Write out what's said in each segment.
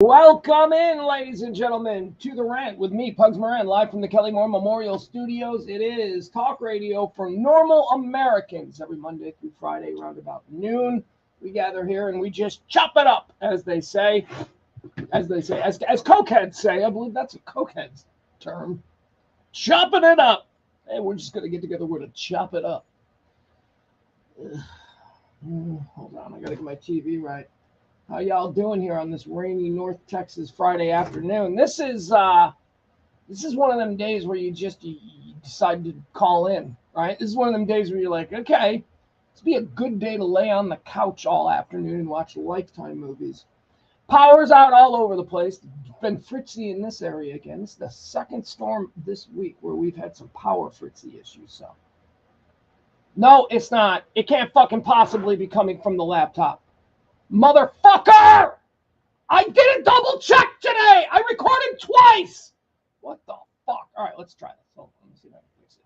Welcome in, ladies and gentlemen, to the Rant with me, Pugs Moran, live from the Kelly Moore Memorial Studios. It is talk radio for normal Americans every Monday through Friday around about noon. We gather here and we just chop it up, as they say, as cokeheads say. I believe that's a cokehead's term. Chopping it up. Hey, we're just going to get together. We're going to chop it up. Hold on, I got to get my TV right. How y'all doing here on this rainy North Texas Friday afternoon? This is one of them days where you decide to call in, right? This is one of them days where you're like, okay, this be a good day to lay on the couch all afternoon and watch Lifetime movies. Power's out all over the place. It's been fritzy in this area again. This is the second storm this week where we've had some power fritzy issues. So, no, it's not. It can't fucking possibly be coming from the laptop. Motherfucker! I didn't double check today! I recorded twice! What the fuck? All right, let's try this. Hold on, let me see if I can fix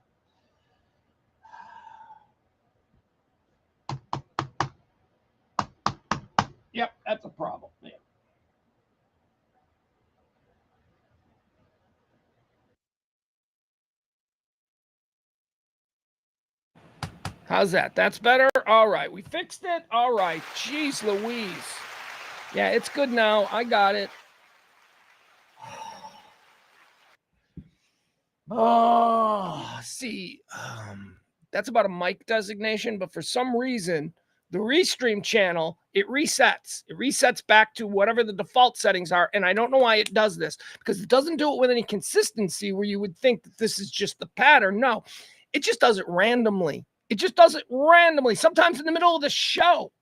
it. Yep, that's a problem. Yeah. How's that? That's better? All right, we fixed it. All right. Jeez Louise. Yeah, it's good now. I got it. Oh, see, that's about a mic designation, but for some reason, the Restream channel, it resets. It resets back to whatever the default settings are, and I don't know why it does this, because it doesn't do it with any consistency where you would think that this is just the pattern. No, it just does it randomly. It just does it randomly, sometimes in the middle of the show.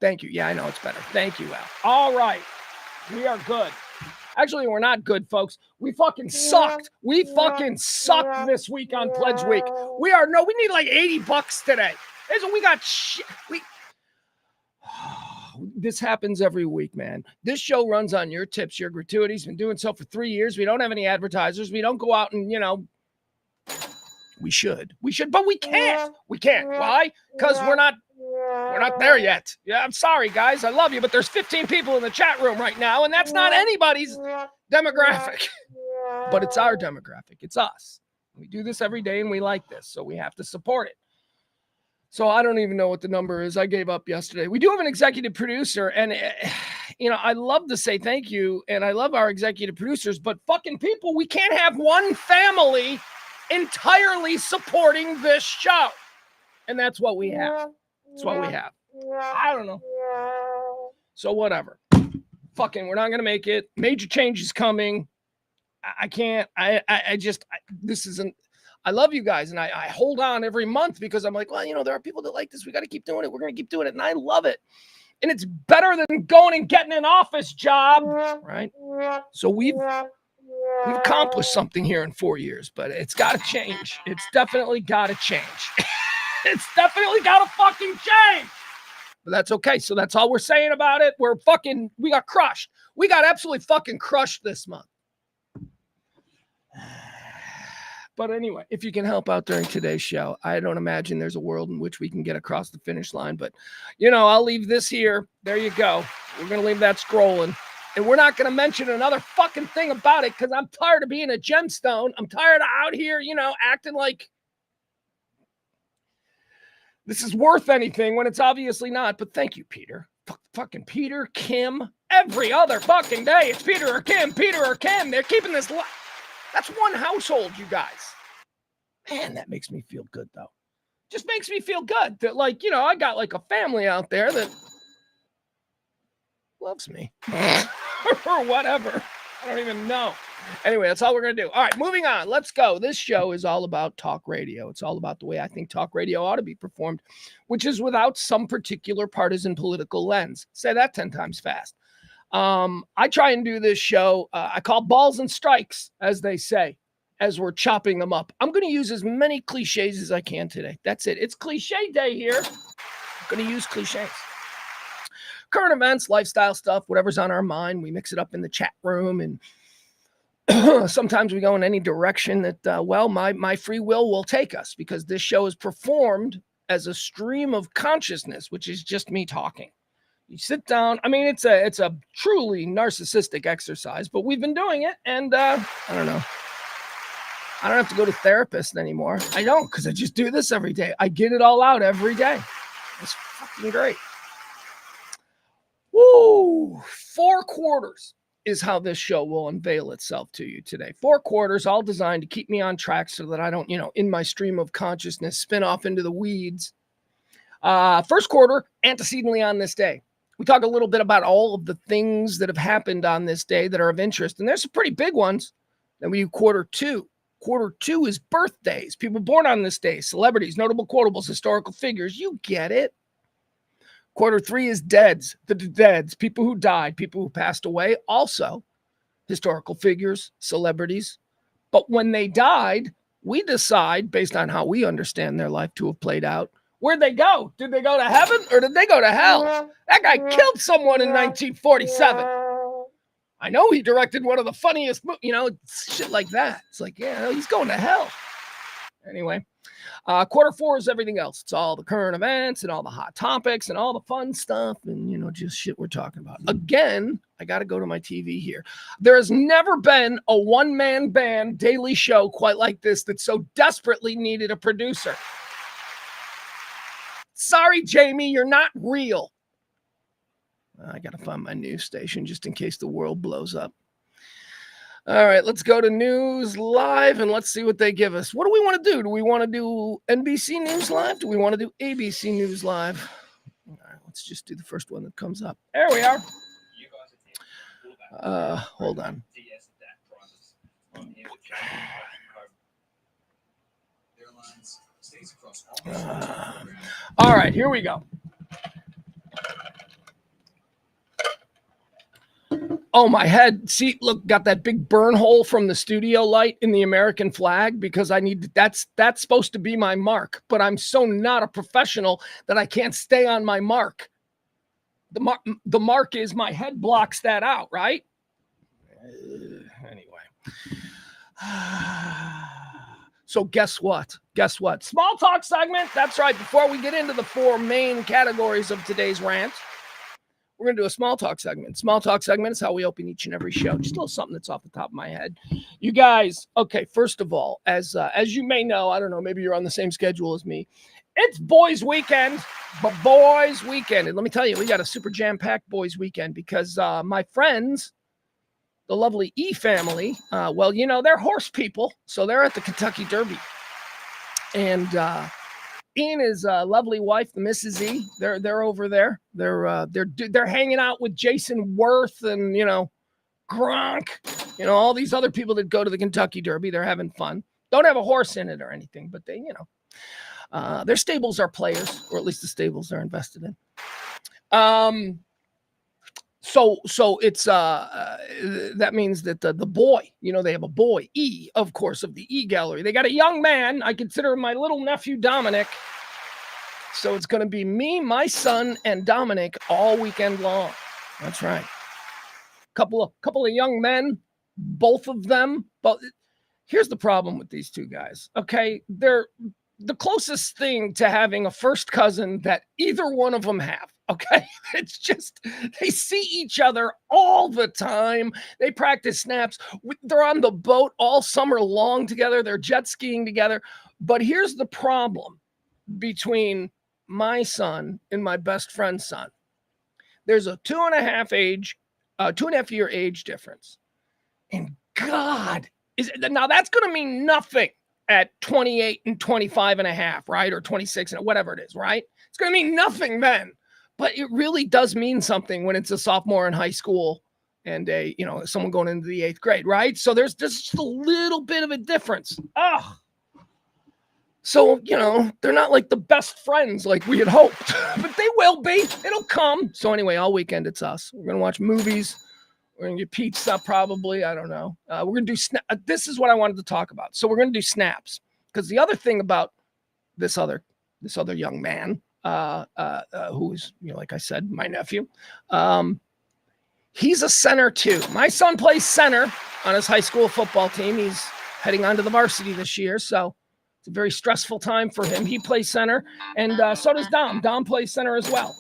Thank you. Yeah, I know it's better. Thank you, Al. All right. We are good. Actually, we're not good, folks. We fucking sucked. We fucking sucked this week on Pledge Week. We need like $80 today. We got shit. This happens every week, man. This show runs on your tips, your gratuities. Been doing so for 3 years. We don't have any advertisers. We don't go out and, we should, but we can't. We can't. Why? Because we're not there yet. Yeah, I'm sorry, guys. I love you, but there's 15 people in the chat room right now, and that's not anybody's demographic. But it's our demographic. It's us. We do this every day, and we like this, so we have to support it. So I don't even know what the number is. I gave up yesterday. We do have an executive producer, and, I love to say thank you, and I love our executive producers, but fucking people, we can't have one family entirely supporting this show. And that's what we have. That's what we have. I don't know. So whatever. Fucking, we're not going to make it. Major change is coming. I can't. This isn't. I love you guys, and I hold on every month because I'm like, well, there are people that like this. We got to keep doing it. We're going to keep doing it, and I love it. And it's better than going and getting an office job, right? So we've accomplished something here in 4 years, but it's got to change. It's definitely got to change. It's definitely got to fucking change. But that's okay. So that's all we're saying about it. We got crushed. We got absolutely fucking crushed this month. But anyway, if you can help out during today's show, I don't imagine there's a world in which we can get across the finish line. But, I'll leave this here. There you go. We're going to leave that scrolling. And we're not going to mention another fucking thing about it because I'm tired of being a gemstone. I'm tired of out here, acting like this is worth anything when it's obviously not. But thank you, Peter. Fucking Peter, Kim, every other fucking day. It's Peter or Kim, Peter or Kim. They're keeping this. That's one household, you guys. Man, that makes me feel good, though. Just makes me feel good that, I got like a family out there that loves me or whatever. I don't even know. Anyway, that's all we're going to do. All right, moving on. Let's go. This show is all about talk radio. It's all about the way I think talk radio ought to be performed, which is without some particular partisan political lens. Say that 10 times fast. I try and do this show. I call balls and strikes, as they say, as we're chopping them up. I'm going to use as many cliches as I can today. That's it. It's cliche day here. I'm going to use cliches. Current events, lifestyle stuff, whatever's on our mind, we mix it up in the chat room, and sometimes we go in any direction that, my free will take us, because this show is performed as a stream of consciousness, which is just me talking. You sit down. I mean, it's a truly narcissistic exercise, but we've been doing it, and I don't know. I don't have to go to therapists anymore. I don't, because I just do this every day. I get it all out every day. It's fucking great. Woo! 4 quarters is how this show will unveil itself to you today. 4 quarters, all designed to keep me on track so that I don't, in my stream of consciousness, spin off into the weeds. First quarter, antecedently on this day. We talk a little bit about all of the things that have happened on this day that are of interest, and there's some pretty big ones. Then we do quarter 2. Quarter 2 is birthdays, people born on this day, celebrities, notable quotables, historical figures. You get it. Quarter 3 is deads, the deads, people who died, people who passed away, also historical figures, celebrities. But when they died, we decide, based on how we understand their life to have played out, where'd they go? Did they go to heaven or did they go to hell? That guy killed someone in 1947. I know he directed one of the funniest movies, shit like that. It's like, yeah, he's going to hell. Anyway, quarter 4 is everything else. It's all the current events and all the hot topics and all the fun stuff and, just shit we're talking about. Again, I got to go to my TV here. There has never been a one-man band daily show quite like this that so desperately needed a producer. Sorry, Jamie, you're not real. I got to find my news station just in case the world blows up. All right, let's go to News Live and let's see what they give us. What do we want to do? Do we want to do NBC News Live? Do we want to do ABC News Live? All right, let's just do the first one that comes up. There we are. Hold on. All right, here we go. Oh, my head. See, look, got that big burn hole from the studio light in the American flag because that's supposed to be my mark, but I'm so not a professional that I can't stay on my mark. The mark is my head blocks that out, right? Anyway. So guess what? Small talk segment. That's right. Before we get into the 4 main categories of today's rant, we're going to do a small talk segment. Small talk segment is how we open each and every show. Just a little something that's off the top of my head. You guys, okay, first of all, as you may know, I don't know, maybe you're on the same schedule as me. It's boys weekend, but boys weekend. And let me tell you, we got a super jam-packed boys weekend because my friends, the lovely E family, they're horse people, so they're at the Kentucky Derby. And Ian, his lovely wife, the Mrs. E, they're over there. They're hanging out with Jason Worth and Gronk, all these other people that go to the Kentucky Derby. They're having fun. Don't have a horse in it or anything, but they, their stables are players, or at least the stables they're invested in. So it's that means that the boy, they have a boy, E, of course, of the E gallery. They got a young man. I consider him my little nephew Dominic. So it's going to be me, my son, and Dominic all weekend long. That's right. Couple of young men, both of them. But here's the problem with these two guys. Okay, they're the closest thing to having a first cousin that either one of them have. Okay, it's just, they see each other all the time. They practice snaps. They're on the boat all summer long together. They're jet skiing together. But here's the problem between my son and my best friend's son. There's a 2.5 year age difference. And God, now that's going to mean nothing at 28 and 25 and a half, right? Or 26 and whatever it is, right? It's going to mean nothing then. But it really does mean something when it's a sophomore in high school and someone going into the 8th grade, right? So there's just a little bit of a difference. Oh, so, they're not like the best friends like we had hoped, but they will be. It'll come. So anyway, all weekend it's us. We're going to watch movies. We're going to get pizza probably. I don't know. We're going to do this is what I wanted to talk about. So we're going to do snaps because the other thing about this other young man, who is, like I said, my nephew. He's a center too. My son plays center on his high school football team. He's heading on to the varsity this year, so it's a very stressful time for him. He plays center, and so does Dom. Dom plays center as well.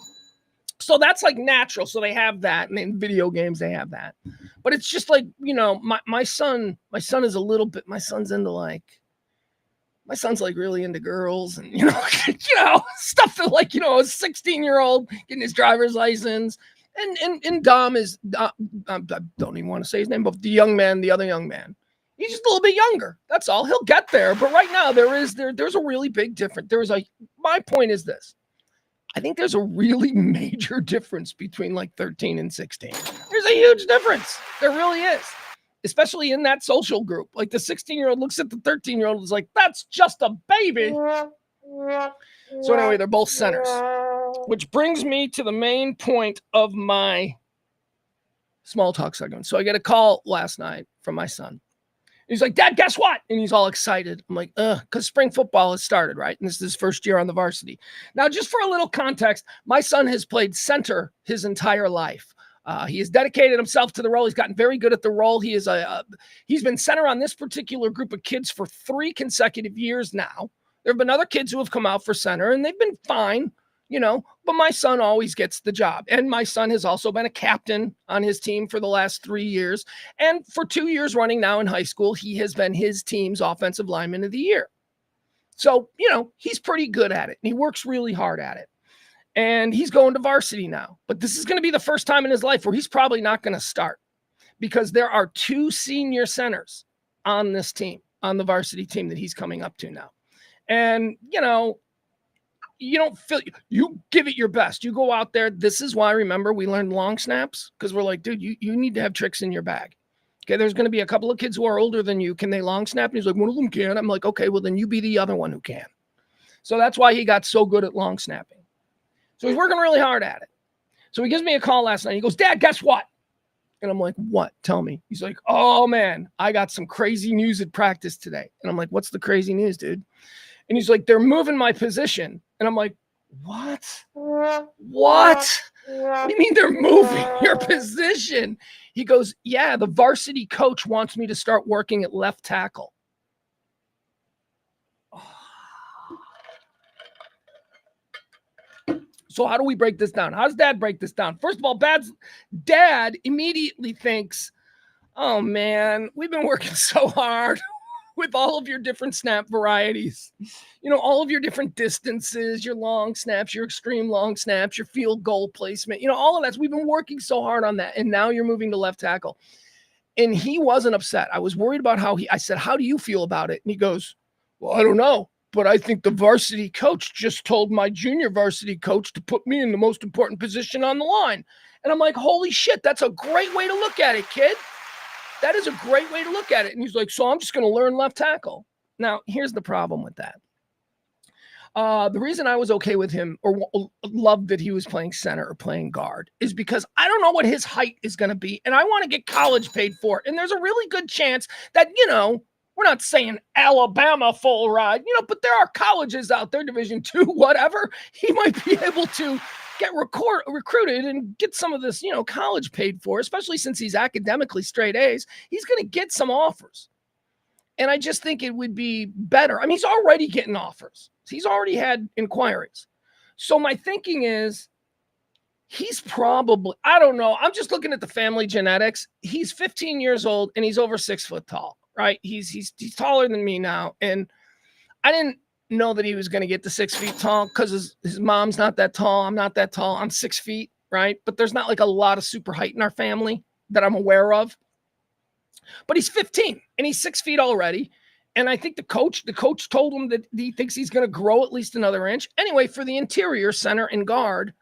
So that's like natural. So they have that, and in video games they have that. But it's just like, my son is a little bit, my son's like really into girls and stuff that, like, a 16-year-old getting his driver's license. And Dom is I don't even want to say his name, but the other young man. He's just a little bit younger. That's all. He'll get there. But right now there's a really big difference. My point is this. I think there's a really major difference between like 13 and 16. There's a huge difference. There really is. Especially in that social group. Like the 16-year-old looks at the 13-year-old and is like, that's just a baby. So anyway, they're both centers. Which brings me to the main point of my small talk segment. So I get a call last night from my son. He's like, Dad, guess what? And he's all excited. I'm like, because spring football has started, right? And this is his first year on the varsity. Now, just for a little context, my son has played center his entire life. He has dedicated himself to the role. He's gotten very good at the role. He's been center on this particular group of kids for 3 consecutive years now. There have been other kids who have come out for center, and they've been fine, but my son always gets the job. And my son has also been a captain on his team for the last 3 years. And for 2 years running now in high school, he has been his team's offensive lineman of the year. So, he's pretty good at it. And he works really hard at it. And he's going to varsity now. But this is going to be the first time in his life where he's probably not going to start, because there are 2 senior centers on this team, on the varsity team that he's coming up to now. And, you don't feel, you give it your best. You go out there. This is why, remember, we learned long snaps, because we're like, dude, you need to have tricks in your bag. Okay, there's going to be a couple of kids who are older than you. Can they long snap? And he's like, one of them can. I'm like, okay, well, then you be the other one who can. So that's why he got so good at long snapping. So he's working really hard at it. So he gives me a call last night. He goes, Dad, guess what? And I'm like, what? Tell me. He's like, oh, man, I got some crazy news at practice today. And I'm like, what's the crazy news, dude? And he's like, they're moving my position. And I'm like, what? What do you mean they're moving your position? He goes, yeah, the varsity coach wants me to start working at left tackle. So how do we break this down? How does Dad break this down? First of all, Dad immediately thinks, oh, man, we've been working so hard with all of your different snap varieties, all of your different distances, your long snaps, your extreme long snaps, your field goal placement, all of that. We've been working so hard on that. And now you're moving to left tackle. And he wasn't upset. I was worried about I said, how do you feel about it? And he goes, well, I don't know, but I think the varsity coach just told my junior varsity coach to put me in the most important position on the line. And I'm like, holy shit, that's a great way to look at it, kid. That is a great way to look at it. And he's like, so I'm just going to learn left tackle. Now, here's the problem with that. The reason I was okay with him or loved that he was playing center or playing guard is because I don't know what his height is going to be. And I want to get college paid for it. And there's a really good chance that, we're not saying Alabama full ride, but there are colleges out there, Division II, whatever. He might be able to get recruited and get some of this, college paid for, especially since he's academically straight A's. He's going to get some offers. And I just think it would be better. I mean, he's already getting offers. He's already had inquiries. So my thinking is he's probably, I don't know. I'm just looking at the family genetics. He's 15 years old and he's over 6 foot tall, right? He's taller than me now. And I didn't know that he was going to get to 6 feet tall because his mom's not that tall. I'm not that tall. I'm 6 feet, right? But there's not like a lot of super height in our family that I'm aware of. But he's 15 and he's 6 feet already. And I think the coach told him that he thinks he's going to grow at least another inch. Anyway, for the interior center and guard,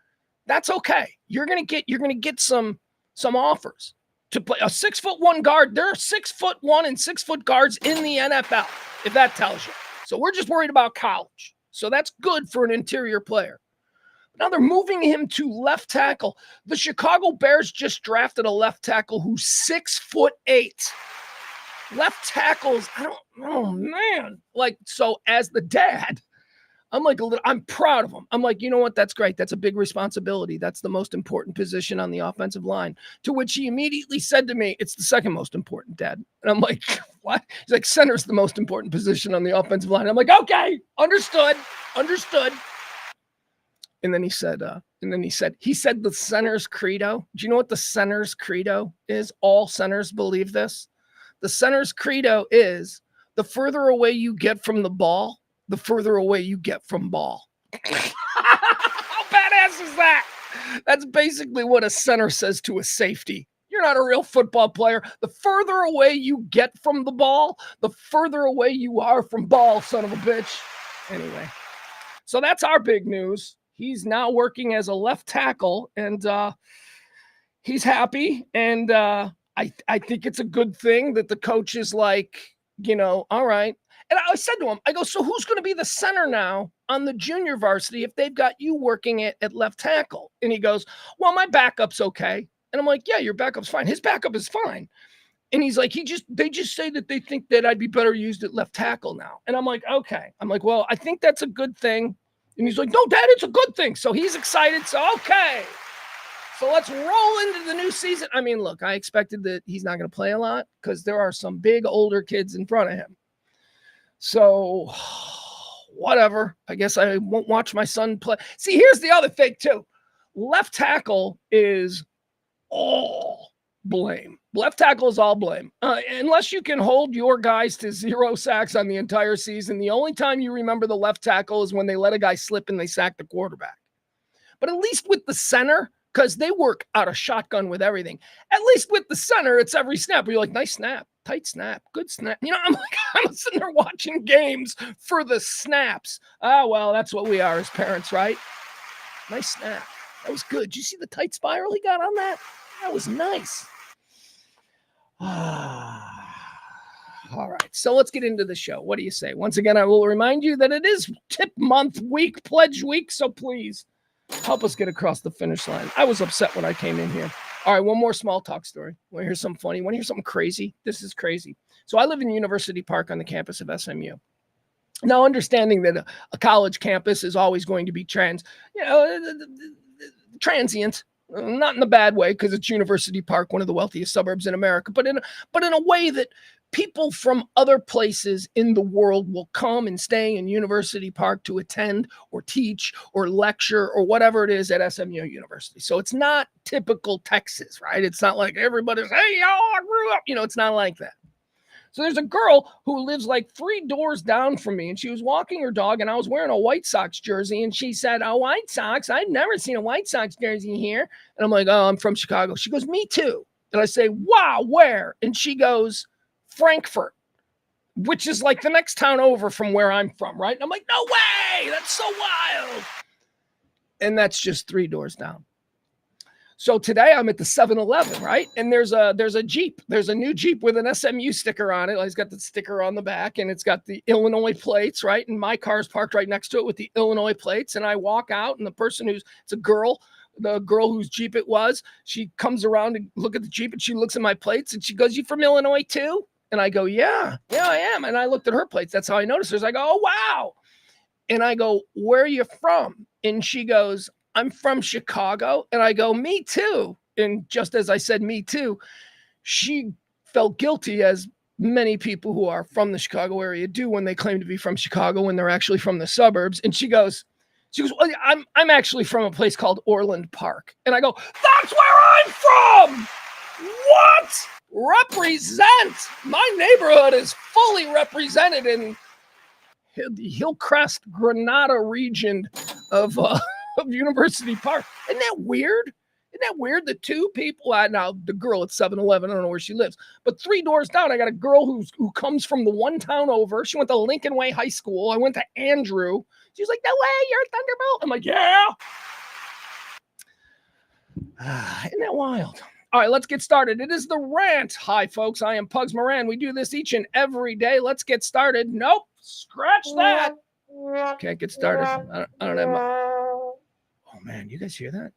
that's okay. You're going to get some offers to play a 6'1" guard. There are 6'1" and 6 foot guards in the NFL, if that tells you. So we're just worried about college. So that's good for an interior player. Now they're moving him to left tackle. The Chicago Bears just drafted a left tackle who's 6'8". Left tackles, oh man. So as the dad, I'm like I'm proud of him. I'm like, you know what? That's great. That's a big responsibility. That's the most important position on the offensive line. To which he immediately said to me, it's the second most important, Dad. And I'm like, what? He's like, center's the most important position on the offensive line. I'm like, okay, understood. And then he said, And then he said the center's credo. Do you know what the center's credo is? All centers believe this. The center's credo is the further away you get from the ball, the further away you get from ball. How badass is that? That's basically what a center says to a safety. You're not a real football player. The further away you get from the ball, the further away you are from ball, son of a bitch. Anyway, so that's our big news. He's now working as a left tackle, and he's happy. And I think it's a good thing that the coach is like, all right. And I said to him, I go, so who's going to be the center now on the junior varsity if they've got you working at left tackle? And he goes, well, my backup's okay. And I'm like, yeah, your backup's fine. His backup is fine. And he's like, they just say that they think that I'd be better used at left tackle now. And I'm like, okay. I'm like, well, I think that's a good thing. And he's like, no, Dad, it's a good thing. So he's excited. So, okay. So let's roll into the new season. I mean, look, I expected that he's not going to play a lot because there are some big older kids in front of him. So whatever. I guess I won't watch my son play. See, here's the other thing, too. Left tackle is all blame. Left tackle is all blame. Unless you can hold your guys to 0 sacks on the entire season, the only time you remember the left tackle is when they let a guy slip and they sack the quarterback. But at least with the center, because they work out of shotgun with everything, at least with the center, it's every snap where you're like, nice snap, tight snap, good snap. I'm sitting there watching games for the snaps. Well, that's what we are as parents, right? Nice snap. That was good. Did you see the tight spiral he got on that? That was nice. All right, so let's get into the show. What do you say? Once again, I will remind you that it is tip month week, pledge week, so please help us get across the finish line. I was upset when I came in here. All right, one more small talk story. Want to hear something funny? Want to hear something crazy? This is crazy. So I live in University Park on the campus of SMU. Now, understanding that a college campus is always going to be transient, not in a bad way because it's University Park, one of the wealthiest suburbs in America, but in a way that people from other places in the world will come and stay in University Park to attend or teach or lecture or whatever it is at SMU University. So it's not typical Texas, right? It's not like everybody's, hey, y'all, I grew up. It's not like that. So there's a girl who lives like 3 doors down from me, and she was walking her dog, and I was wearing a White Sox jersey, and she said, oh, White Sox? I've never seen a White Sox jersey here. And I'm like, oh, I'm from Chicago. She goes, me too. And I say, wow, where? And she goes, Frankfurt, which is like the next town over from where I'm from, right? And I'm like, no way, that's so wild. And that's just 3 doors down. So today I'm at the 7-Eleven, right? And there's a Jeep. There's a new Jeep with an SMU sticker on it. It's got the sticker on the back, and it's got the Illinois plates, right? And my car's parked right next to it with the Illinois plates. And I walk out, and the person it's a girl, the girl whose Jeep it was, she comes around and look at the Jeep, and she looks at my plates, and she goes, you from Illinois too? And I go, yeah, I am. And I looked at her plates. That's how I noticed her. I go, oh, wow. And I go, where are you from? And she goes, I'm from Chicago. And I go, me too. And just as I said, me too, she felt guilty, as many people who are from the Chicago area do when they claim to be from Chicago when they're actually from the suburbs. And she goes, well, I'm actually from a place called Orland Park. And I go, that's where I'm from. What? Represent. My neighborhood is fully represented in the Hillcrest, Granada region of University Park. Isn't that weird? Isn't that weird? The 2 people, now the girl at 7-Eleven, I don't know where she lives, but 3 doors down, I got a girl who comes from the one town over. She went to Lincoln Way High School. I went to Andrew. She's like, no way, you're a Thunderbolt. I'm like, yeah. Isn't that wild? All right, let's get started. It is the Rant. Hi, folks. I am Pugs Moran. We do this each and every day. Let's get started. Nope. Scratch that. Can't get started. I don't have my... Oh, man. You guys hear that?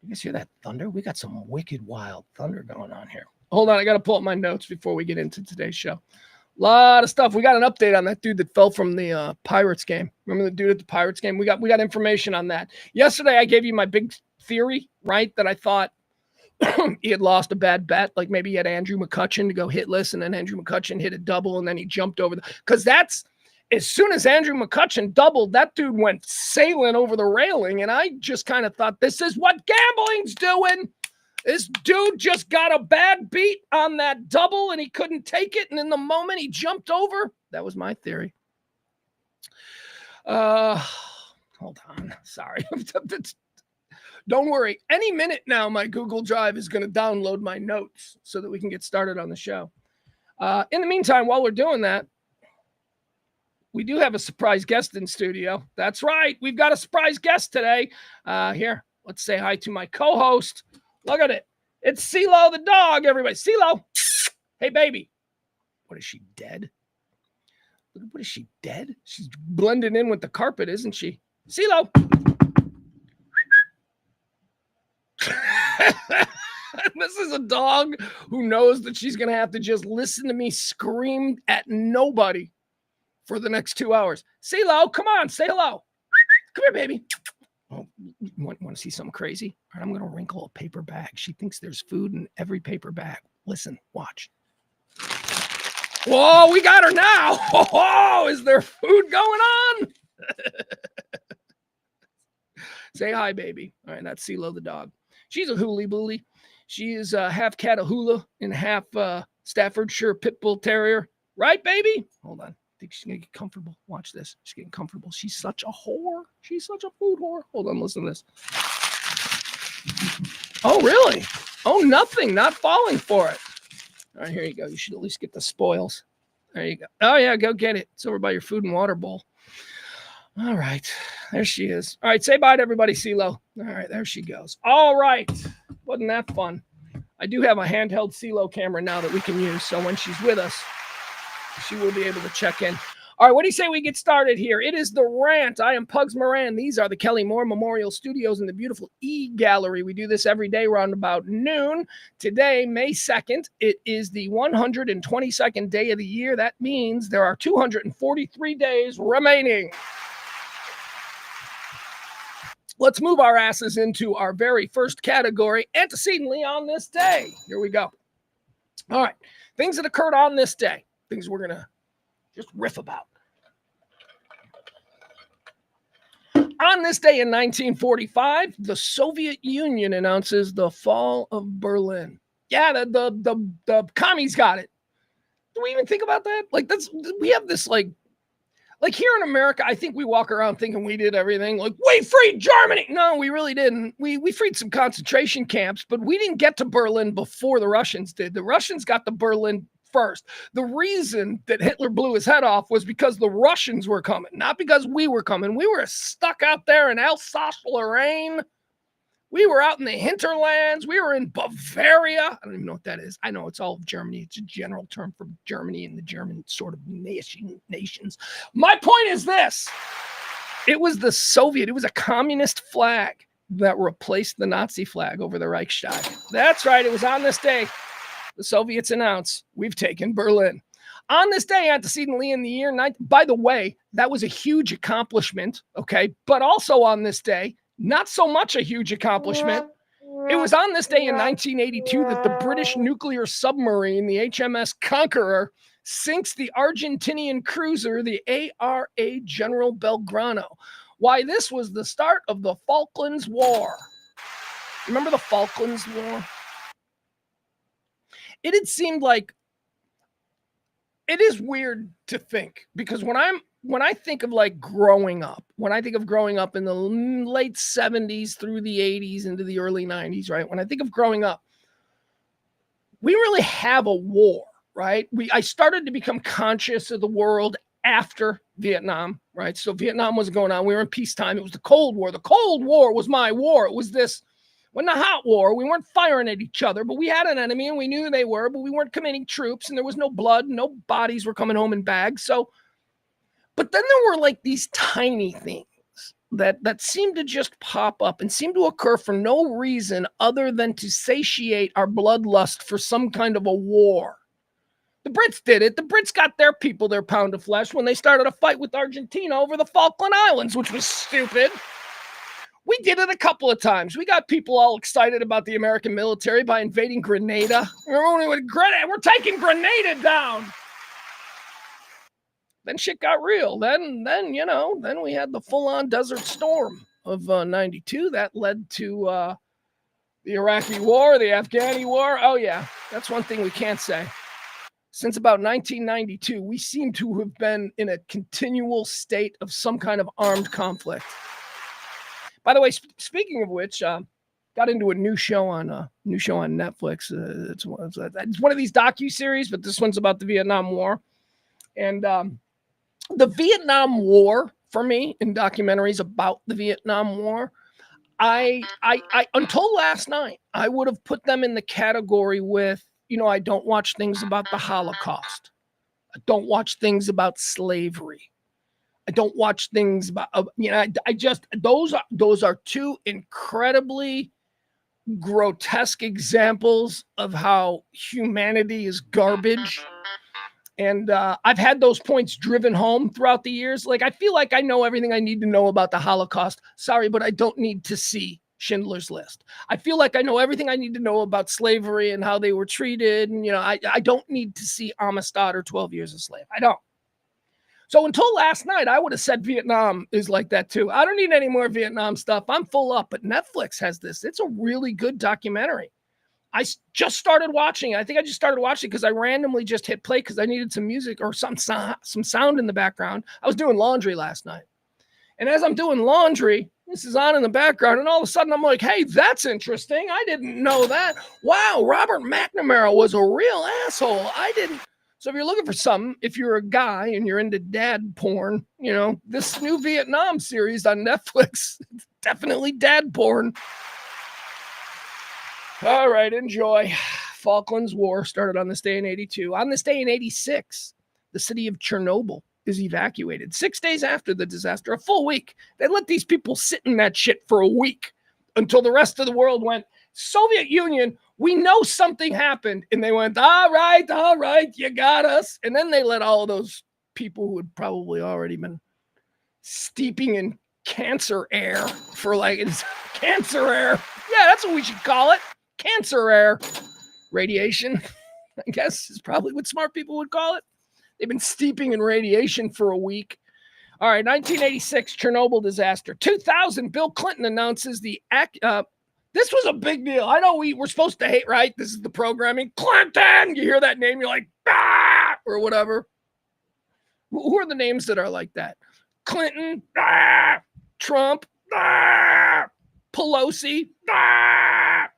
You guys hear that thunder? We got some wicked wild thunder going on here. Hold on. I got to pull up my notes before we get into today's show. A lot of stuff. We got an update on that dude that fell from the Pirates game. Remember the dude at the Pirates game? We got information on that. Yesterday, I gave you my big theory, right? That I thought he had lost a bad bet. Like maybe he had Andrew McCutchen to go hitless, and then Andrew McCutchen hit a double, and then he jumped over because as soon as Andrew McCutcheon doubled, that dude went sailing over the railing, and I just kind of thought, this is what gambling's doing. This dude just got a bad beat on that double, and he couldn't take it, and in the moment he jumped over. That was my theory. Hold on. Sorry. Don't worry. Any minute now, my Google Drive is going to download my notes so that we can get started on the show. In the meantime, while we're doing that, we do have a surprise guest in studio. That's right. We've got a surprise guest today. Here, let's say hi to my co-host. Look at it. It's CeeLo the dog, everybody. CeeLo. Hey, baby. What is she, dead? What is she, dead? She's blending in with the carpet, isn't she? CeeLo. This is a dog who knows that she's going to have to just listen to me scream at nobody for the next 2 hours. CeeLo, come on, say hello. Come here, baby. Oh, you want to see something crazy? All right, I'm going to wrinkle a paper bag. She thinks there's food in every paper bag. Listen, watch. Whoa, we got her now. Oh, is there food going on? Say hi, baby. All right, that's CeeLo the dog. She's a hooly bully. She is half Catahoula and half Staffordshire Pit Bull Terrier. Right, baby? Hold on. I think she's going to get comfortable. Watch this. She's getting comfortable. She's such a whore. She's such a food whore. Hold on. Listen to this. Oh, really? Oh, nothing. Not falling for it. All right, here you go. You should at least get the spoils. There you go. Oh, yeah, go get it. It's over by your food and water bowl. All right. There she is. All right, say bye to everybody, CeeLo. All right, there she goes. All right. Wasn't that fun? I do have a handheld CeeLo camera now that we can use, so when she's with us, she will be able to check in. All right, what do you say we get started here? It is the Rant. I am Pugs Moran. These are the Kelly Moore Memorial Studios in the beautiful E-Gallery. We do this every day around about noon. Today, May 2nd, it is the 122nd day of the year. That means there are 243 days remaining. Let's move our asses into our very first category, antecedently on this day. Here we go. All right, things that occurred on this day, things we're going to just riff about. On this day in 1945, the Soviet Union announces the fall of Berlin. Yeah, the commies got it. Do we even think about that? Like, we have this like here in America, I think we walk around thinking we did everything. Like, we freed Germany. No, we really didn't. We freed some concentration camps, but we didn't get to Berlin before the Russians did. The Russians got to Berlin first. The reason that Hitler blew his head off was because the Russians were coming, not because we were coming. We were stuck out there in Alsace-Lorraine. We were out in the hinterlands. We were in Bavaria. I don't even know what that is. I know it's all of Germany. It's a general term for Germany and the German sort of nations. My point is this. It was the Soviet. It was a communist flag that replaced the Nazi flag over the Reichstag. That's right. It was on this day. The Soviets announce, we've taken Berlin. On this day, antecedently in the year, by the way, that was a huge accomplishment, okay? But also on this day, not so much a huge accomplishment. It was on this day in 1982 that the British nuclear submarine, the HMS Conqueror, sinks the Argentinian cruiser, the ARA General Belgrano. Why, this was the start of the Falklands War. Remember the Falklands War? It had seemed like, it is weird to think, because when I think of like growing up, when I think of growing up in the late 70s through the 80s into the early 90s, right? When I think of growing up, we really have a war, right? I started to become conscious of the world after Vietnam, right? So Vietnam was going on. We were in peacetime. It was the Cold War. The Cold War was my war. It was this, when the hot war, we weren't firing at each other, but we had an enemy and we knew they were, but we weren't committing troops and there was no blood. No bodies were coming home in bags. So, but then there were like these tiny things that seemed to just pop up and seemed to occur for no reason other than to satiate our bloodlust for some kind of a war. The Brits did it. The Brits got their people their pound of flesh when they started a fight with Argentina over the Falkland Islands, which was stupid. We did it a couple of times. We got people all excited about the American military by invading Grenada. We're taking Grenada down. then shit got real. Then we had the full-on Desert Storm of 92 that led to the Iraqi War, the Afghani War. Oh yeah, that's one thing we can't say. Since about 1992, we seem to have been in a continual state of some kind of armed conflict. By the way, speaking of which, got into a new show on Netflix. It's one of these docu-series, but this one's about the Vietnam War. And the Vietnam War, for me, in documentaries about the Vietnam War, I until last night, I would have put them in the category with, I don't watch things about the Holocaust. I don't watch things about slavery. I don't watch things about, I just, those are two incredibly grotesque examples of how humanity is garbage. And I've had those points driven home throughout the years. Like, I feel like I know everything I need to know about the Holocaust. Sorry, but I don't need to see Schindler's List. I feel like I know everything I need to know about slavery and how they were treated. And, I don't need to see Amistad or 12 Years a Slave. I don't. So until last night, I would have said Vietnam is like that too. I don't need any more Vietnam stuff. I'm full up, but Netflix has this. It's a really good documentary. I just started watching. I think I just started watching because I randomly just hit play because I needed some music or some sound in the background. I was doing laundry last night. And as I'm doing laundry, this is on in the background. And all of a sudden I'm like, hey, that's interesting. I didn't know that. Wow, Robert McNamara was a real asshole. I didn't. So if you're looking for something, if you're a guy and you're into dad porn, this new Vietnam series on Netflix, it's definitely dad porn. All right, enjoy. Falklands War started on this day in 82. On this day in 86, the city of Chernobyl is evacuated. 6 days after the disaster, a full week. They let these people sit in that shit for a week until the rest of the world went, Soviet Union, we know something happened. And they went, all right, you got us. And then they let all of those people who had probably already been steeping in cancer air for it's cancer air. Yeah, that's what we should call it. Cancer air. Radiation, I guess, is probably what smart people would call it. They've been steeping in radiation for a week. All right, 1986, Chernobyl disaster. 2000, Bill Clinton announces this was a big deal. I know we're supposed to hate, right? This is the programming. Clinton! You hear that name, you're like, ah! Or whatever. Who are the names that are like that? Clinton, ah! Trump, ah! Pelosi, ah!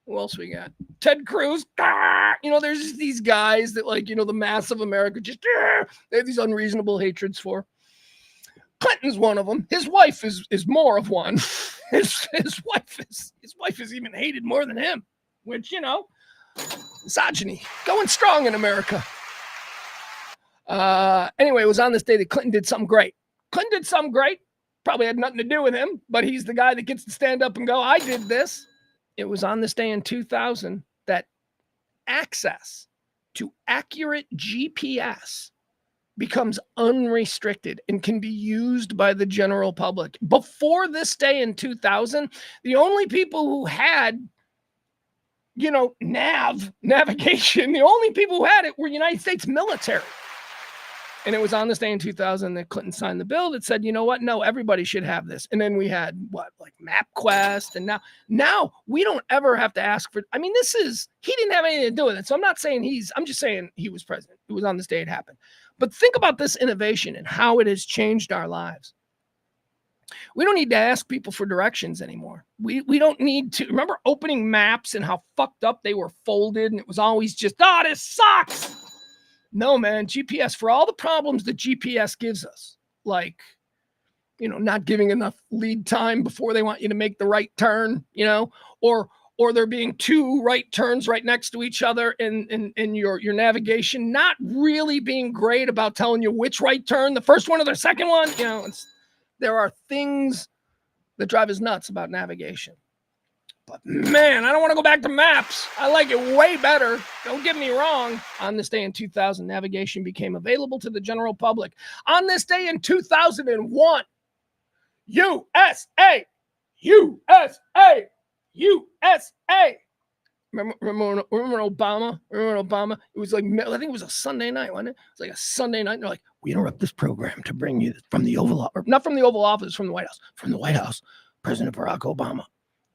Who else we got? Ted Cruz, ah! There's just these guys that the mass of America just, they have these unreasonable hatreds for. Clinton's one of them. His wife is more of one. His wife is even hated more than him, which, misogyny going strong in America. Anyway, it was on this day that Clinton did something great. Probably had nothing to do with him, but he's the guy that gets to stand up and go, I did this. It was on this day in 2000 that access to accurate GPS becomes unrestricted and can be used by the general public. Before this day in 2000, the only people who had, navigation, the only people who had it were United States military. And it was on this day in 2000 that Clinton signed the bill that said, you know what? No, everybody should have this. And then we had MapQuest. And now we don't ever have to ask for, he didn't have anything to do with it. So I'm just saying he was president. It was on this day it happened. But think about this innovation and how it has changed our lives. We don't need to ask people for directions anymore. We don't need to remember opening maps and how fucked up they were folded. And it was always just, this sucks. No, man, GPS, for all the problems that GPS gives us, not giving enough lead time before they want you to make the right turn, or there being two right turns right next to each other in your navigation, not really being great about telling you which right turn, the first one or the second one. There are things that drive us nuts about navigation. But man, I don't want to go back to maps. I like it way better. Don't get me wrong. On this day in 2000, navigation became available to the general public. On this day in 2001, USA. Remember Obama? Remember Obama? It was like, I think it was a Sunday night, wasn't it? It was like a Sunday night. And they're like, we interrupt this program to bring you from the Oval Office, not from the Oval Office, from the White House. From the White House, President Barack Obama.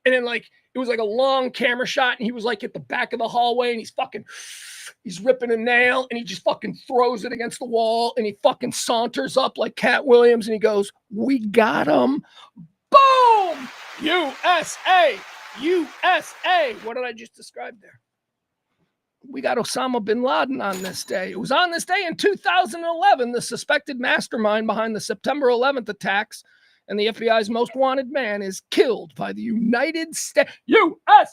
And then like, it was like a long camera shot and he was like at the back of the hallway and he's ripping a nail and he just fucking throws it against the wall and he fucking saunters up like Cat Williams and he goes, we got him. Boom! USA! USA! What did I just describe there? We got Osama bin Laden on this day. It was on this day in 2011, the suspected mastermind behind the September 11th attacks and the FBI's most wanted man is killed by the United States. USA!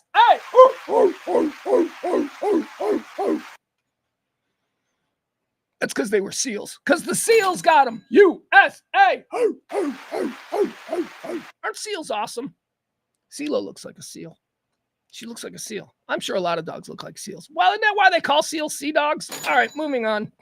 That's because they were SEALs. Because the SEALs got them. USA! Aren't SEALs awesome? CeeLo looks like a seal. She looks like a seal. I'm sure a lot of dogs look like seals. Well, isn't that why they call seals sea dogs? All right, moving on.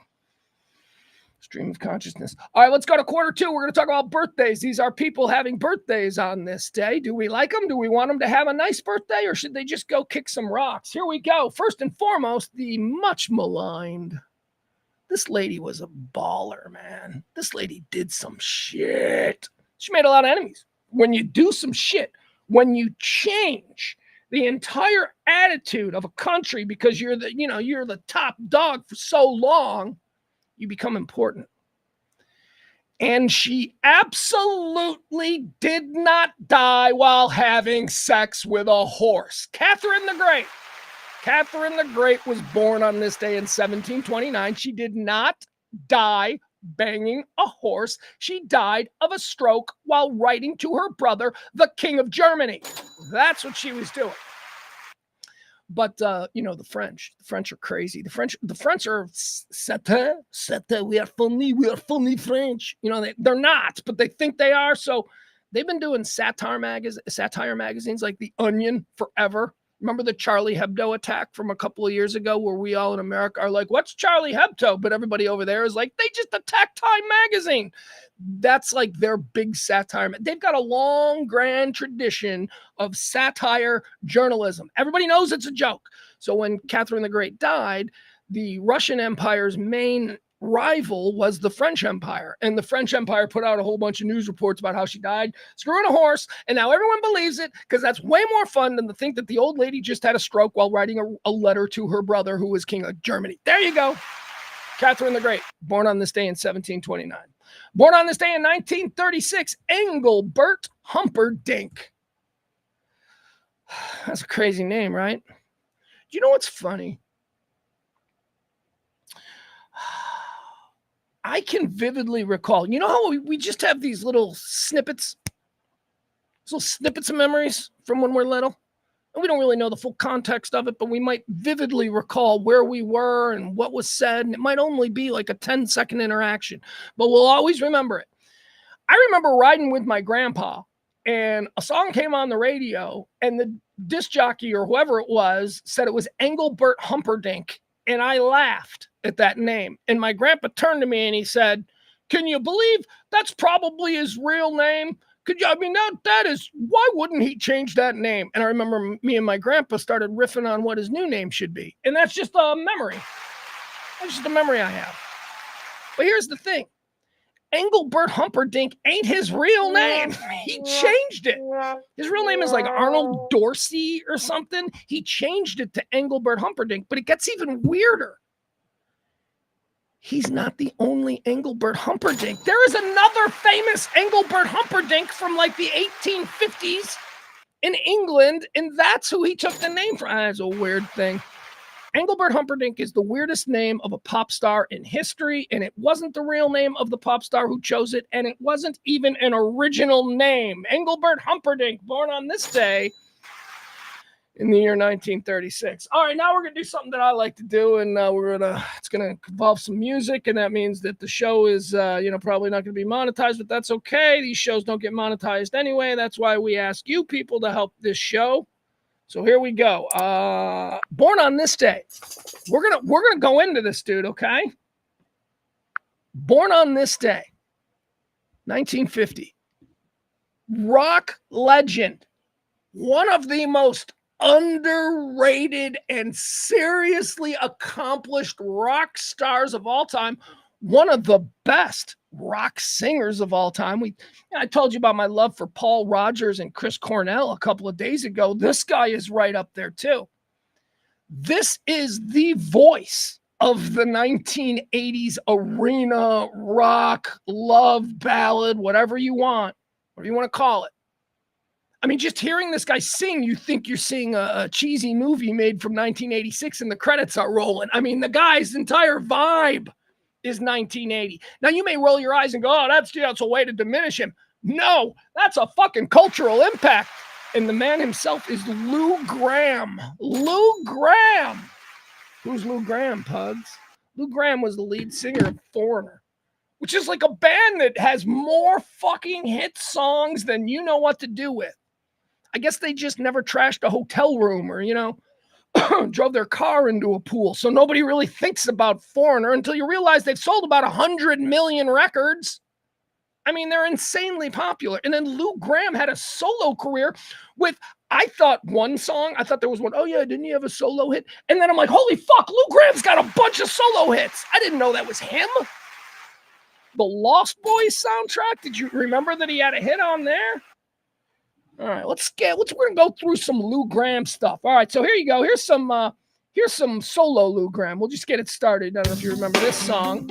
Stream of consciousness. All right, let's go to quarter two. We're going to talk about birthdays. These are people having birthdays on this day. Do we like them? Do we want them to have a nice birthday, or should they just go kick some rocks? Here we go. First and foremost, the much maligned. This lady was a baller, man. This lady did some shit. She made a lot of enemies. When you do some shit, when you change the entire attitude of a country because you're the top dog for so long, you become important. And she absolutely did not die while having sex with a horse. Catherine the Great. Catherine the Great was born on this day in 1729. She did not die banging a horse. She died of a stroke while writing to her brother, the King of Germany. That's what she was doing. But the French are crazy. The French are Satan. We are funny French. They're not, but they think they are. So they've been doing satire magazines like The Onion forever. Remember the Charlie Hebdo attack from a couple of years ago where we all in America are like, what's Charlie Hebdo? But everybody over there is like, they just attacked Time magazine. That's like their big satire. They've got a long, grand tradition of satire journalism. Everybody knows it's a joke. So when Catherine the Great died, the Russian Empire's main rival was the French Empire. And the French Empire put out a whole bunch of news reports about how she died screwing a horse. And now everyone believes it because that's way more fun than to think that the old lady just had a stroke while writing a letter to her brother who was King of Germany. There you go. Catherine the Great, born on this day in 1729. Born on this day in 1936, Engelbert Humperdinck. That's a crazy name, right? You know what's funny? I can vividly recall, you know how we just have these little snippets of memories from when we're little? And we don't really know the full context of it, but we might vividly recall where we were and what was said. And it might only be like a 10-second interaction, but we'll always remember it. I remember riding with my grandpa and a song came on the radio and the disc jockey or whoever it was said it was Engelbert Humperdinck. And I laughed at that name. And my grandpa turned to me and he said, can you believe that's probably his real name? That is, why wouldn't he change that name? And I remember me and my grandpa started riffing on what his new name should be. And that's just a memory. That's just a memory I have. But here's the thing. Engelbert Humperdinck ain't his real name. He changed it. His real name is like Arnold Dorsey or something. He changed it to Engelbert Humperdinck, but it gets even weirder. He's not the only Engelbert Humperdinck. There is another famous Engelbert Humperdinck from like the 1850s in England, and that's who he took the name from. That's a weird thing. Engelbert Humperdinck is the weirdest name of a pop star in history, and it wasn't the real name of the pop star who chose it, and it wasn't even an original name. Engelbert Humperdinck, born on this day in the year 1936. All right, now we're going to do something that I like to do, and it's going to involve some music, and that means that the show is, probably not going to be monetized, but that's okay. These shows don't get monetized anyway. That's why we ask you people to help this show. So here we go. Born on this day. We're gonna go into this dude, okay? Born on this day, 1950. Rock legend. One of the most underrated and seriously accomplished rock stars of all time. One of the best rock singers of all time. I told you about my love for Paul Rodgers and Chris Cornell a couple of days ago. This guy is right up there too. This is the voice of the 1980s arena rock, love ballad, whatever you want to call it. I mean, just hearing this guy sing, you think you're seeing a cheesy movie made from 1986 and the credits are rolling. I mean, the guy's entire vibe is 1980. Now, you may roll your eyes and go, oh, that's a way to diminish him. No, that's a fucking cultural impact. And the man himself is Lou Gramm. Lou Gramm. Who's Lou Gramm, Pugs? Lou Gramm was the lead singer of Foreigner, which is like a band that has more fucking hit songs than you know what to do with. I guess they just never trashed a hotel room or, drove their car into a pool. So nobody really thinks about Foreigner until you realize they've sold about 100 million records. I mean, they're insanely popular. And then Lou Gramm had a solo career with, I thought there was one, oh yeah, didn't he have a solo hit? And then I'm like, holy fuck, Lou Gramm's got a bunch of solo hits. I didn't know that was him. The Lost Boys soundtrack, did you remember that he had a hit on there? All right, we're gonna go through some Lou Gramm stuff. All right, so here you go. Here's some solo Lou Gramm. We'll just get it started. I don't know if you remember this song.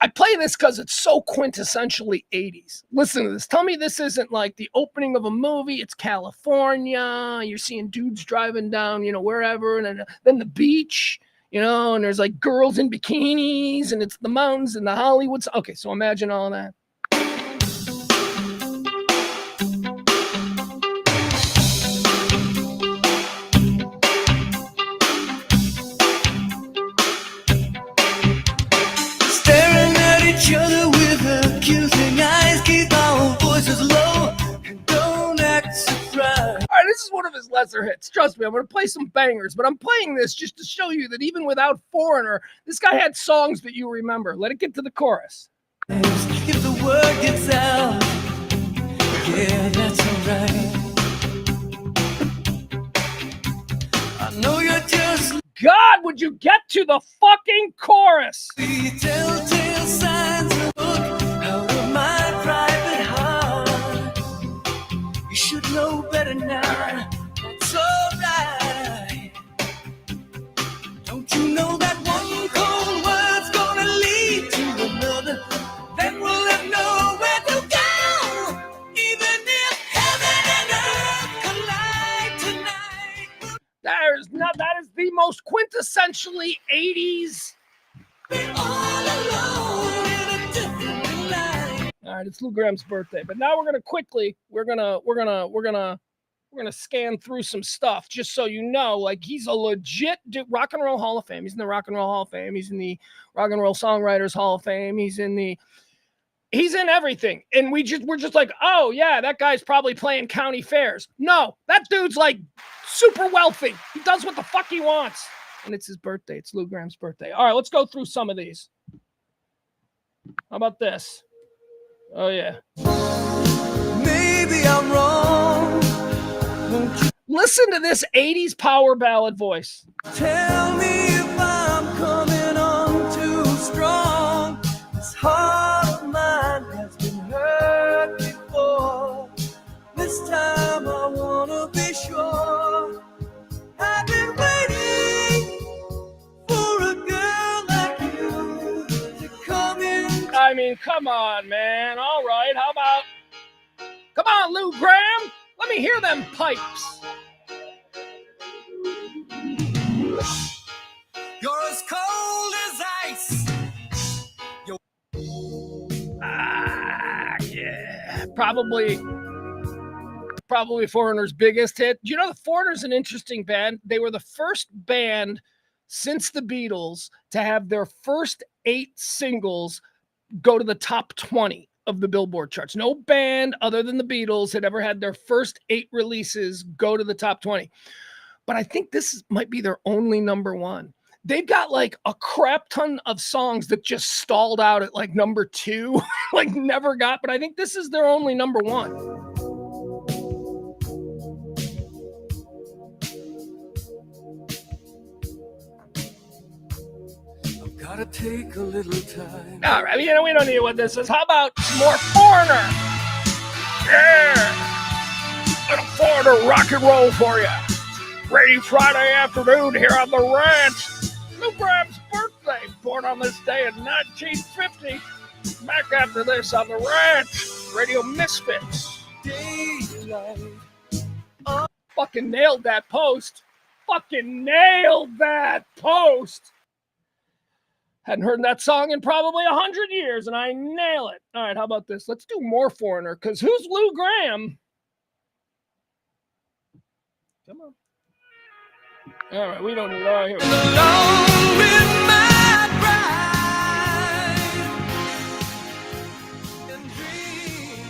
I play this because it's so quintessentially 80s. Listen to this. Tell me this isn't like the opening of a movie. It's California. You're seeing dudes driving down, wherever, and then the beach, and there's like girls in bikinis, and it's the mountains and the Hollywoods. Okay, so imagine all that. Each other with accusing eyes, keep our voices low and don't act surprised. All right, this is one of his lesser hits. Trust me, I'm going to play some bangers, but I'm playing this just to show you that even without Foreigner, this guy had songs that you remember. Let it get to the chorus. If the word gets out, yeah, that's alright. I know you're just... God, would you get to the fucking chorus? The telltale signs look out of my private heart. You should know better now. That's alright. Don't you know that one cold word's gonna lead to another? Then we'll have nowhere to go. Even if heaven and earth collide tonight. That is the most quintessentially 80s. All right, it's Lou Gramm's birthday, but now we're gonna scan through some stuff just so you know, like he's a legit Rock and Roll Hall of Fame. He's in the Rock and Roll Hall of Fame. He's in the Rock and Roll Songwriters Hall of Fame. He's in everything. And we're just like, oh yeah, that guy's probably playing county fairs. No, that dude's like super wealthy. He does what the fuck he wants. And it's his birthday. It's Lou Gramm's birthday. All right, let's go through some of these. How about this? Oh yeah. Maybe I'm wrong. Listen to this 80s power ballad voice. Tell me if I'm coming on too strong. This heart of mine has been hurt before. This time I wanna be sure. I've been waiting for a girl like you to come in. I mean, come on, man. All right, how about... Come on, Lou Gramm. Let me hear them pipes. You're as cold as ice. Yeah. Probably Foreigner's biggest hit. Do you know the Foreigner's an interesting band? They were the first band since the Beatles to have their first 8 singles go to the top 20 of the Billboard charts. No band other than the Beatles had ever had their first 8 releases go to the top 20. But I think this might be their only number one. They've got like a crap ton of songs that just stalled out at like number 2, like never got, but I think this is their only number one. Gotta take a little time. All right, we don't need what this is. How about some more Foreigner? Yeah! Little Foreigner rock and roll for you. Rainy Friday afternoon here on the Rant. Lou Graham's birthday, born on this day in 1950. Back after this on the Rant. Radio Misfits. Daylight. Fucking nailed that post. Fucking nailed that post. Hadn't heard that song in probably 100 years, and I nail it. All right, how about this? Let's do more Foreigner, because who's Lou Graham? Come on. All right, we don't need all here. Alone with my bride and dream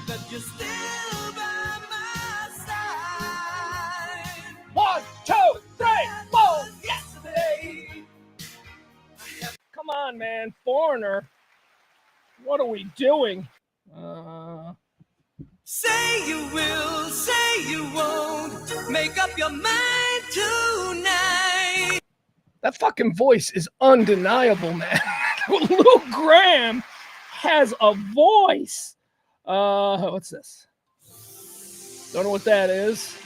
that you're still by my side. 1, 2, 3, 4. Yesterday. Come on, man. Foreigner. What are we doing? Say you will, say you won't. Make up your mind tonight. That fucking voice is undeniable, man. Lou Graham has a voice. What's this? Don't know what that is.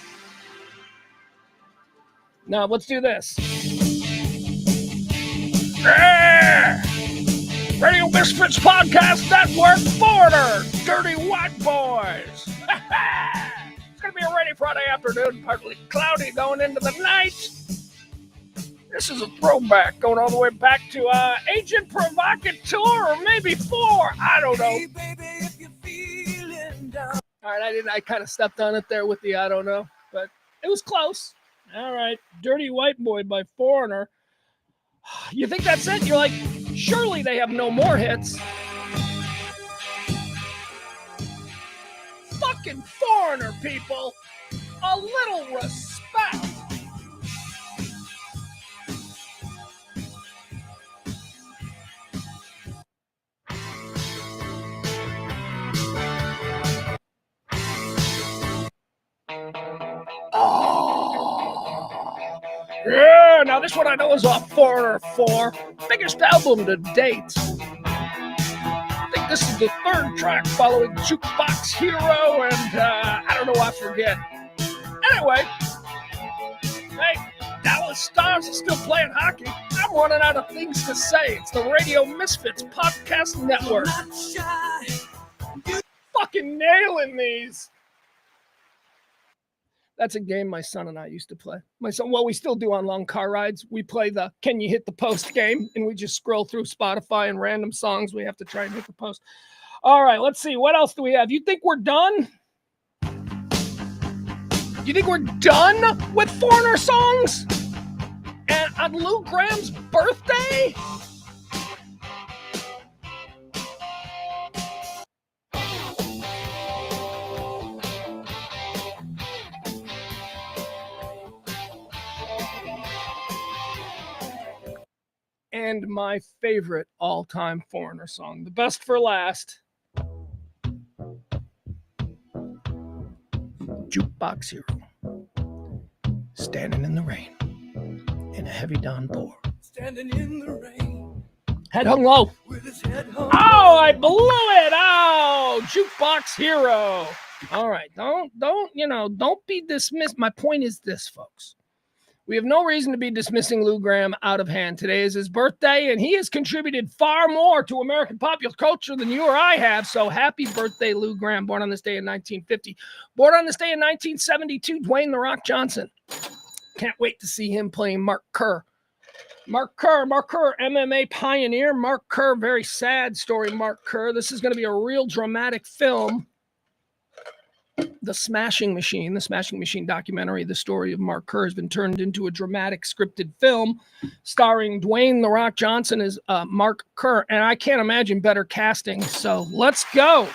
Now, let's do this. Yeah! Radio Misfits Podcast Network, Foreigner, Dirty White Boys. It's going to be a rainy Friday afternoon, partly cloudy going into the night. This is a throwback going all the way back to Agent Provocateur, or maybe 4. I don't know. Hey, baby, if you're feeling down. All right, I kind of stepped on it there with the I don't know, but it was close. All right, Dirty White Boy by Foreigner. You think that's it? You're like, surely they have no more hits. Fucking Foreigner, people. A little respect. Yeah, now this one I know is off Foreigner 4. Biggest album to date. I think this is the 3rd track following Jukebox Hero and I don't know, I forget. Anyway, hey, Dallas Stars is still playing hockey. I'm running out of things to say. It's the Radio Misfits Podcast Network. I'm not shy. Fucking nailing these. That's a game my son and I used to play. My son, well, we still do on long car rides. We play the Can You Hit the Post game, and we just scroll through Spotify and random songs. We have to try and hit the post. All right, let's see. What else do we have? You think we're done? You think we're done with Foreigner songs? And on Lou Graham's birthday? And my favorite all-time Foreigner song, the best for last. Jukebox Hero. Standing in the rain in a heavy downpour. Standing in the rain. Head hung low. With his head hung Oh, I blew it. Oh, Jukebox Hero. All right. Don't be dismissed. My point is this, folks. We have no reason to be dismissing Lou Graham out of hand. Today is his birthday, and he has contributed far more to American popular culture than you or I have. So happy birthday, Lou Graham, born on this day in 1950. Born on this day in 1972, Dwayne "The Rock" Johnson. Can't wait to see him playing Mark Kerr. Mark Kerr, MMA pioneer. Mark Kerr, very sad story, Mark Kerr. This is going to be a real dramatic film. The Smashing Machine documentary, the story of Mark Kerr, has been turned into a dramatic scripted film starring Dwayne "The Rock" Johnson as Mark Kerr. And I can't imagine better casting. So let's go.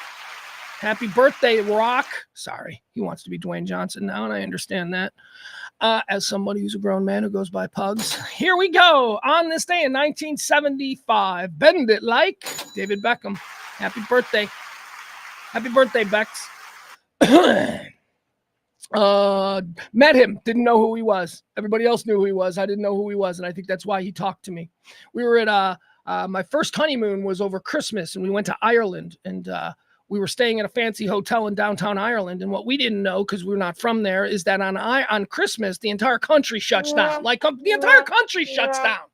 Happy birthday, Rock. Sorry, he wants to be Dwayne Johnson now, and I understand that. As somebody who's a grown man who goes by Pugs. Here we go. On this day in 1975, bend it like David Beckham. Happy birthday. Happy birthday, Bex. Met him, didn't know who he was. Everybody else knew who he was. I didn't know who he was, and I think that's why he talked to me. We were at my first honeymoon was over Christmas, and we went to Ireland, and we were staying at a fancy hotel in downtown Ireland. And what we didn't know, because we were not from there, is that on Christmas the entire country shuts down. Like the entire country shuts down.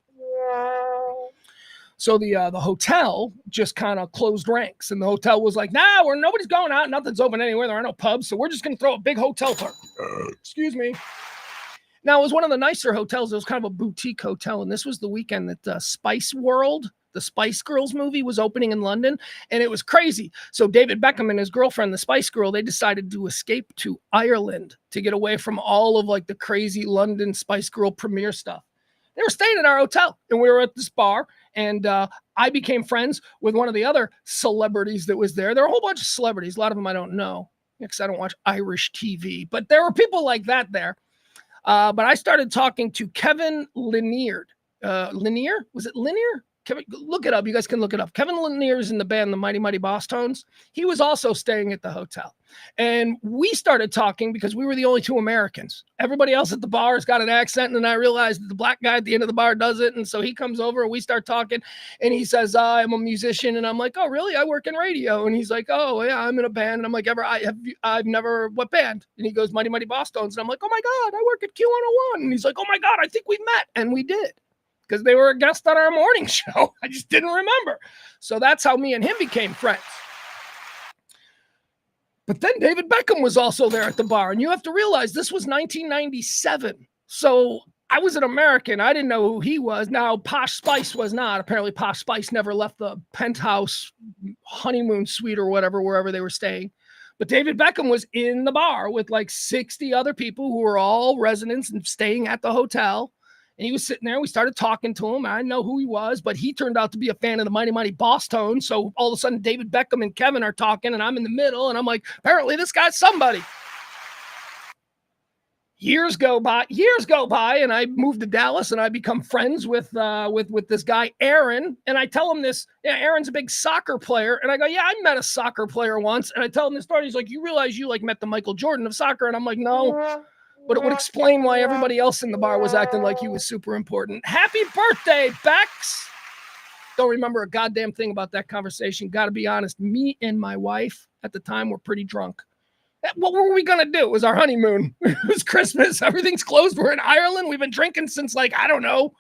So the hotel just kind of closed ranks, and the hotel was like, "Nah, nobody's going out. Nothing's open anywhere. There are no pubs, so we're just going to throw a big hotel party." Excuse me. Now, it was one of the nicer hotels. It was kind of a boutique hotel, and this was the weekend that Spice World, the Spice Girls movie, was opening in London, and it was crazy. So David Beckham and his girlfriend, the Spice Girl, they decided to escape to Ireland to get away from all of like the crazy London Spice Girl premiere stuff. They were staying at our hotel, and we were at this bar, and I became friends with one of the other celebrities that was there. There are a whole bunch of celebrities. A lot of them I don't know because I don't watch Irish TV, but there were people like that there. But I started talking to Kevin Lanier. Lanier? Was it Lanier? Kevin, look it up. You guys can look it up. Kevin Lanier is in the band, the Mighty Mighty Boss Tones. He was also staying at the hotel. And we started talking because we were the only two Americans. Everybody else at the bar has got an accent. And then I realized that the black guy at the end of the bar does it. And so he comes over and we start talking. And he says, I'm a musician. And I'm like, oh, really? I work in radio. And he's like, oh, yeah, I'm in a band. And I'm like, I've never, what band? And he goes, Mighty Mighty Boss Tones. And I'm like, oh, my God, I work at Q101. And he's like, oh, my God, I think we met. And we did. Because they were a guest on our morning show. I just didn't remember. So that's how me and him became friends. But then David Beckham was also there at the bar. And you have to realize this was 1997. So I was an American. I didn't know who he was. Now, Posh Spice was not. Apparently, Posh Spice never left the penthouse honeymoon suite or whatever, wherever they were staying. But David Beckham was in the bar with like 60 other people who were all residents and staying at the hotel. And he was sitting there. We started talking to him. I didn't know who he was, but he turned out to be a fan of the Mighty Mighty Boss Tones. So all of a sudden, David Beckham and Kevin are talking, and I'm in the middle. And I'm like, apparently this guy's somebody. Years go by, and I moved to Dallas, and I become friends with this guy, Aaron. And I tell him this. Yeah, Aaron's a big soccer player. And I go, yeah, I met a soccer player once. And I tell him this story. He's like, you realize you like met the Michael Jordan of soccer? And I'm like, no. But it would explain why everybody else in the bar was acting like he was super important. Happy birthday, Bex. Don't remember a goddamn thing about that conversation. Got to be honest. Me and my wife at the time were pretty drunk. What were we going to do? It was our honeymoon. It was Christmas. Everything's closed. We're in Ireland. We've been drinking since like, I don't know.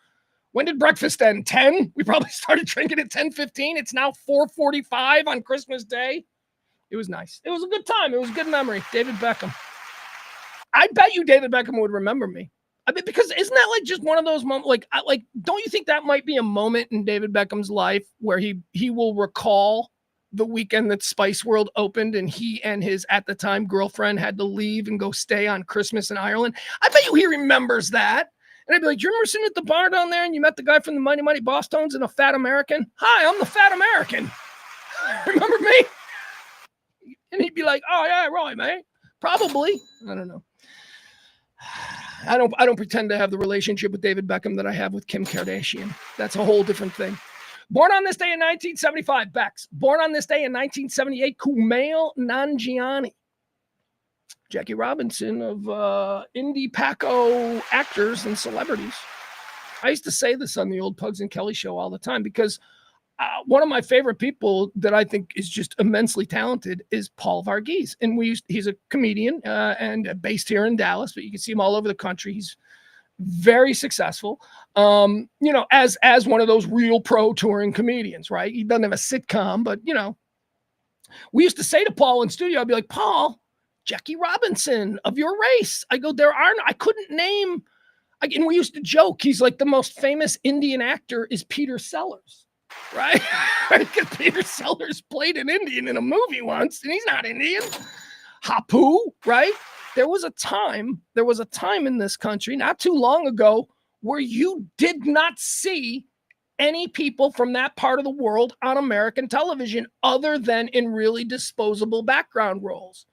When did breakfast end? 10? We probably started drinking at 10:15. It's now 4:45 on Christmas Day. It was nice. It was a good time. It was a good memory. David Beckham. I bet you David Beckham would remember me. I mean, because isn't that like just one of those moments? Like, don't you think that might be a moment in David Beckham's life where he will recall the weekend that Spice World opened and he and his at the time girlfriend had to leave and go stay on Christmas in Ireland? I bet you he remembers that. And I'd be like, you remember sitting at the bar down there and you met the guy from the Mighty Mighty Boss Tones and a fat American? Hi, I'm the fat American. Remember me? And he'd be like, oh yeah, right, man. Probably. I don't know. I don't pretend to have the relationship with David Beckham that I have with Kim Kardashian. That's a whole different thing. Born on this day in 1975, Bex. Born on this day in 1978, Kumail Nanjiani. Jackie Robinson of indie Paco actors and celebrities. I used to say this on the old Pugs and Kelly show all the time because one of my favorite people that I think is just immensely talented is Paul Varghese. And he's a comedian and based here in Dallas, but you can see him all over the country. He's very successful, as one of those real pro touring comedians, right? He doesn't have a sitcom, but, we used to say to Paul in studio, I'd be like, Paul, Jackie Robinson of your race. I go, I couldn't name, and we used to joke, he's like the most famous Indian actor is Peter Sellers. Right? Because Peter Sellers played an Indian in a movie once, and he's not Indian. Hapu, right? There was a time in this country, not too long ago, where you did not see any people from that part of the world on American television other than in really disposable background roles.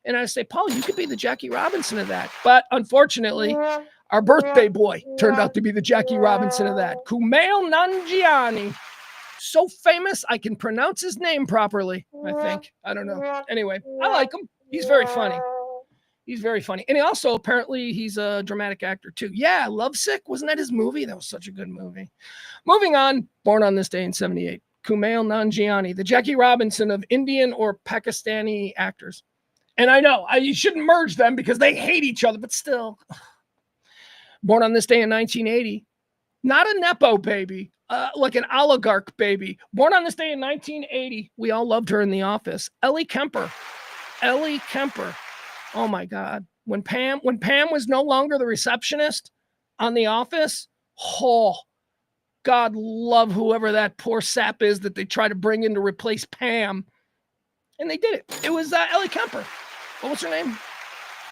And I say, Paul, you could be the Jackie Robinson of that. But unfortunately, our birthday boy turned out to be the Jackie Robinson of that. Kumail Nanjiani. So famous, I can pronounce his name properly, I think. I don't know. Anyway, I like him. He's very funny. He's very funny. And he also, apparently, he's a dramatic actor, too. Yeah, Lovesick. Wasn't that his movie? That was such a good movie. Moving on, born on this day in 78. Kumail Nanjiani, the Jackie Robinson of Indian or Pakistani actors. And I know, you shouldn't merge them because they hate each other, but still. Born on this day in 1980. Not a Nepo baby, like an oligarch baby. Born on this day in 1980. We all loved her in The Office. Ellie Kemper. Ellie Kemper. Oh my God. When Pam was no longer the receptionist on The Office, oh, God love whoever that poor sap is that they try to bring in to replace Pam. And they did it. It was Ellie Kemper. What was her name?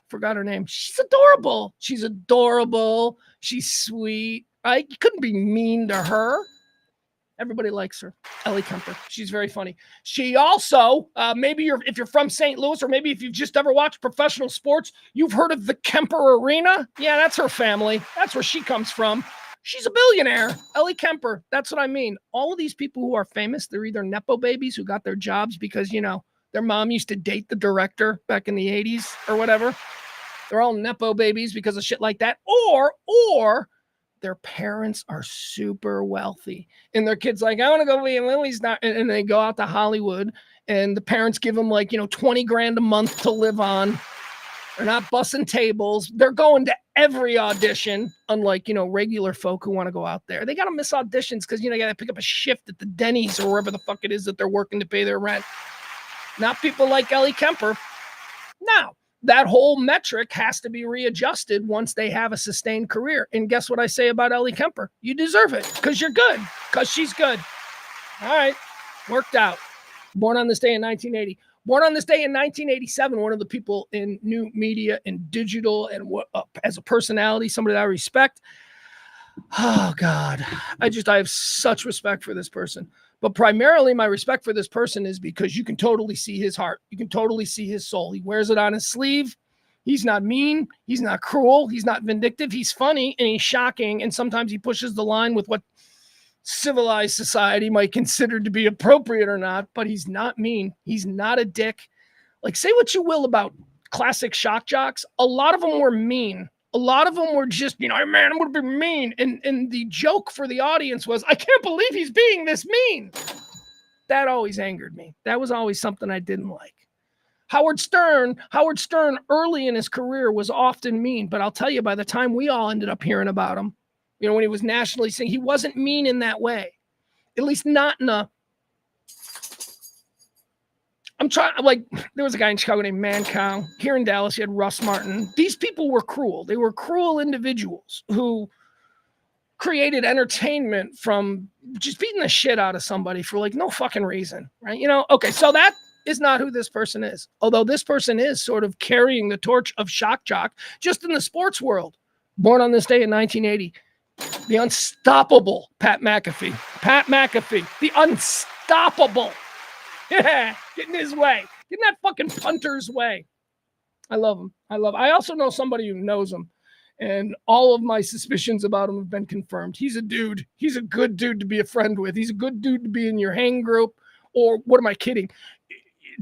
Forgot her name. She's adorable. She's adorable. She's sweet. Right? You couldn't be mean to her. Everybody likes her. Ellie Kemper. She's very funny. She also, if you're from St. Louis, or maybe if you've just ever watched professional sports, you've heard of the Kemper Arena. Yeah, that's her family. That's where she comes from. She's a billionaire. Ellie Kemper. That's what I mean. All of these people who are famous, they're either Nepo babies who got their jobs because, their mom used to date the director back in the 80s or whatever. They're all Nepo babies because of shit like that. Or their parents are super wealthy and their kid's like, I want to go be in Lily's not. And they go out to Hollywood and the parents give them like, $20,000 a month to live on. They're not bussing tables. They're going to every audition, unlike, regular folk who want to go out there. They got to miss auditions because, you got to pick up a shift at the Denny's or wherever the fuck it is that they're working to pay their rent. Not people like Ellie Kemper. Now, that whole metric has to be readjusted once they have a sustained career. And guess what I say about Ellie Kemper? You deserve it because you're good, because she's good. All right, worked out. Born on this day in 1980. Born on this day in 1987, one of the people in new media and digital and as a personality, somebody that I respect. Oh, God. I have such respect for this person. But primarily my respect for this person is because you can totally see his heart. You can totally see his soul. He wears it on his sleeve. He's not mean. He's not cruel. He's not vindictive. He's funny and he's shocking. And sometimes he pushes the line with what civilized society might consider to be appropriate or not, but he's not mean. He's not a dick. Like, say what you will about classic shock jocks. A lot of them were mean. A lot of them were just, man, I'm going to be mean. And the joke for the audience was, I can't believe he's being this mean. That always angered me. That was always something I didn't like. Howard Stern early in his career was often mean, but I'll tell you, by the time we all ended up hearing about him, when he was nationally seen, he wasn't mean in that way. At least not in a, there was a guy in Chicago named Mancow. Here in Dallas, you had Russ Martin. These people were cruel. They were cruel individuals who created entertainment from just beating the shit out of somebody for no fucking reason, right? Okay, so that is not who this person is. Although this person is sort of carrying the torch of shock jock just in the sports world. Born on this day in 1980, the unstoppable Pat McAfee. Pat McAfee, the unstoppable. Yeah, getting his way. Getting that fucking punter's way. I love him. I also know somebody who knows him. And all of my suspicions about him have been confirmed. He's a dude. He's a good dude to be a friend with. He's a good dude to be in your hang group. Or what am I kidding?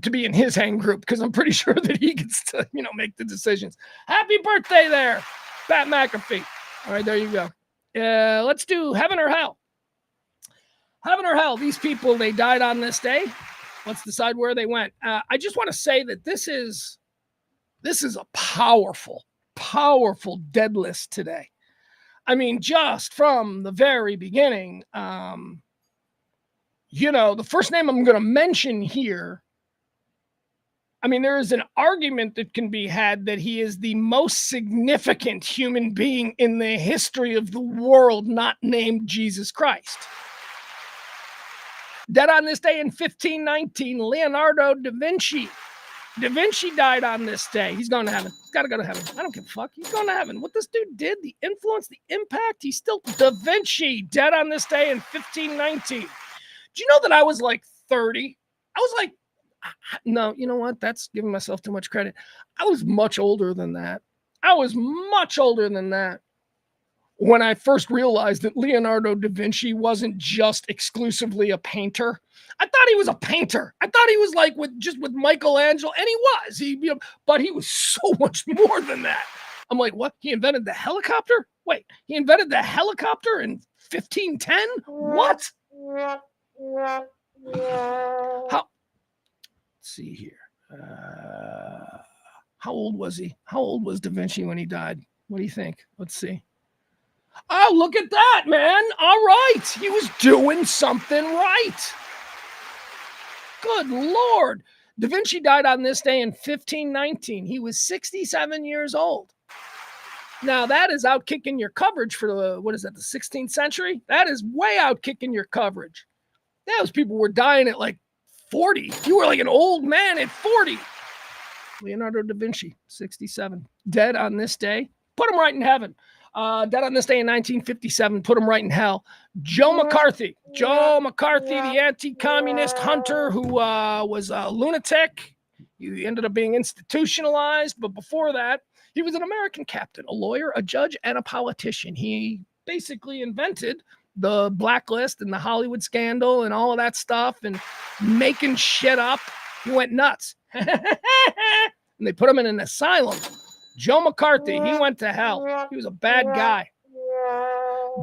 To be in his hang group, because I'm pretty sure that he gets to, make the decisions. Happy birthday there, Pat McAfee. All right, there you go. Let's do heaven or hell. Heaven or hell. These people, they died on this day. Let's decide where they went. I just want to say that this is a powerful dead list today. I mean, just from the very beginning, the first name I'm going to mention here, I mean, there is an argument that can be had that he is the most significant human being in the history of the world, not named Jesus Christ. Dead on this day in 1519, Leonardo da Vinci. Da Vinci died on this day. He's going to heaven. He's got to go to heaven. I don't give a fuck. He's going to heaven. What this dude did, the influence, the impact, he's still Da Vinci, dead on this day in 1519. Do you know that I was like 30? I was like, no, you know what? That's giving myself too much credit. I was much older than that. When I first realized that Leonardo da Vinci wasn't just exclusively a painter. I thought thought he was a painter. I thought he was like with Michelangelo, and he was. But he was so much more than that. I'm like, what? He invented the helicopter? Wait, he invented the helicopter in 1510? What? Let's see here. How old was he? How old was Da Vinci when he died? What do you think? Let's see. Oh, look at that, man. All right. He was doing something right. Good Lord. Da Vinci died on this day in 1519. He was 67 years old. Now, that is out kicking your coverage for the 16th century? That is way out kicking your coverage. Those people were dying at like 40. You were like an old man at 40. Leonardo da Vinci, 67. Dead on this day. Put him right in heaven. Dead on this day in 1957. Put him right in hell. Joe McCarthy. Joe McCarthy, the anti-communist hunter who was a lunatic. He ended up being institutionalized. But before that, he was an American captain, a lawyer, a judge, and a politician. He basically invented the blacklist and the Hollywood scandal and all of that stuff and making shit up. He went nuts. And they put him in an asylum. Joe McCarthy, he went to hell. He was a bad guy.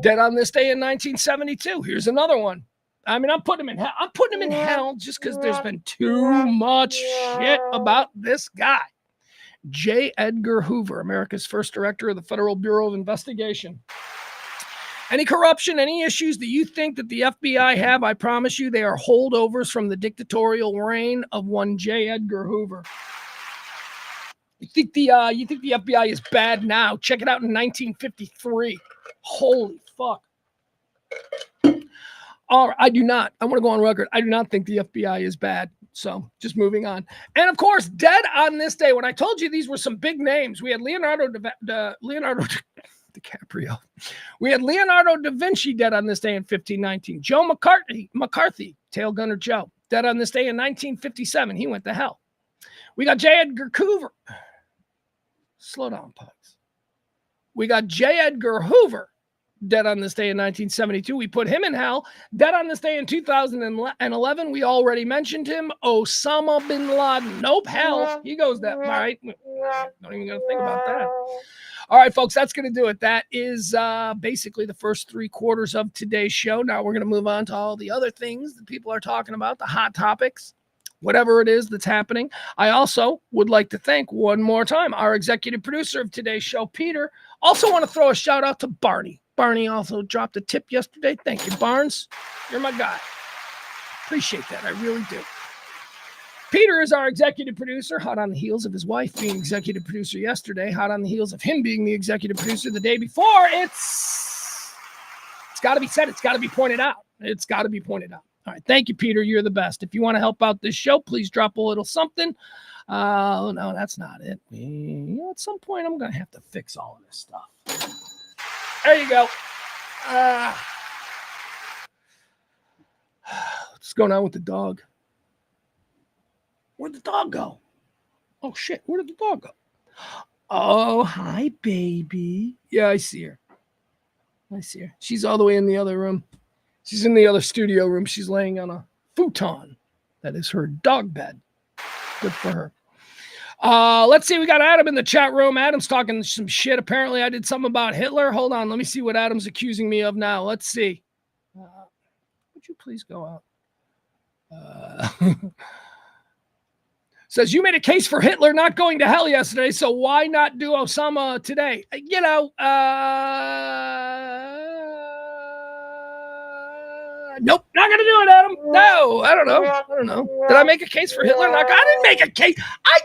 Dead on this day in 1972. Here's another one. I mean, I'm putting him in hell. I'm putting him in hell just because there's been too much shit about this guy. J. Edgar Hoover, America's first director of the Federal Bureau of Investigation. Any corruption, any issues that you think that the FBI have, I promise you, they are holdovers from the dictatorial reign of one J. Edgar Hoover. You think the FBI is bad now? Check it out in 1953. Holy fuck. All right, I do not. I want to go on record. I do not think the FBI is bad. So just moving on. And of course, dead on this day, when I told you these were some big names, we had Leonardo DiCaprio. We had Leonardo da Vinci dead on this day in 1519. Joe McCarthy, Tail Gunner Joe, dead on this day in 1957. He went to hell. We got J. Edgar Hoover. Slow down, Pugs. We got J. Edgar Hoover, dead on this day in 1972. We put him in hell. Dead on this day in 2011. We already mentioned him. Osama bin Laden. Nope, hell. He goes that. All right. Don't even got to think about that. All right, folks, that's going to do it. That is basically the first 3 quarters of today's show. Now we're going to move on to all the other things that people are talking about, the hot topics, whatever it is that's happening. I also would like to thank one more time our executive producer of today's show, Peter. Also want to throw a shout out to Barney. Barney also dropped a tip yesterday. Thank you, Barnes. You're my guy. Appreciate that. I really do. Peter is our executive producer, hot on the heels of his wife being executive producer yesterday, hot on the heels of him being the executive producer the day before. It's got to be said. It's got to be pointed out. It's got to be pointed out. All right. Thank you, Peter. You're the best. If you want to help out this show, please drop a little something. No, that's not it. At some point, I'm going to have to fix all of this stuff. There you go. What's going on with the dog? Where'd the dog go? Oh, shit. Where did the dog go? Oh, hi, baby. Yeah, I see her. She's all the way in the other room. She's in the other studio room. She's laying on a futon. That is her dog bed. Good for her. Let's see. We got Adam in the chat room. Adam's talking some shit. Apparently, I did something about Hitler. Hold on. Let me see what Adam's accusing me of now. Let's see. Would you please go out? Says, you made a case for Hitler not going to hell yesterday, so why not do Osama today? Nope, not going to do it, Adam. No, I don't know. Did I make a case for Hitler? I didn't make a case.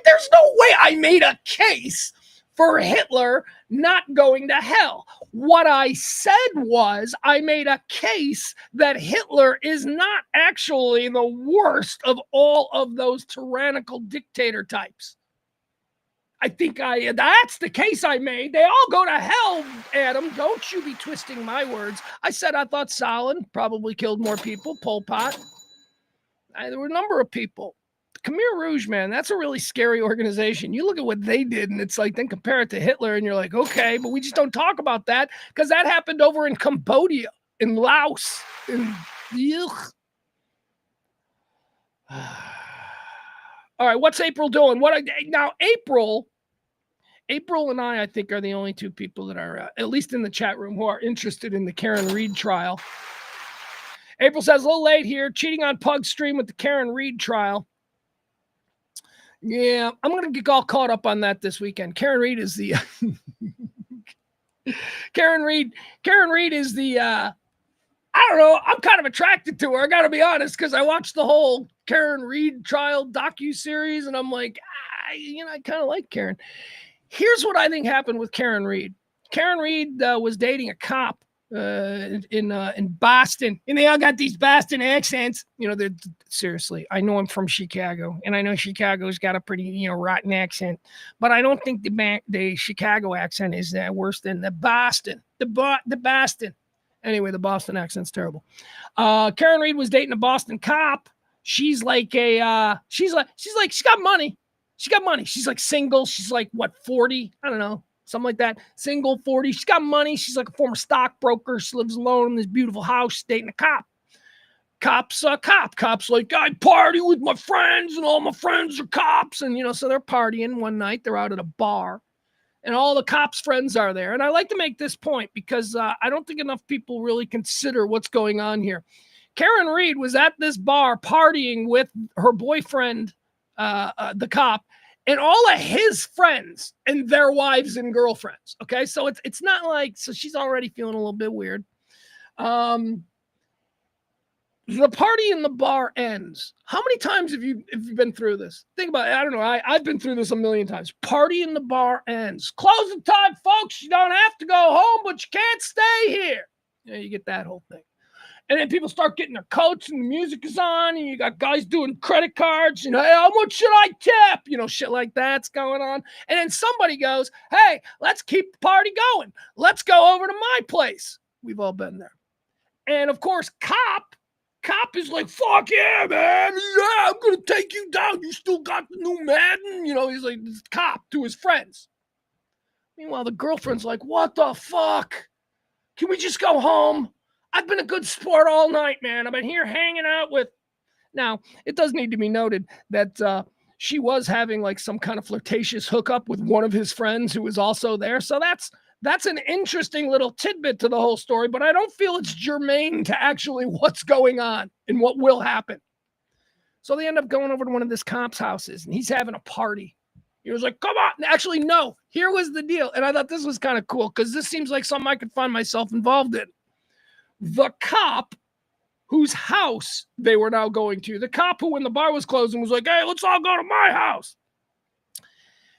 There's no way I made a case for Hitler not going to hell. What I said was I made a case that Hitler is not actually the worst of all of those tyrannical dictator types. I think that's the case I made. They all go to hell, Adam. Don't you be twisting my words. I said I thought Stalin probably killed more people, Pol Pot. There were a number of people. Khmer Rouge, man, that's a really scary organization. You look at what they did, and it's like, then compare it to Hitler, and you're like, okay, but we just don't talk about that because that happened over in Cambodia, in Laos, in ugh. All right, what's April doing? Now April and I think, are the only two people that are, at least in the chat room, who are interested in the Karen Reed trial. April says, a little late here, cheating on Pug stream with the Karen Reed trial. Yeah, I'm going to get all caught up on that this weekend. Karen Reed is the Karen Reed is the I don't know, I'm kind of attracted to her, I got to be honest, because I watched the whole Karen Reed trial docu-series, and I'm like, I kind of like Karen. Here's what I think happened with Karen Reed. Karen Reed was dating a cop in Boston, and they all got these Boston accents. Seriously, I know I'm from Chicago, and I know Chicago's got a pretty rotten accent, but I don't think the Chicago accent is worse than the Boston. The Boston. Anyway, the Boston accent's terrible. Karen Reed was dating a Boston cop. She's like she's got money. She got money. She's like single. She's like, what, 40? I don't know. Something like that. Single, 40. She's got money. She's like a former stockbroker. She lives alone in this beautiful house. She's dating a cop. Cop's a cop. Cop's like, I party with my friends, and all my friends are cops. And, so they're partying one night. They're out at a bar, and all the cops' friends are there. And I like to make this point because I don't think enough people really consider what's going on here. Karen Reed was at this bar partying with her boyfriend, the cop, and all of his friends and their wives and girlfriends. Okay, so it's not like, so she's already feeling a little bit weird. The party in the bar ends. How many times have you been through this? Think about it. I don't know. I've been through this a million times. Party in the bar ends. Closing time, folks. You don't have to go home, but you can't stay here. You get that whole thing. And then people start getting their coats, and the music is on, and you got guys doing credit cards, hey, how much should I tip? Shit like that's going on. And then somebody goes, hey, let's keep the party going. Let's go over to my place. We've all been there. And of course, Cop is like, fuck yeah, man. Yeah, I'm going to take you down. You still got the new Madden? He's like, this Cop to his friends. Meanwhile, the girlfriend's like, what the fuck? Can we just go home? I've been a good sport all night, man. I've been here hanging out with. Now, it does need to be noted that she was having like some kind of flirtatious hookup with one of his friends who was also there. So that's an interesting little tidbit to the whole story, but I don't feel it's germane to actually what's going on and what will happen. So they end up going over to one of this cop's houses, and he's having a party. He was like, come on. Actually, no. Here was the deal. And I thought this was kind of cool because this seems like something I could find myself involved in. The cop whose house they were now going to, the cop who, when the bar was closing, was like, hey, let's all go to my house.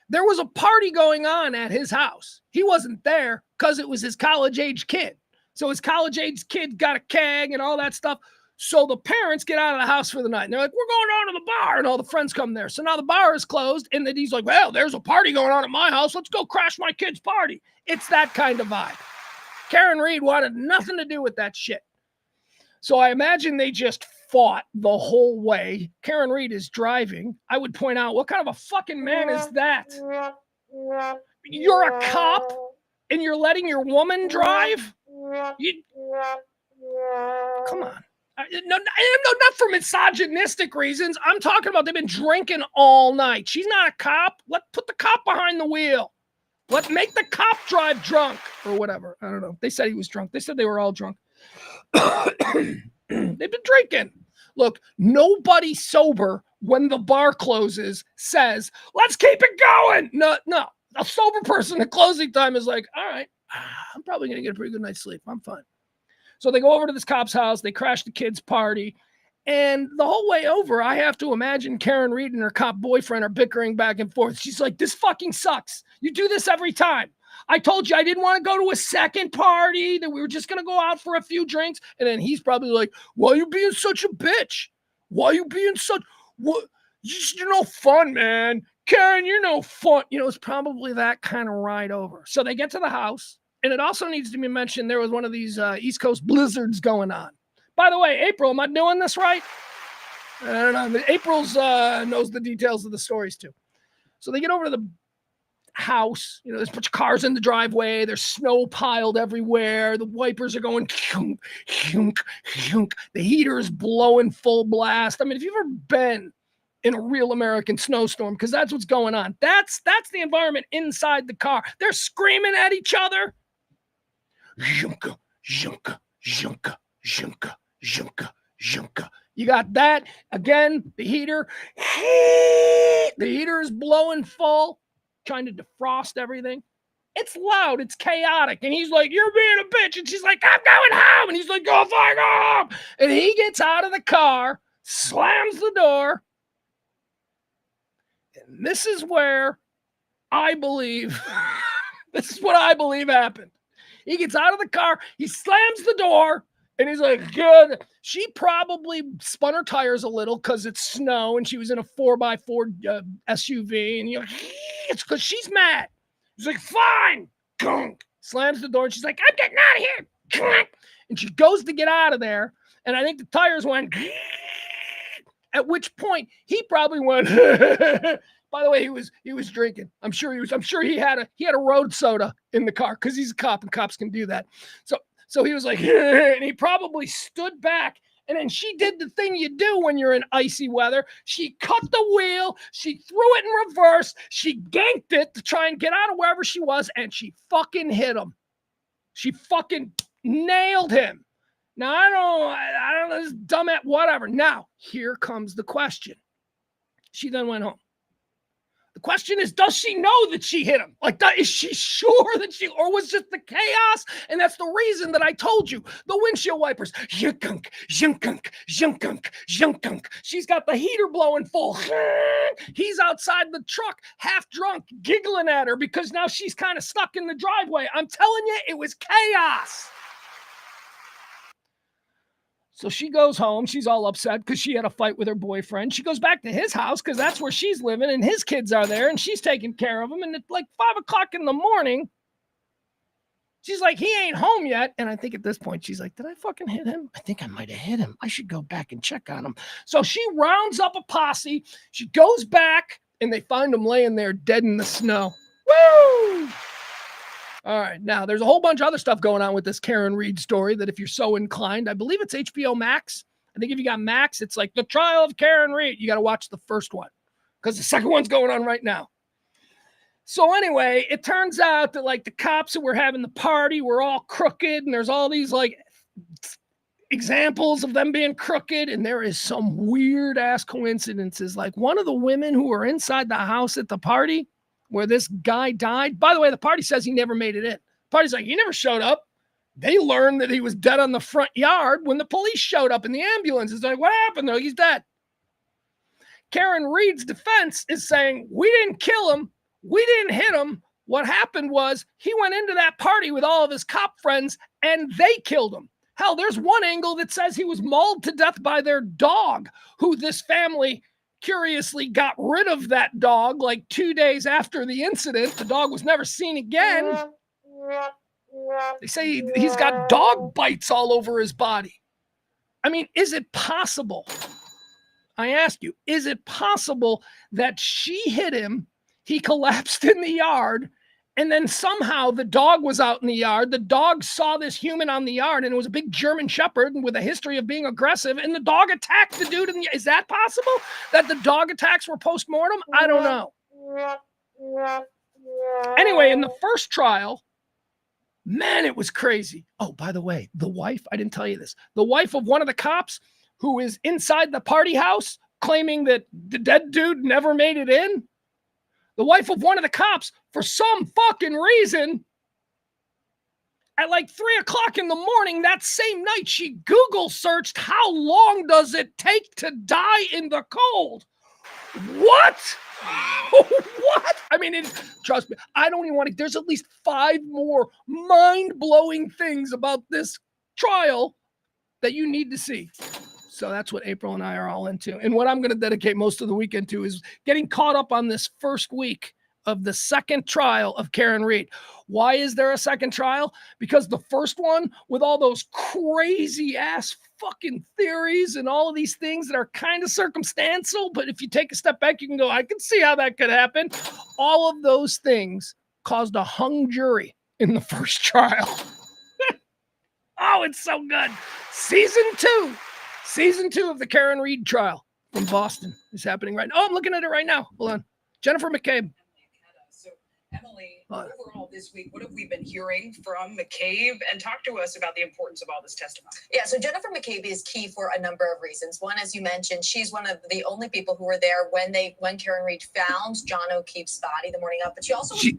There was a party going on at his house. He wasn't there because it was his college-age kid. So his college-age kid got a keg and all that stuff. So the parents get out of the house for the night. And they're like, we're going down to the bar. And all the friends come there. So now the bar is closed. And then he's like, well, there's a party going on at my house. Let's go crash my kid's party. It's that kind of vibe. Karen Reed wanted nothing to do with that shit. So I imagine they just fought the whole way. Karen Reed is driving. I would point out, what kind of a fucking man is that? You're a cop and you're letting your woman drive? Come on. No, not for misogynistic reasons. I'm talking about they've been drinking all night. She's not a cop. Put the cop behind the wheel. Make the cop drive drunk or whatever. I don't know. They said he was drunk. They said they were all drunk. They've been drinking. Look, nobody sober when the bar closes says, let's keep it going. No. A sober person at closing time is like, all right, I'm probably going to get a pretty good night's sleep. I'm fine. So they go over to this cop's house. They crash the kid's party. And the whole way over, I have to imagine Karen Reed and her cop boyfriend are bickering back and forth. She's like, this fucking sucks. You do this every time. I told you I didn't want to go to a second party, that we were just going to go out for a few drinks. And then he's probably like, why are you being such a bitch? Why are you being such, what? You're no fun, man. Karen, you're no fun. It's probably that kind of ride over. So they get to the house. And it also needs to be mentioned, there was one of these East Coast blizzards going on. By the way, April, am I doing this right? I don't know. April's knows the details of the stories too. So they get over to house. You know, there's a bunch of cars in the driveway. There's snow piled everywhere. The wipers are going hyunk, hyunk, hyunk. The heater is blowing full blast. I mean, if you've ever been in a real American snowstorm, because that's what's going on. That's the environment inside the car. They're screaming at each other. Zhunka, zhunka, zhunka, zhunka, zhunka, zhunka. You got that. Again, the heater. The heater is blowing full, trying to defrost everything. It's loud. It's chaotic. And he's like, you're being a bitch. And she's like, I'm going home. And he's like, go fuck home. And he gets out of the car, slams the door. And this is where I believe, this is what I believe happened. He gets out of the car, he slams the door, and he's like, good. She probably spun her tires a little because it's snow and she was in a 4x4 SUV. And you're like, it's because she's mad. He's like, fine. Slams the door and she's like, I'm getting out of here. And she goes to get out of there. And I think the tires went, at which point he probably went, by the way, he was drinking. I'm sure he had a road soda in the car because he's a cop and cops can do that. So he was like, and he probably stood back. And then she did the thing you do when you're in icy weather. She cut the wheel. She threw it in reverse. She ganked it to try and get out of wherever she was. And she fucking hit him. She fucking nailed him. Now, I don't know, this dumb at whatever. Now, here comes the question. She then went home. The question is, does she know that she hit him? Like, is she sure that or was just the chaos? And that's the reason that I told you. The windshield wipers, yunkunk, yunkunk, yunkunk, yunkunk. She's got the heater blowing full. He's outside the truck, half drunk, giggling at her because now she's kind of stuck in the driveway. I'm telling you, it was chaos. So she goes home. She's all upset because she had a fight with her boyfriend. She goes back to his house because that's where she's living and his kids are there and she's taking care of them. And it's like 5 o'clock in the morning. She's like, he ain't home yet. And I think at this point, she's like, did I fucking hit him? I think I might have hit him. I should go back and check on him. So she rounds up a posse. She goes back and they find him laying there dead in the snow. Woo! All right. Now, there's a whole bunch of other stuff going on with this Karen Reed story that if you're so inclined, I believe it's HBO Max. I think if you got Max, it's like the trial of Karen Reed. You got to watch the first one because the second one's going on right now. So anyway, it turns out that like the cops that were having the party were all crooked and there's all these like examples of them being crooked. And there is some weird ass coincidences. Like one of the women who were inside the house at the party where this guy died. By the way, the party says he never made it in. The party's like, he never showed up. They learned that he was dead on the front yard when the police showed up in the ambulance. It's like, what happened though? He's dead. Karen Reed's defense is saying, we didn't kill him. We didn't hit him. What happened was he went into that party with all of his cop friends and they killed him. Hell, there's one angle that says he was mauled to death by their dog, who this family curiously got rid of that dog like 2 days after the incident. The dog was never seen again. They say he's got dog bites all over his body. I mean, is it possible? I ask you, is it possible that she hit him, he collapsed in the yard, and then somehow the dog was out in the yard. The dog saw this human on the yard, and it was a big German Shepherd with a history of being aggressive, and the dog attacked the dude. Is that possible? That the dog attacks were post-mortem? I don't know. Anyway, in the first trial, man, it was crazy. Oh, by the way, the wife, I didn't tell you this. The wife of one of the cops who is inside the party house claiming that the dead dude never made it in. The wife of one of the cops, for some fucking reason, at like 3 o'clock in the morning that same night, she Google searched, how long does it take to die in the cold? What? What? I mean, trust me, I don't even want to. There's at least 5 more mind-blowing things about this trial that you need to see. So that's what April and I are all into. And what I'm going to dedicate most of the weekend to is getting caught up on this first week of the second trial of Karen Reed. Why is there a second trial? Because the first one, with all those crazy ass fucking theories and all of these things that are kind of circumstantial, but if you take a step back, you can go, I can see how that could happen. All of those things caused a hung jury in the first trial. Oh, it's so good. Season two of the Karen Reed trial from Boston is happening right now. Oh, I'm looking at it right now. Hold on. Jennifer McCabe. So, Emily, overall this week, what have we been hearing from McCabe? And talk to us about the importance of all this testimony. Yeah, so Jennifer McCabe is key for a number of reasons. One, as you mentioned, she's one of the only people who were there when Karen Reed found John O'Keefe's body the morning of, but she also was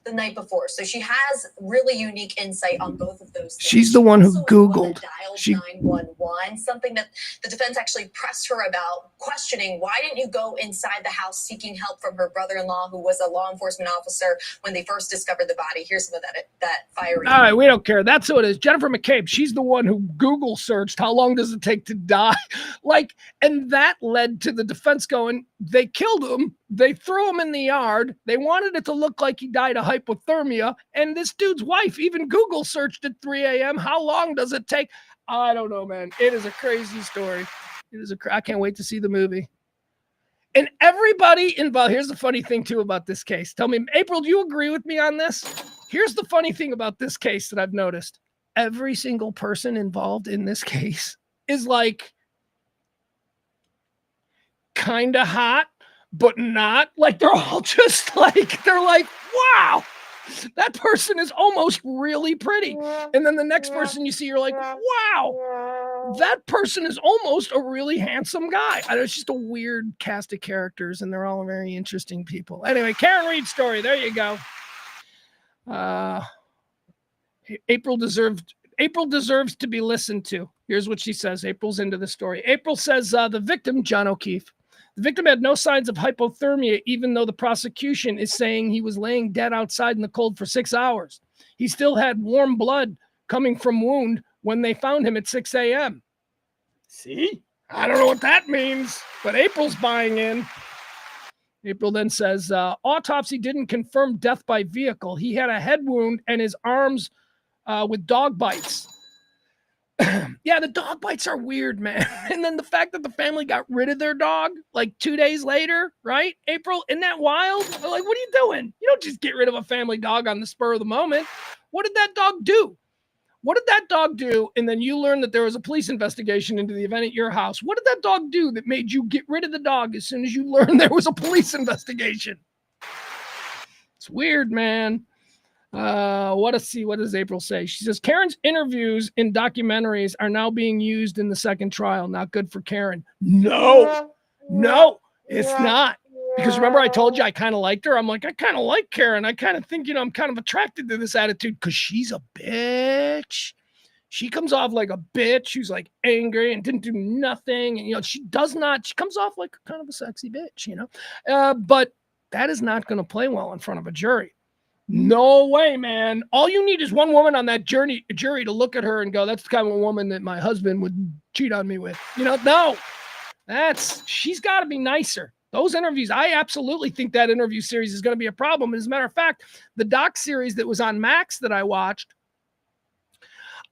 the night before. So she has really unique insight on both of those things. She's the one who Googled. She dialed 911, something that the defense actually pressed her about, questioning, why didn't you go inside the house seeking help from her brother-in-law, who was a law enforcement officer when they first discovered the body? Here's some of that firing. All right, we don't care. That's who it is. Jennifer McCabe. She's the one who Google searched, how long does it take to die? And that led to the defense going, they killed him. They threw him in the yard. They wanted it to look like he died of hypothermia. And this dude's wife even Google searched at 3 a.m. How long does it take? I don't know, man. It is a crazy story. I can't wait to see the movie. And everybody involved. Here's the funny thing, too, about this case. Tell me, April, do you agree with me on this? Here's the funny thing about this case that I've noticed. Every single person involved in this case is like kind of hot, but not. Like they're all just like, they're like, wow, that person is almost really pretty. And then the next person you see, you're like, wow, that person is almost a really handsome guy. I know, it's just a weird cast of characters, and they're all very interesting people. Anyway, Karen Reed story. There you go. April deserves to be listened to. Here's what she says. April's into the story. April says the victim, John O'Keefe, the victim had no signs of hypothermia, even though the prosecution is saying he was laying dead outside in the cold for 6 hours. He still had warm blood coming from wound when they found him at 6 a.m. See? I don't know what that means, but April's buying in. April then says, autopsy didn't confirm death by vehicle. He had a head wound and his arms with dog bites. Yeah, the dog bites are weird, man. And then the fact that the family got rid of their dog like 2 days later, right? April, isn't that wild? They're like, what are you doing? You don't just get rid of a family dog on the spur of the moment. What did that dog do? What did that dog do? And then you learn that there was a police investigation into the event at your house. What did that dog do that made you get rid of the dog as soon as you learned there was a police investigation? It's weird, man. What does April say? She says Karen's interviews in documentaries are now being used in the second trial. Not good for Karen. No, it's not. Because remember I told you I kind of liked her? I'm like, I kind of like Karen. I kind of think, I'm kind of attracted to this attitude because she's a bitch. She comes off like a bitch who's like angry and didn't do nothing. And, she comes off like kind of a sexy bitch, but that is not going to play well in front of a jury. No way, man. All you need is one woman on that jury to look at her and go, that's the kind of woman that my husband would cheat on me with. No, she's got to be nicer. Those interviews, I absolutely think that interview series is going to be a problem. As a matter of fact, the doc series that was on Max that I watched,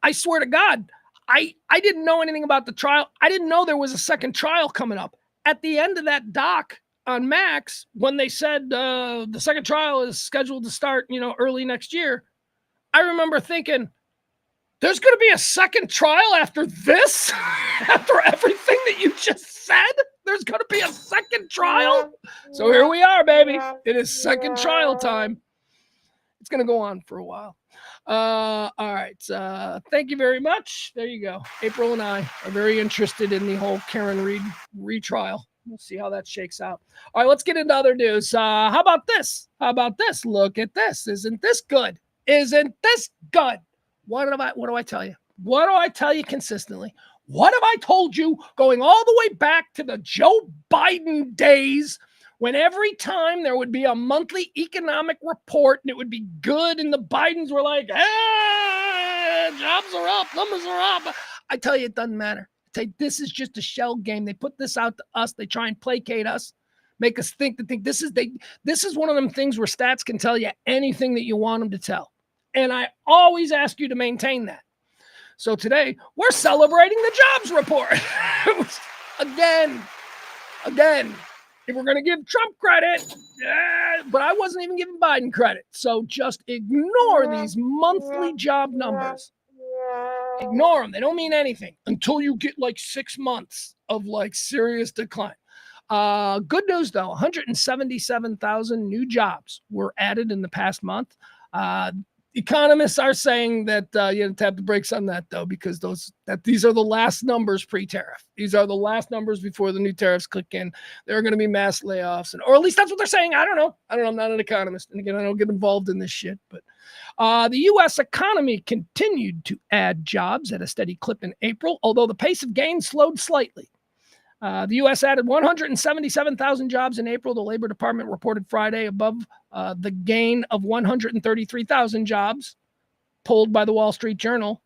I swear to God, I didn't know anything about the trial. I didn't know there was a second trial coming up. At the end of that doc on Max, when they said the second trial is scheduled to start, early next year, I remember thinking, there's going to be a second trial after this? After everything that you just said? There's going to be a second trial? So here we are, baby. It is second trial time. It's going to go on for a while. All right. Thank you very much. There you go. April and I are very interested in the whole Karen Reed retrial. We'll see how that shakes out. All right, let's get into other news. How about this? Look at this. Isn't this good? What do I tell you? What do I tell you consistently? What have I told you going all the way back to the Joe Biden days when every time there would be a monthly economic report and it would be good and the Bidens were like, hey, jobs are up, numbers are up. I tell you, it doesn't matter. This is just a shell game. They put this out to us. They try and placate us. make us think this is one of them things where stats can tell you anything that you want them to tell. And I always ask you to maintain that. So today we're celebrating the jobs report. Again, if we're going to give Trump credit, but I wasn't even giving Biden credit. So just ignore these monthly job numbers. Ignore them. They don't mean anything until you get like 6 months of like serious decline. Good news though, 177,000 new jobs were added in the past month. Economists are saying that you have to tap the brakes on that though, because these are the last numbers pre-tariff. These are the last numbers before the new tariffs click in. There are going to be mass layoffs, or at least that's what they're saying. I don't know. I'm not an economist, and again, I don't get involved in this shit. But the U.S. economy continued to add jobs at a steady clip in April, although the pace of gain slowed slightly. The U.S. added 177,000 jobs in April. The Labor Department reported Friday, above the gain of 133,000 jobs polled by the Wall Street Journal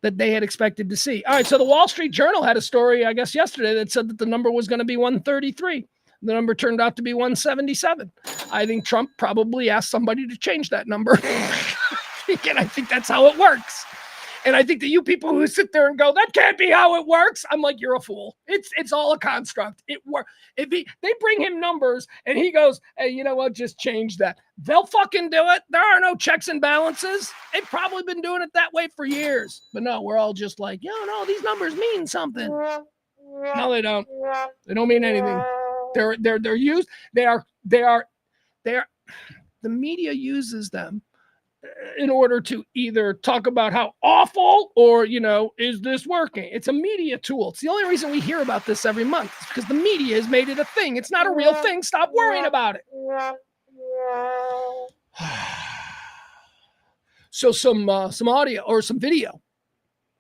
that they had expected to see. All right, so the Wall Street Journal had a story, I guess, yesterday that said that the number was going to be 133. The number turned out to be 177. I think Trump probably asked somebody to change that number. And I think that's how it works. And I think that you people who sit there and go, that can't be how it works, I'm like, you're a fool. It's all a construct. It works. They bring him numbers and he goes, hey, you know what? Just change that. They'll fucking do it. There are no checks and balances. They've probably been doing it that way for years. But no, we're all just like, no, these numbers mean something. No, they don't. They don't mean anything. They're used. They are. The media uses them in order to either talk about how awful or, is this working? It's a media tool. It's the only reason we hear about this every month. It's because the media has made it a thing. It's not a real thing. Stop worrying about it. So some audio or some video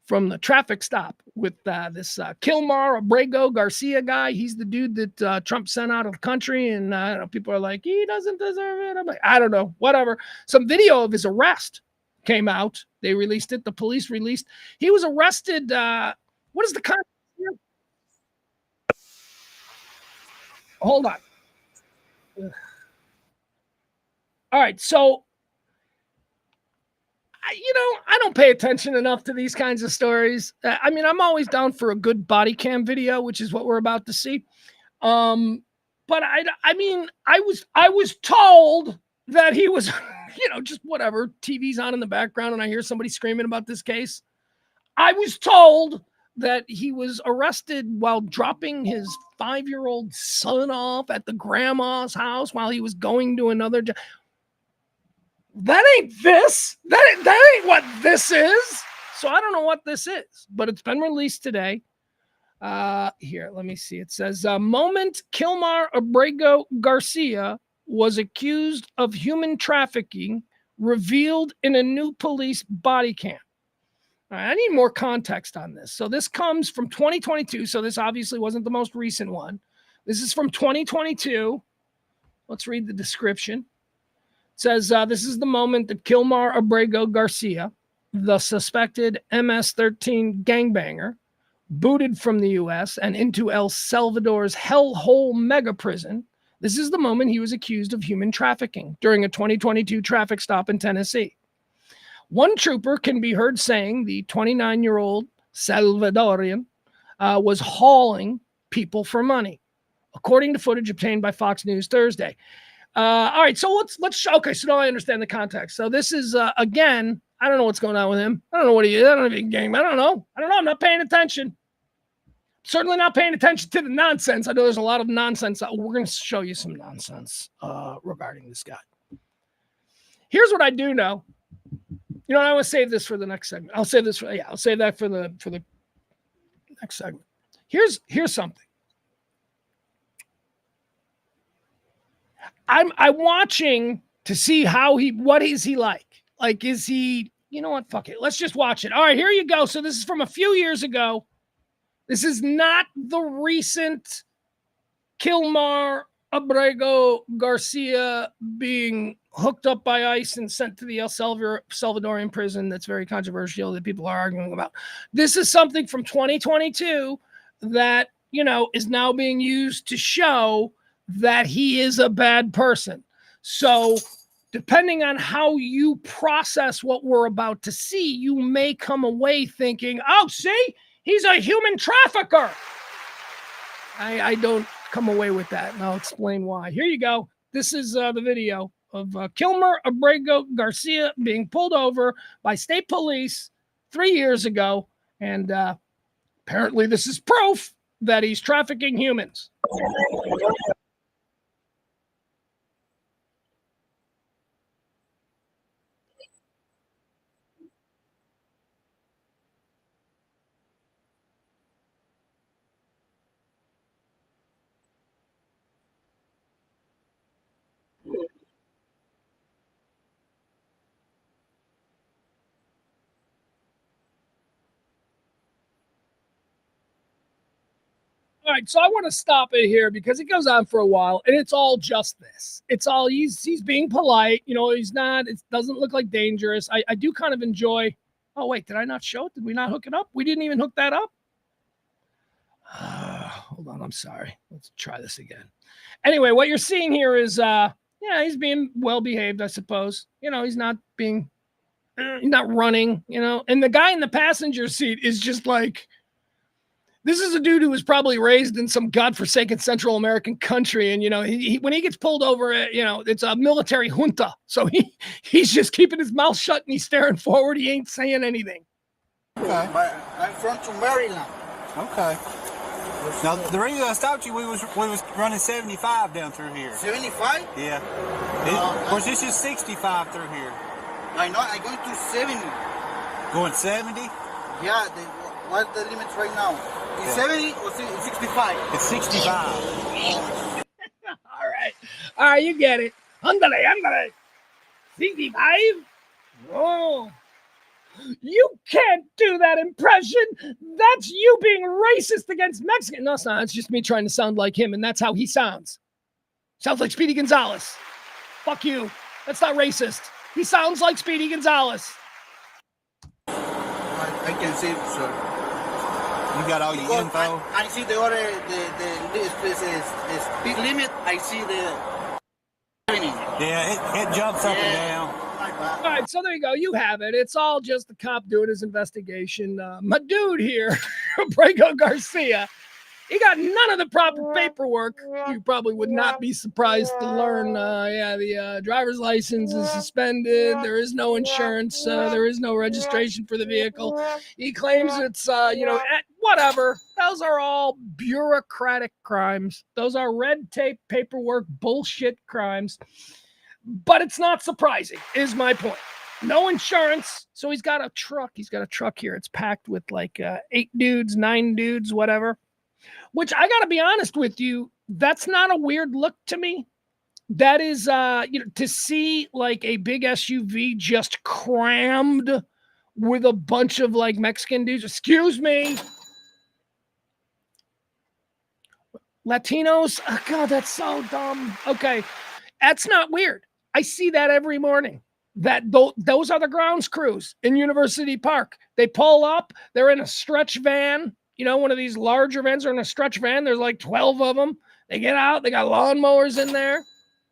from the traffic stop with this Kilmar Abrego Garcia guy. He's the dude that Trump sent out of the country. And people are like, he doesn't deserve it. I'm like, I don't know, whatever. Some video of his arrest came out. They released it. The police released. He was arrested. What is the context here? Hold on. Ugh. All right. So, I don't pay attention enough to these kinds of stories. I'm always down for a good body cam video, which is what we're about to see. But I was told that he was, just whatever. TV's on in the background and I hear somebody screaming about this case. I was told that he was arrested while dropping his 5-year-old son off at the grandma's house while he was going to another job. That ain't this. That ain't what this is. So I don't know what this is, but it's been released today. Here, let me see. It says, moment Kilmar Abrego Garcia was accused of human trafficking revealed in a new police body cam. All right, I need more context on this. So this comes from 2022. So this obviously wasn't the most recent one. This is from 2022. Let's read the description. It says, this is the moment that Kilmar Abrego Garcia, the suspected MS-13 gangbanger, booted from the U.S. and into El Salvador's hellhole mega prison. This is the moment he was accused of human trafficking during a 2022 traffic stop in Tennessee. One trooper can be heard saying the 29-year-old Salvadorian was hauling people for money, according to footage obtained by Fox News Thursday. All right, so let's okay. So now I understand the context. So this is again. I don't know what's going on with him. I don't know what he is. I don't know if he's game. I don't know. I'm not paying attention. Certainly not paying attention to the nonsense. I know there's a lot of nonsense. We're going to show you some nonsense regarding this guy. Here's what I do know. I want to save this for the next segment. I'll save that for the next segment. Here's something. I'm watching to see what is he like? Like, is he, what? Fuck it. Let's just watch it. All right, here you go. So this is from a few years ago. This is not the recent Kilmar Abrego Garcia being hooked up by ICE and sent to the El Salvadorian prison that's very controversial that people are arguing about. This is something from 2022 that, is now being used to show that he is a bad person. So depending on how you process what we're about to see, you may come away thinking, oh, see, he's a human trafficker. I don't come away with that, and I'll explain why. Here you go. This is the video of Kilmer Abrego Garcia being pulled over by state police 3 years ago, and apparently this is proof that he's trafficking humans. All right, so I want to stop it here because it goes on for a while, and it's all just this. It's all he's being polite. You know, he's not. It doesn't look like dangerous. I do kind of enjoy. Oh wait, did I not show it? Did we not hook it up? We didn't even hook that up. Hold on, I'm sorry. Let's try this again. Anyway, what you're seeing here is, yeah, he's being well behaved, I suppose. You know, he's not being, he's not running. You know, and the guy in the passenger seat is just like. This is a dude who was probably raised in some godforsaken Central American country. And, you know, he when he gets pulled over, you know, it's a military junta. So he's just keeping his mouth shut and he's staring forward. He ain't saying anything. Okay. But I'm from Maryland. Okay. Now, the reason I stopped you, we was running 75 down through here. 75? Yeah. Of course, this is 65 through here. I know, I'm going to 70. Going 70? Yeah, what's the limit right now? Is 70 or 65? It's 65. All right, you get it. Ándale. 65? Oh. You can't do that impression. That's you being racist against Mexican. No, it's not. It's just me trying to sound like him, and that's how he sounds. Sounds like Speedy Gonzalez. Fuck you. That's not racist. He sounds like Speedy Gonzalez. I can see it, sir. You got all your info? I see the order, the speed limit. I see the... Yeah, it jumps up and down. All right, so there you go. You have it. It's all just the cop doing his investigation. My dude here, Abrego Garcia, he got none of the proper paperwork. You probably would not be surprised to learn, the driver's license is suspended. There is no insurance. There is no registration for the vehicle. He claims it's, whatever. Those are all bureaucratic crimes. Those are red tape, paperwork, bullshit crimes. But it's not surprising, is my point. No insurance. So he's got a truck. He's got a truck here. It's packed with like 8 dudes, 9 dudes, whatever. Which I got to be honest with you, that's not a weird look to me. That is, to see like a big SUV just crammed with a bunch of like Mexican dudes. Excuse me. Latinos. Oh, God, that's so dumb. Okay. That's not weird. I see that every morning. Those are the grounds crews in University Park. They pull up. They're in a stretch van. You know, one of these larger vans are in a stretch van. There's like 12 of them. They get out. They got lawnmowers in there.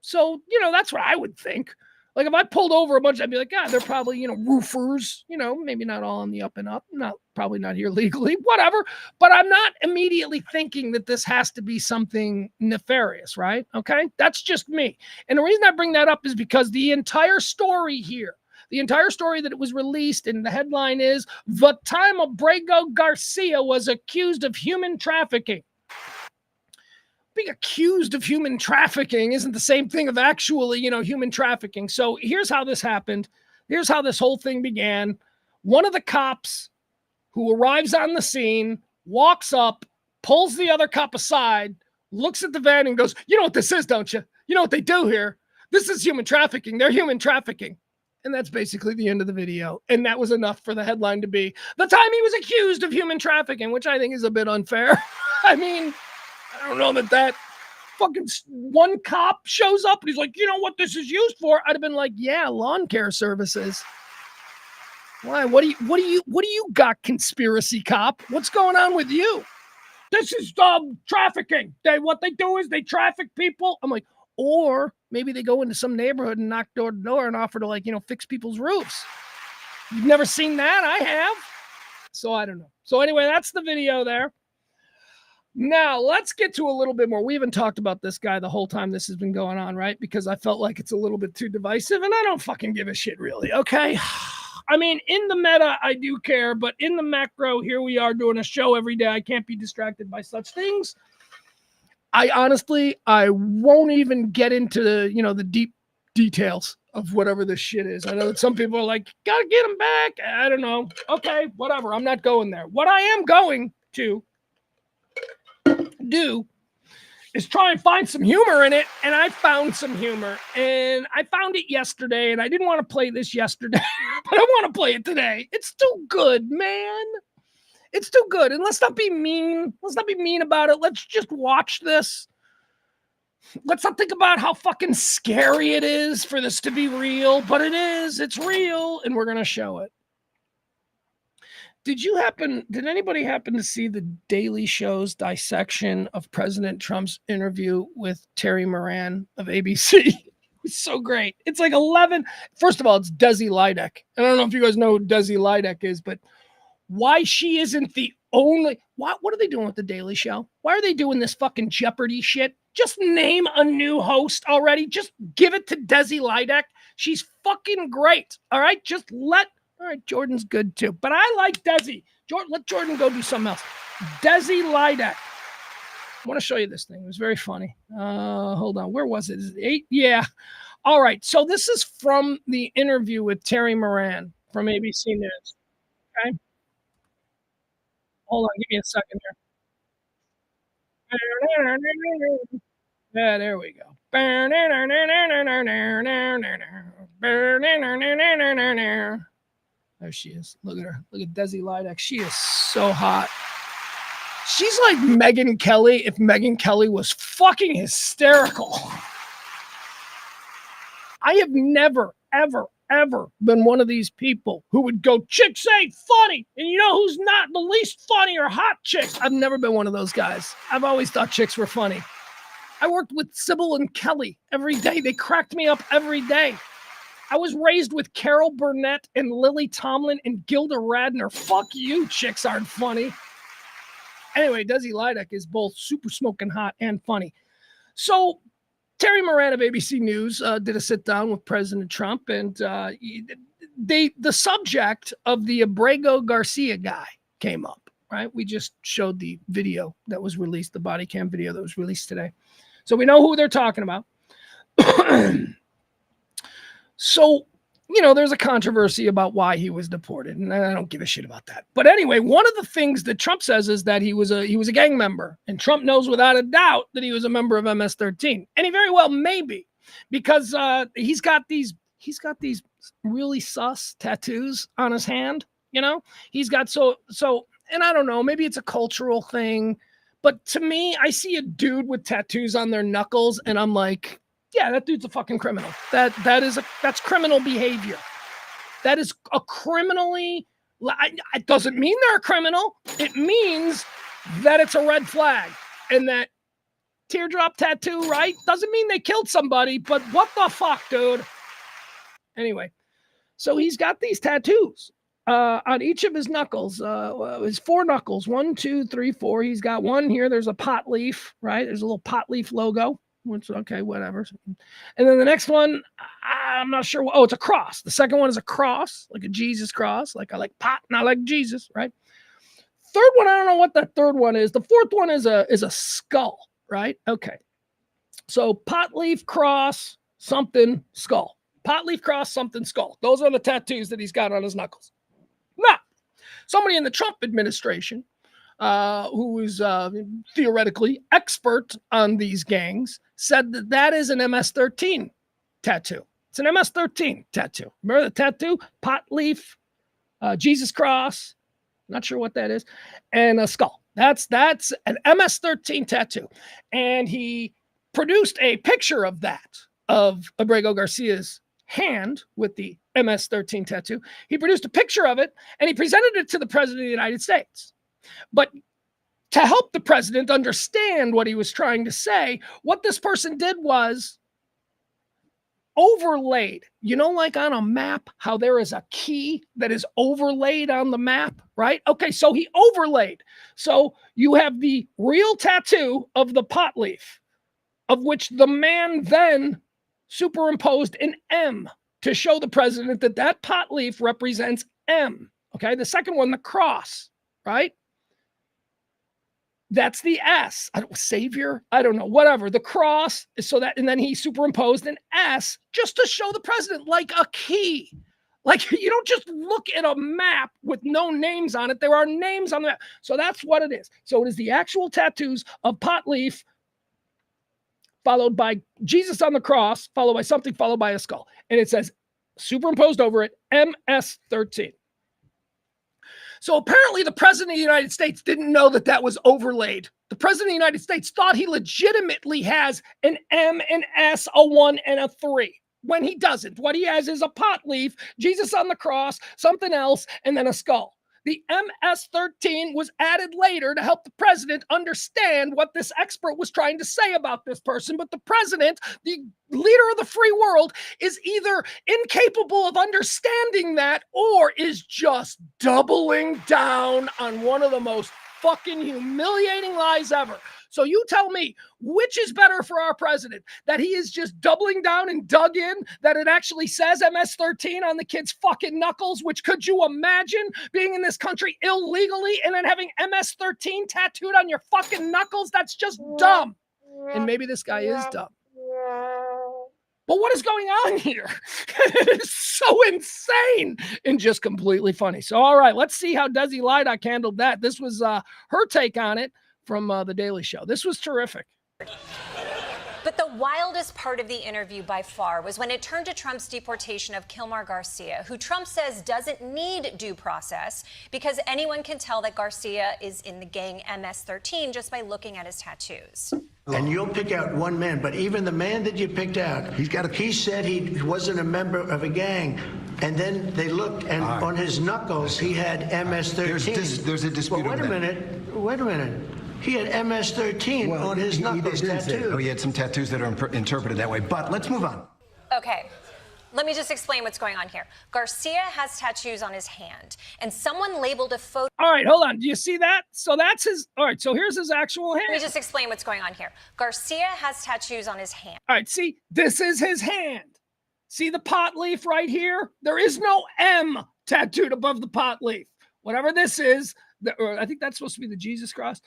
So, that's what I would think. Like if I pulled over a bunch, I'd be like, God, they're probably, roofers, maybe not all on the up and up, probably not here legally, whatever. But I'm not immediately thinking that this has to be something nefarious, right? Okay. That's just me. And the reason I bring that up is because the entire story here, the entire story that it was released and the headline is "The Time Abrego Garcia Was Accused of Human Trafficking." Being accused of human trafficking isn't the same thing of actually, human trafficking. So here's how this happened. Here's how this whole thing began. One of the cops who arrives on the scene, walks up, pulls the other cop aside, looks at the van and goes, "You know what this is, don't you? You know what they do here? This is human trafficking. They're human trafficking." And that's basically the end of the video. And that was enough for the headline to be "The Time He Was Accused of Human Trafficking," which I think is a bit unfair. I mean, I don't know that fucking one cop shows up and he's like, "You know what this is used for?" I'd have been like, "Yeah, lawn care services." Why? What do you got, conspiracy cop? What's going on with you? this is trafficking. What they do is they traffic people. I'm like, or maybe they go into some neighborhood and knock door to door and offer to, like, fix people's roofs. You've never seen that? I have. So I don't know. So anyway, that's the video there. Now, let's get to a little bit more. We haven't talked about this guy the whole time this has been going on, right? Because I felt like it's a little bit too divisive, and I don't fucking give a shit, really, okay? I mean, in the meta, I do care, but in the macro, here we are doing a show every day. I can't be distracted by such things. I won't even get into the deep details of whatever this shit is. I know that some people are like, gotta get him back. I don't know. Okay, whatever. I'm not going there. What I am going to do is try and find some humor in it, and I found some humor, and I found it yesterday, and I didn't want to play this yesterday, but I want to play it today. It's too good, man. It's too good, and let's not be mean. Let's not be mean about it. Let's just watch this. Let's not think about how fucking scary it is for this to be real, but it is. It's real, and we're going to show it. Did anybody happen to see the Daily Show's dissection of President Trump's interview with Terry Moran of ABC? It's so great. It's like 11. First of all, it's Desi Lidek. I don't know if you guys know who Desi Lidek is, but why she isn't the only. What are they doing with the Daily Show? Why are they doing this fucking Jeopardy shit? Just name a new host already. Just give it to Desi Lidek. She's fucking great. All right, all right, Jordan's good too, but I like Desi. Let Jordan go do something else. Desi Lidek. I want to show you this thing. It was very funny. Hold on. Where was it? Is it 8? Yeah. All right. So this is from the interview with Terry Moran from ABC News. Okay. Hold on. Give me a second here. Yeah, there we go. There she is. Look at her. Look at Desi Lidek. She is so hot. She's like Megyn Kelly if Megyn Kelly was fucking hysterical. I have never, ever, ever been one of these people who would go, chicks ain't funny. And you know who's not the least funny or hot chicks? I've never been one of those guys. I've always thought chicks were funny. I worked with Sybil and Kelly every day. They cracked me up every day. I was raised with Carol Burnett and Lily Tomlin and Gilda Radner. Fuck you, chicks aren't funny. Anyway, Desi Lidek is both super smoking hot and funny. So Terry Moran of ABC News did a sit down with President Trump, and the subject of the Abrego Garcia guy came up, right? We just showed the video that was released, the body cam video that was released today. So we know who they're talking about. So, there's a controversy about why he was deported, and I don't give a shit about that. But anyway, one of the things that Trump says is that he was a gang member, and Trump knows without a doubt that he was a member of MS-13, and he very well may be, because he's got these really sus tattoos on his hand. He's got so, and I don't know, maybe it's a cultural thing, but to me, I see a dude with tattoos on their knuckles, and I'm like, yeah, that dude's a fucking criminal. That's criminal behavior. That is a criminally. It doesn't mean they're a criminal. It means that it's a red flag, and that teardrop tattoo, right? Doesn't mean they killed somebody, but what the fuck, dude? Anyway, so he's got these tattoos on each of his knuckles. His 4 knuckles, 1, 2, 3, 4. He's got one here. There's a pot leaf, right? There's a little pot leaf logo. Which, okay, whatever. And then the next one, I'm not sure. Oh, it's a cross. The second one is a cross, like a Jesus cross. Like I like pot and I like Jesus, right? Third one, I don't know what that third one is. The fourth one is a skull, right? Okay. So pot leaf, cross, something, skull. Pot leaf, cross, something, skull. Those are the tattoos that he's got on his knuckles. Now, somebody in the Trump administration, who is theoretically expert on these gangs, said that is an MS-13 tattoo. It's an MS-13 tattoo. Remember the tattoo? Pot leaf, Jesus cross, not sure what that is, and a skull. That's an MS-13 tattoo. And he produced a picture of that, of Abrego Garcia's hand with the MS-13 tattoo. He produced a picture of it, and he presented it to the President of the United States. But to help the president understand what he was trying to say, what this person did was overlaid, like on a map, how there is a key that is overlaid on the map, right? Okay, so he overlaid. So you have the real tattoo of the pot leaf, of which the man then superimposed an M to show the president that pot leaf represents M. Okay, the second one, the cross, right? That's the S. Savior? I don't know. Whatever. The cross is so that, and then he superimposed an S just to show the president like a key. Like, you don't just look at a map with no names on it. There are names on the map. So that's what it is. So it is the actual tattoos of pot leaf, followed by Jesus on the cross, followed by something, followed by a skull. And it says, superimposed over it, MS-13. So apparently the president of the United States didn't know that was overlaid. The president of the United States thought he legitimately has an M, an S, a 1, and a 3. When he doesn't. What he has is a pot leaf, Jesus on the cross, something else, and then a skull. The MS-13 was added later to help the president understand what this expert was trying to say about this person. But the president, the leader of the free world, is either incapable of understanding that or is just doubling down on one of the most fucking humiliating lies ever. So you tell me, which is better for our president? That he is just doubling down and dug in, that it actually says MS-13 on the kid's fucking knuckles, which could you imagine being in this country illegally and then having MS-13 tattooed on your fucking knuckles? That's just dumb. And maybe this guy is dumb. But what is going on here? It is so insane and just completely funny. So, all right, let's see how Desi Lydock handled that. This was her take on it from The Daily Show. This was terrific. But the wildest part of the interview by far was when it turned to Trump's deportation of Kilmar Garcia, who Trump says doesn't need due process because anyone can tell that Garcia is in the gang MS-13 just by looking at his tattoos. And you'll pick out one man, but even the man that you picked out, he said he wasn't a member of a gang. And then they looked, and on his knuckles, he had MS-13. There's a dispute. Well, wait a minute. He had MS-13 on his knuckles tattooed. Oh, he had some tattoos that are interpreted that way. But let's move on. Okay. Let me just explain what's going on here. Garcia has tattoos on his hand, and someone labeled a photo. All right, hold on. Do you see that? So that's his. All right, so here's his actual hand. Let me just explain what's going on here. Garcia has tattoos on his hand. All right, see, this is his hand. See the pot leaf right here? There is no M tattooed above the pot leaf. Whatever this is, I think that's supposed to be the Jesus cross.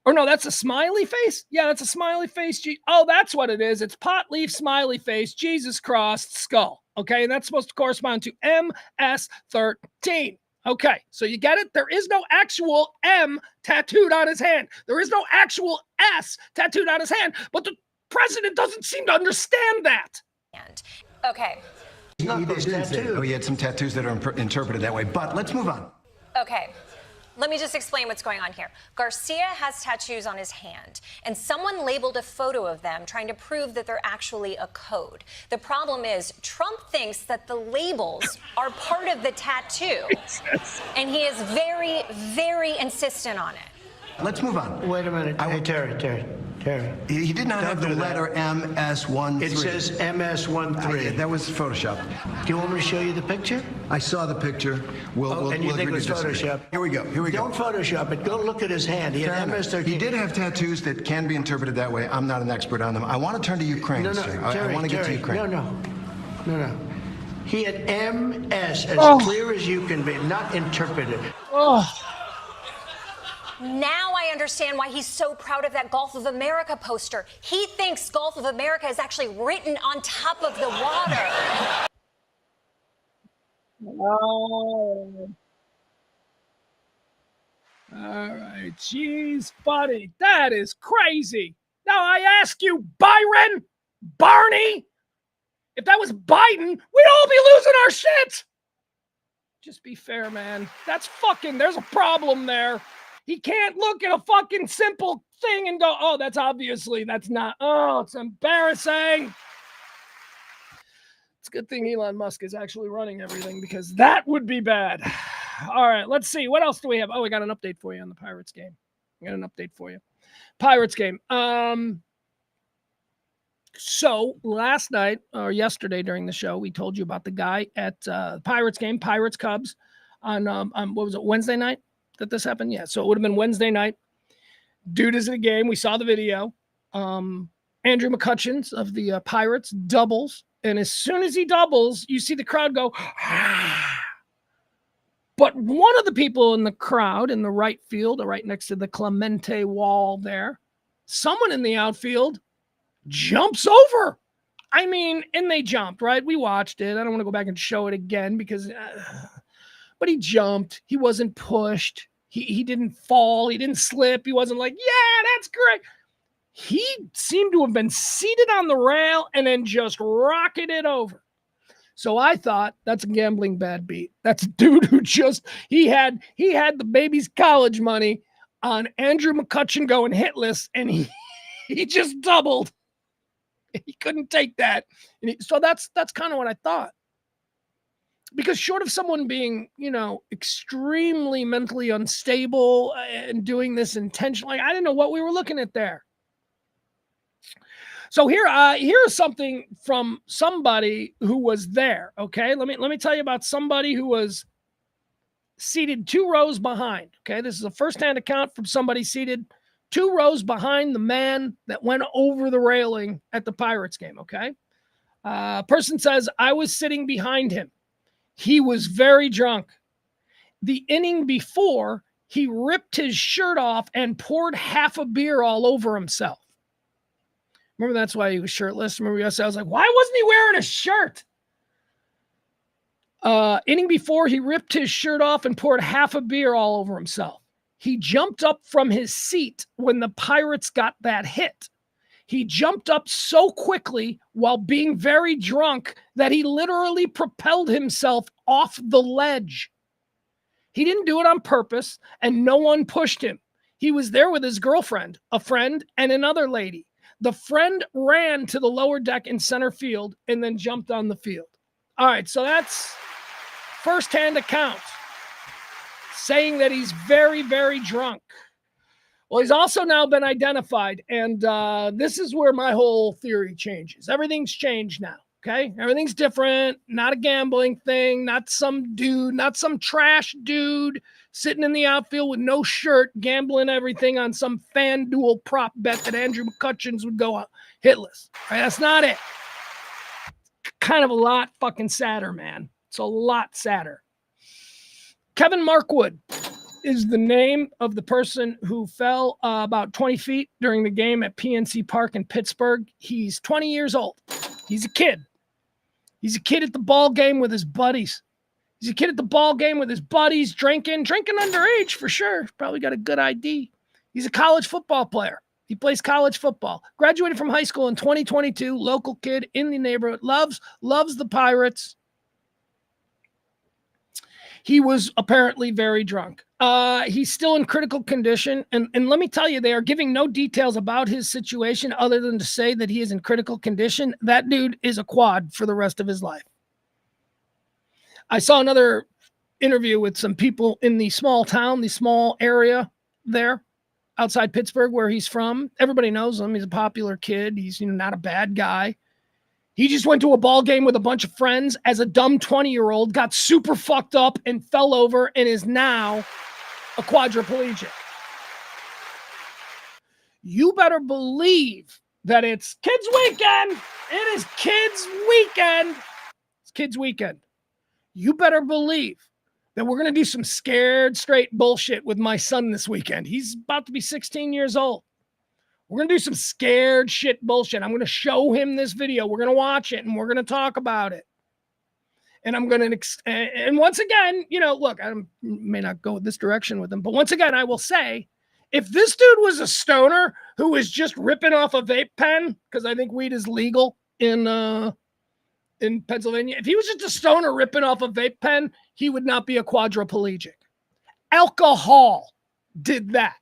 Or no, that's a smiley face? Yeah, that's a smiley face. Oh, that's what it is. It's pot leaf, smiley face, Jesus crossed, skull. Okay, and that's supposed to correspond to MS-13. Okay, so you get it? There is no actual M tattooed on his hand. There is no actual S tattooed on his hand, but the president doesn't seem to understand that. Okay. He had some tattoos that are interpreted that way. But let's move on. Okay. Let me just explain what's going on here. Garcia has tattoos on his hand, and someone labeled a photo of them trying to prove that they're actually a code. The problem is Trump thinks that the labels are part of the tattoo, and he is very, very insistent on it. Let's move on. Wait a minute. Hey, Terry. He did not have the letter MS-13. It says MS-13. That was Photoshopped. Do you want me to show you the picture? I saw the picture. And you think it was Photoshopped? Here we go. Don't Photoshop it. Go look at his hand. He had MS-13. He did have tattoos that can be interpreted that way. I'm not an expert on them. I want to turn to Ukraine, sir. I want to get to Ukraine. No. He had MS as clear as you can be, not interpreted. Now I understand why he's so proud of that Gulf of America poster. He thinks Gulf of America is actually written on top of the water. All right, jeez, buddy, that is crazy. Now I ask you, Byron, Barney, if that was Biden, we'd all be losing our shit. Just be fair, man. That's fucking, there's a problem there. He can't look at a fucking simple thing and go, oh, that's not, it's embarrassing. It's a good thing Elon Musk is actually running everything because that would be bad. All right, let's see. What else do we have? Oh, we got an update for you on the Pirates game. I got an update for you. Pirates game. So last night or yesterday during the show, we told you about the guy at Pirates game, Pirates Cubs on what was it, Wednesday night that this happened? Yeah, so it would have been Wednesday night. Dude is in the game. We saw the video. Andrew McCutcheons of the Pirates doubles, and as soon as he doubles, you see the crowd go, ah. But one of the people in the crowd in the right field, right next to the Clemente wall there, someone in the outfield jumps over. I mean, and they jumped, right? We watched it. I don't want to go back and show it again because, but he jumped. He wasn't pushed. He didn't fall. He didn't slip. He wasn't like, yeah, that's great. He seemed to have been seated on the rail and then just rocketed over. So I thought that's a gambling bad beat. That's a dude who just, he had the baby's college money on Andrew McCutcheon going hitless, and he just doubled. He couldn't take that. So that's kind of what I thought. Because short of someone being, extremely mentally unstable and doing this intentionally, I didn't know what we were looking at there. So here's something from somebody who was there. Okay, let me tell you about somebody who was seated 2 rows behind. Okay, this is a firsthand account from somebody seated 2 rows behind the man that went over the railing at the Pirates game. Okay, person says, I was sitting behind him. He was very drunk. The inning before, he ripped his shirt off and poured half a beer all over himself. Remember, that's why he was shirtless. Remember, I was like, why wasn't he wearing a shirt? Inning before, he ripped his shirt off and poured half a beer all over himself. He jumped up from his seat when the Pirates got that hit. He jumped up so quickly while being very drunk that he literally propelled himself off the ledge. He didn't do it on purpose, and no one pushed him. He was there with his girlfriend, a friend, and another lady. The friend ran to the lower deck in center field and then jumped on the field. All right, so that's firsthand account saying that he's very, very drunk. Well, he's also now been identified, and this is where my whole theory changes. Everything's changed now, okay? Everything's different, not a gambling thing, not some dude, not some trash dude sitting in the outfield with no shirt, gambling everything on some FanDuel prop bet that Andrew McCutcheons would go hitless. Right? That's not it. Kind of a lot fucking sadder, man. It's a lot sadder. Kevin Markwood is the name of the person who fell about 20 feet during the game at PNC Park in Pittsburgh. He's 20 years old. He's a kid. He's a kid at the ball game with his buddies. He's a kid at the ball game with his buddies, drinking underage for sure. Probably got a good ID. He's a college football player. He plays college football. Graduated from high school in 2022. Local kid in the neighborhood. Loves the Pirates. He was apparently very drunk. He's still in critical condition. And let me tell you, they are giving no details about his situation other than to say that he is in critical condition. That dude is a quad for the rest of his life. I saw another interview with some people in the small town, the small area there outside Pittsburgh where he's from. Everybody knows him. He's a popular kid. He's not a bad guy. He just went to a ball game with a bunch of friends as a dumb 20-year-old, got super fucked up and fell over and is now a quadriplegic. You better believe that it's kids weekend. It is kids weekend. It's kids weekend. You better believe that we're going to do some scared straight bullshit with my son this weekend. He's about to be 16 years old. We're going to do some scared shit bullshit. I'm going to show him this video. We're going to watch it and we're going to talk about it. And I'm going to, and once again, look, I may not go this direction with him, but once again, I will say, if this dude was a stoner who was just ripping off a vape pen, because I think weed is legal in Pennsylvania, if he was just a stoner ripping off a vape pen, he would not be a quadriplegic. Alcohol did that.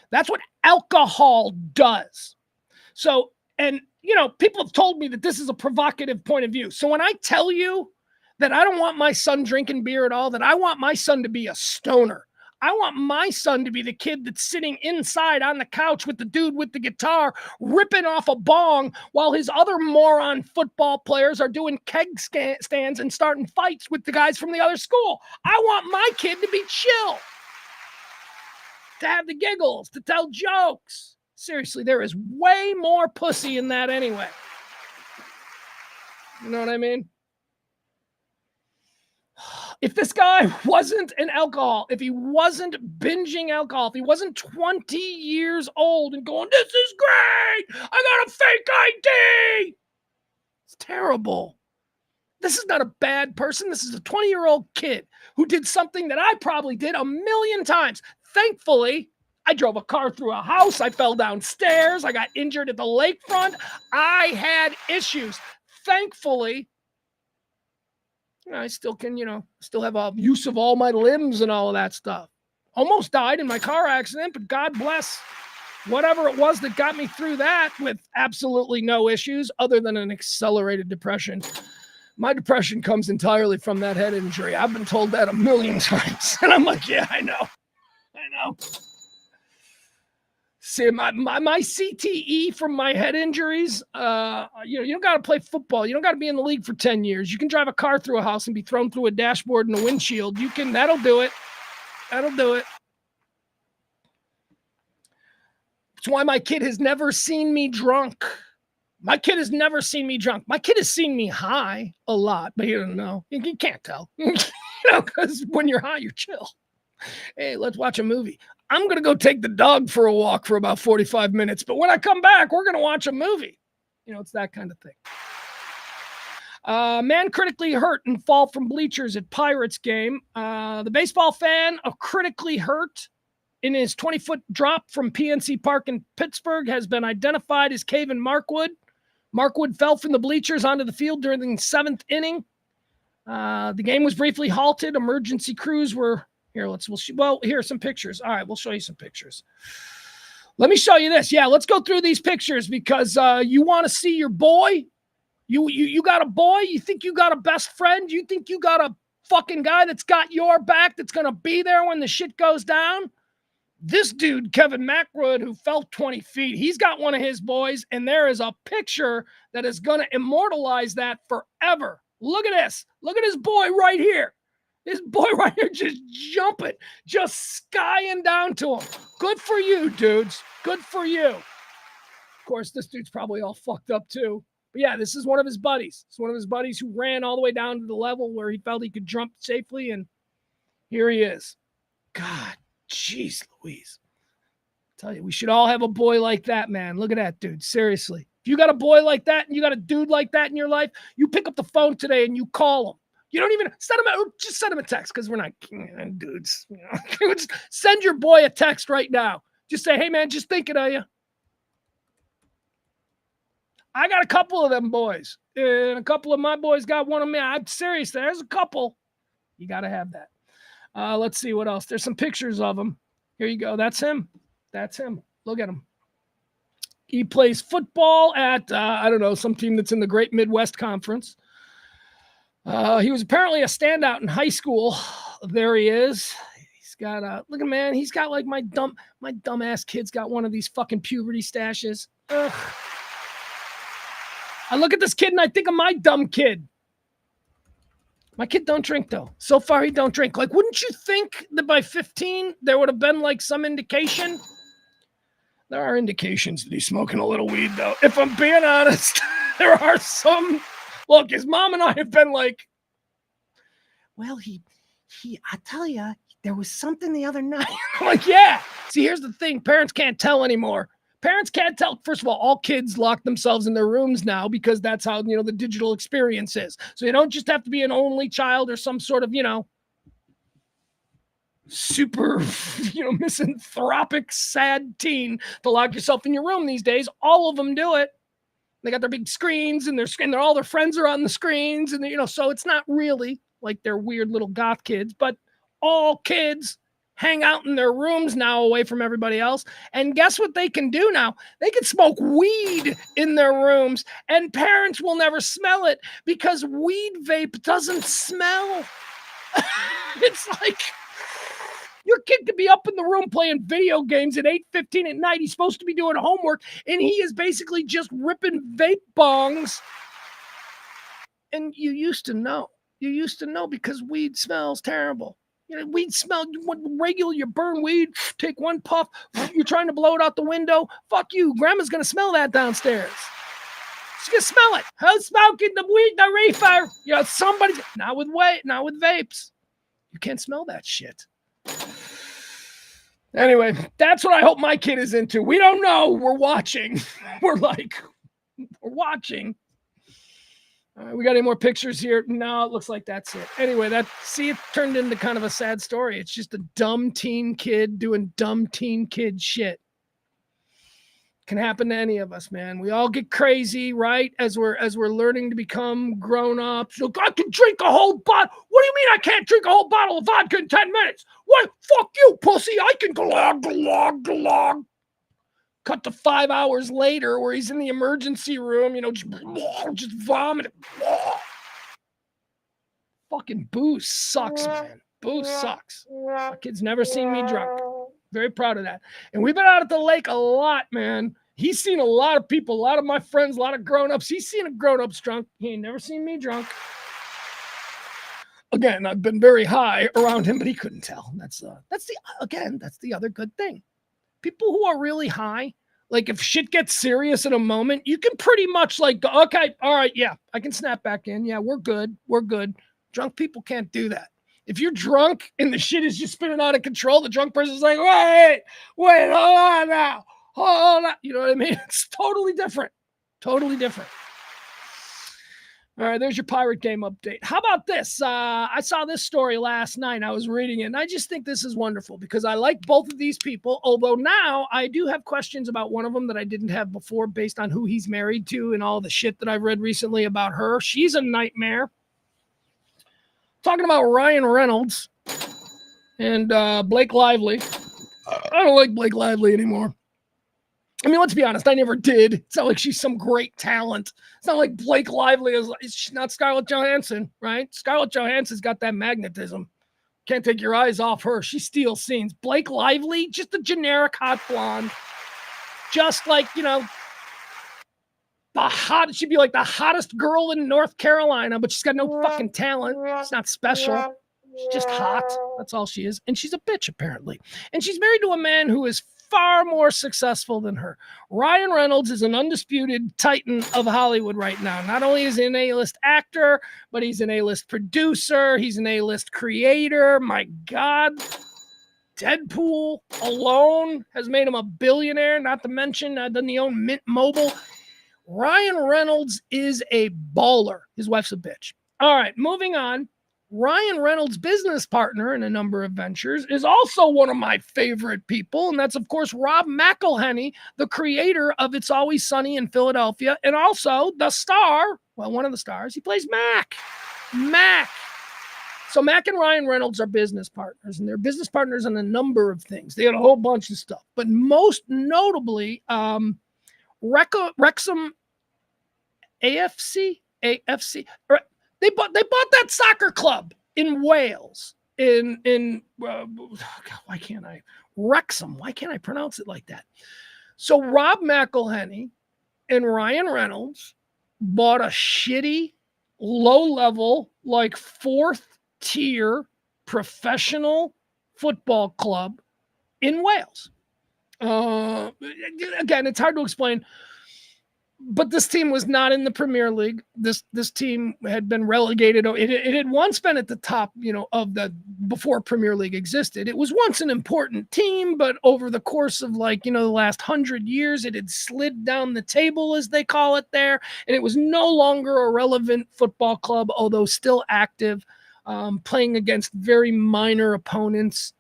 That's what alcohol does. So, and people have told me that this is a provocative point of view. So when I tell you that I don't want my son drinking beer at all, that I want my son to be a stoner, I want my son to be the kid that's sitting inside on the couch with the dude with the guitar ripping off a bong while his other moron football players are doing keg stands and starting fights with the guys from the other school. I want my kid to be chill, to have the giggles, to tell jokes. Seriously, there is way more pussy in that anyway. You know what I mean? If this guy wasn't an alcohol, if he wasn't binging alcohol, if he wasn't 20 years old and going, this is great, I got a fake ID. It's terrible. This is not a bad person. This is a 20-year-old kid who did something that I probably did a million times. Thankfully, I drove a car through a house. I fell downstairs. I got injured at the lakefront. I had issues. Thankfully, I still can, still have a use of all my limbs and all of that stuff. Almost died in my car accident, but God bless whatever it was that got me through that with absolutely no issues other than an accelerated depression. My depression comes entirely from that head injury. I've been told that a million times. And I'm like, yeah, I know. See, my CTE from my head injuries, you don't got to play football. You don't got to be in the league for 10 years. You can drive a car through a house and be thrown through a dashboard and a windshield. That'll do it. That'll do it. It's why my kid has never seen me drunk. My kid has never seen me drunk. My kid has seen me high a lot, but he doesn't know. You can't tell. Because when you're high, you're chill. Hey, let's watch a movie. I'm going to go take the dog for a walk for about 45 minutes. But when I come back, we're going to watch a movie. It's that kind of thing. Man critically hurt and fall from bleachers at Pirates game. The baseball fan, critically hurt in his 20-foot drop from PNC Park in Pittsburgh, has been identified as Kevin Markwood. Markwood fell from the bleachers onto the field during the 7th inning. The game was briefly halted. Emergency crews were... Here are some pictures. All right, we'll show you some pictures. Let me show you this. Yeah, let's go through these pictures because you want to see your boy. You got a boy. You think you got a best friend. You think you got a fucking guy that's got your back that's going to be there when the shit goes down. This dude, Kevin Markwood, who fell 20 feet, he's got one of his boys, and there is a picture that is going to immortalize that forever. Look at this. Look at his boy right here. This boy right here just jumping, just skying down to him. Good for you, dudes. Good for you. Of course, this dude's probably all fucked up too. But yeah, this is one of his buddies. It's one of his buddies who ran all the way down to the level where he felt he could jump safely, and here he is. God, jeez Louise. I tell you, we should all have a boy like that, man. Look at that, dude. Seriously. If you got a boy like that and you got a dude like that in your life, you pick up the phone today and you call him. You don't even just send him a text because we're not dudes. Just send your boy a text right now. Just say, hey, man, just thinking of you. I got a couple of them boys. And a couple of my boys got one of me. I'm serious. There's a couple. You got to have that. Let's see what else. There's some pictures of him. Here you go. That's him. That's him. Look at him. He plays football at, some team that's in the Great Midwest Conference. He was apparently a standout in high school. There he is. He's got look at man. He's got like my dumb ass kid's got one of these fucking puberty stashes. Ugh. I look at this kid and I think of my dumb kid. My kid don't drink though. So far he don't drink. Like, wouldn't you think that by 15 there would have been like some indication? There are indications that he's smoking a little weed though. If I'm being honest, there are some. Look, his mom and I have been like, well, I tell you, there was something the other night. I'm like, yeah. See, here's the thing. Parents can't tell anymore. Parents can't tell. First of all kids lock themselves in their rooms now because that's how, the digital experience is. So you don't just have to be an only child or some sort of, super, misanthropic, sad teen to lock yourself in your room these days. All of them do it. They got their big screens and all their friends are on the screens. And, so it's not really like they're weird little goth kids, but all kids hang out in their rooms now away from everybody else. And guess what they can do now? They can smoke weed in their rooms and parents will never smell it because weed vape doesn't smell. It's like, Your kid could be up in the room playing video games at 8:15 at night. He's supposed to be doing homework, and he is basically just ripping vape bongs. And you used to know. You used to know because weed smells terrible. You know, weed smell, regular, you burn weed, take one puff, you're trying to blow it out the window. Fuck you. Grandma's going to smell that downstairs. She's going to smell it. Who's smoking the weed, the reefer? You know, somebody, not with vapes. You can't smell that shit. Anyway, that's what I hope my kid is into. We don't know. We're watching. We're watching. We got any more pictures here? No, it looks like that's it. Anyway, it turned into kind of a sad story. It's just a dumb teen kid doing dumb teen kid shit. Can happen to any of us, man. We all get crazy, right? As we're learning to become grown-ups. Look, I can drink a whole bottle. What do you mean I can't drink a whole bottle of vodka in 10 minutes? What? Fuck you, pussy. I can glog, glog, glog. Cut to 5 hours later where he's in the emergency room, you know, just vomiting. Fucking booze sucks, man. Booze sucks. My kid's never seen me drunk. Very proud of that. And we've been out at the lake a lot, man. He's seen a lot of people, a lot of my friends, a lot of grown-ups. He's seen a grown-ups drunk. He ain't never seen me drunk. Again, I've been very high around him, but he couldn't tell. That's the other good thing. People who are really high, like if shit gets serious in a moment, you can pretty much like go, okay, all right, yeah, I can snap back in. Yeah, we're good. Drunk people can't do that. If you're drunk and the shit is just spinning out of control, the drunk person's like, wait, hold on now. Hold on. You know what I mean? It's totally different. All right, there's your Pirate Game update. How about this? I saw this story last night. I was reading it, and I just think this is wonderful because I like both of these people, although now I do have questions about one of them that I didn't have before based on who he's married to and all the shit that I've read recently about her. She's a nightmare. Talking about Ryan Reynolds and Blake Lively. I don't like Blake Lively anymore. I mean, let's be honest, I never did. It's not like she's some great talent. It's not like Blake Lively she's not Scarlett Johansson, right? Scarlett Johansson's got that magnetism. Can't take your eyes off her. She steals scenes. Blake Lively, just a generic hot blonde. Just like, you know, she'd be like the hottest girl in North Carolina, but she's got no fucking talent. She's not special. She's just hot. That's all she is. And she's a bitch, apparently. And she's married to a man who is far more successful than her. Ryan Reynolds is an undisputed titan of Hollywood right now. Not only is he an A-list actor, but he's an A-list producer. He's an A-list creator. My God. Deadpool alone has made him a billionaire, not to mention, doesn't he own Mint Mobile? Ryan Reynolds is a baller. His wife's a bitch. All right, moving on. Ryan Reynolds' business partner in a number of ventures is also one of my favorite people, and that's, of course, Rob McElhenney, the creator of It's Always Sunny in Philadelphia, and also the star, well, one of the stars, he plays Mac. So Mac and Ryan Reynolds are business partners, and they're business partners on a number of things. They got a whole bunch of stuff, but most notably, Wrexham AFC. They bought that soccer club in Wales. Why can't I? Wrexham. Why can't I pronounce it like that? So Rob McElhenney and Ryan Reynolds bought a shitty, low-level, like 4th-tier professional football club in Wales. Again, it's hard to explain. But this team was not in the Premier League. This team had been relegated. It had once been at the top, you know, before Premier League existed. It was once an important team, but over the course of the last 100 years, it had slid down the table, as they call it there, and it was no longer a relevant football club, although still active, playing against very minor opponents.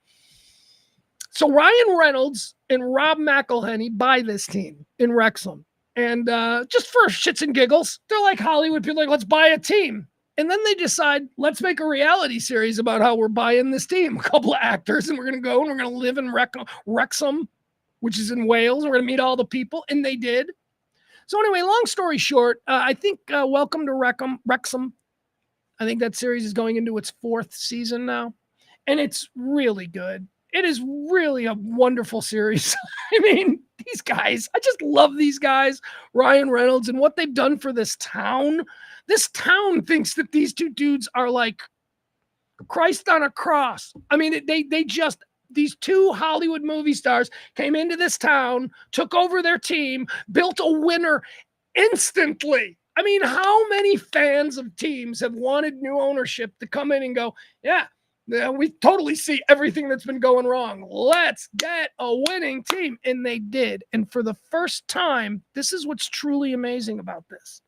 So Ryan Reynolds and Rob McElhenney buy this team in Wrexham. And just for shits and giggles, they're like Hollywood people, like, let's buy a team. And then they decide, let's make a reality series about how we're buying this team. A couple of actors, and we're going to go and we're going to live in Wrexham, which is in Wales. And we're going to meet all the people. And they did. So anyway, long story short, I think Welcome to Wrexham. I think that series is going into its 4th season now. And it's really good. it is really a wonderful series. I mean, these guys, I just love these guys, Ryan Reynolds, and what they've done for this town. This town thinks that these two dudes are like Christ on a cross. I mean, they just, these two Hollywood movie stars came into this town, took over their team, built a winner instantly. I mean, how many fans of teams have wanted new ownership to come in and go, yeah, we totally see everything that's been going wrong. Let's get a winning team. And they did. And for the first time, this is what's truly amazing about this.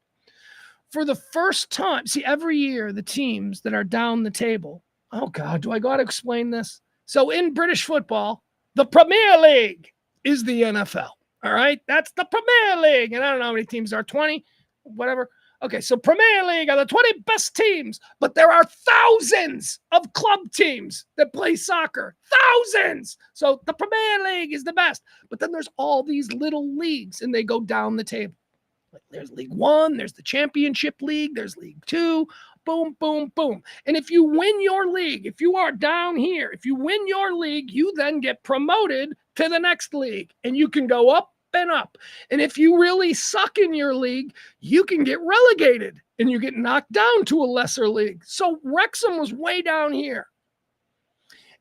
For the first time, see, every year, the teams that are down the table, oh God, do I got to explain this? So in British football, the Premier League is the NFL. All right, that's the Premier League. And I don't know how many teams there are, 20, whatever. Okay, so Premier League are the 20 best teams, but there are thousands of club teams that play soccer. Thousands. So the Premier League is the best. But then there's all these little leagues, and they go down the table. Like there's League One, there's the Championship League, there's League Two, boom, boom, boom. And if you win your league, if you are down here, if you win your league, you then get promoted to the next league, and you can go up and up. And if you really suck in your league, you can get relegated and you get knocked down to a lesser league. So Wrexham was way down here.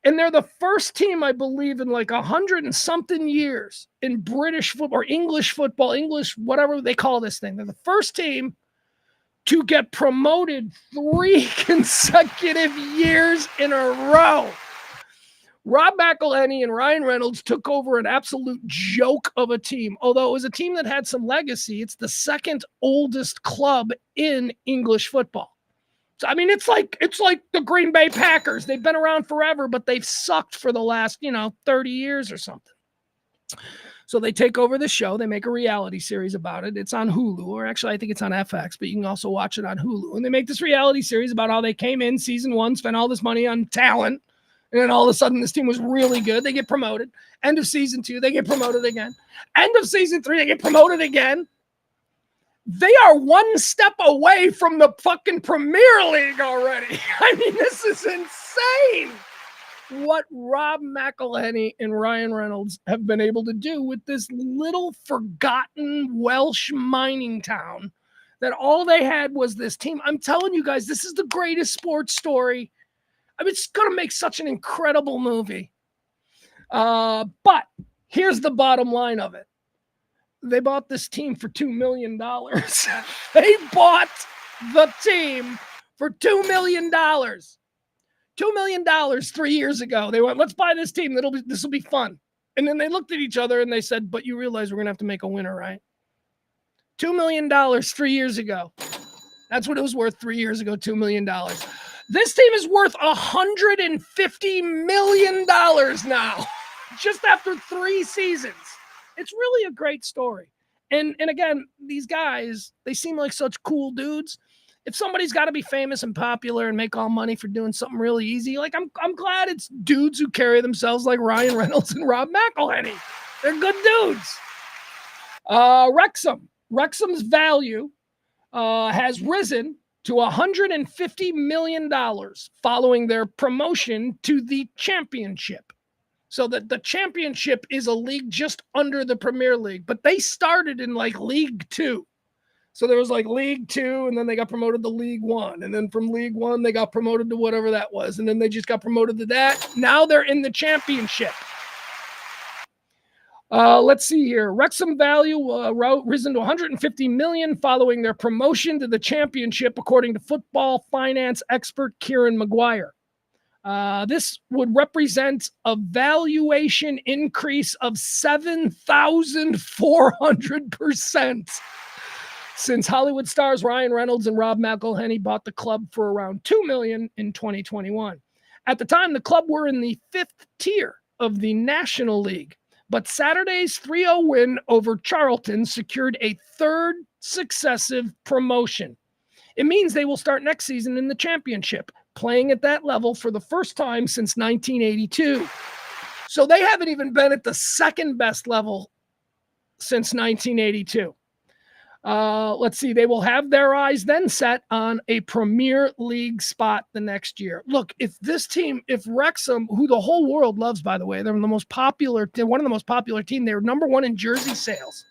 And they're the first team, I believe, in like 100 and something years in British football or English football, English, whatever they call this thing. They're the first team to get promoted 3 consecutive years in a row. Rob McElhenney and Ryan Reynolds took over an absolute joke of a team. Although it was a team that had some legacy, it's the second oldest club in English football. So, I mean, it's like the Green Bay Packers. They've been around forever, but they've sucked for the last, 30 years or something. So they take over the show. They make a reality series about it. It's on Hulu, or actually I think it's on FX, but you can also watch it on Hulu. And they make this reality series about how they came in season 1, spent all this money on talent, and then all of a sudden this team was really good. They get promoted. End of season 2, they get promoted again. End of season 3, they get promoted again. They are one step away from the fucking Premier League already. I mean, this is insane what Rob McElhenney and Ryan Reynolds have been able to do with this little forgotten Welsh mining town that all they had was this team. I'm telling you guys, this is the greatest sports story. I mean, it's going to make such an incredible movie. But here's the bottom line of it. They bought this team for $2 million. They bought the team for $2 million. $2 million 3 years ago. They went, let's buy this team. This will be fun. And then they looked at each other and they said, but you realize we're going to have to make a winner, right? $2 million 3 years ago. That's what it was worth 3 years ago, $2 million. This team is worth $150 million now, just after 3 seasons. It's really a great story. And again, these guys, they seem like such cool dudes. If somebody's got to be famous and popular and make all money for doing something really easy, like I'm glad it's dudes who carry themselves like Ryan Reynolds and Rob McElhenney. They're good dudes. Wrexham's value has risen to $150 million following their promotion to the Championship. So that the Championship is a league just under the Premier League, but they started in like League 2. So there was like League 2, and then they got promoted to League 1. And then from League 1, they got promoted to whatever that was. And then they just got promoted to that. Now they're in the Championship. Let's see here. Wrexham value risen to $150 million following their promotion to the Championship, according to football finance expert Kieran Maguire. This would represent a valuation increase of 7,400% since Hollywood stars Ryan Reynolds and Rob McElhenney bought the club for around $2 million in 2021. At the time, the club were in the 5th tier of the National League, but Saturday's 3-0 win over Charlton secured a 3rd successive promotion. It means they will start next season in the Championship, playing at that level for the first time since 1982. So they haven't even been at the second best level since 1982. Let's see. They will have their eyes then set on a Premier League spot the next year. Look, if Wrexham, who the whole world loves, by the way, they're one of the most popular team. They're number one in jersey sales.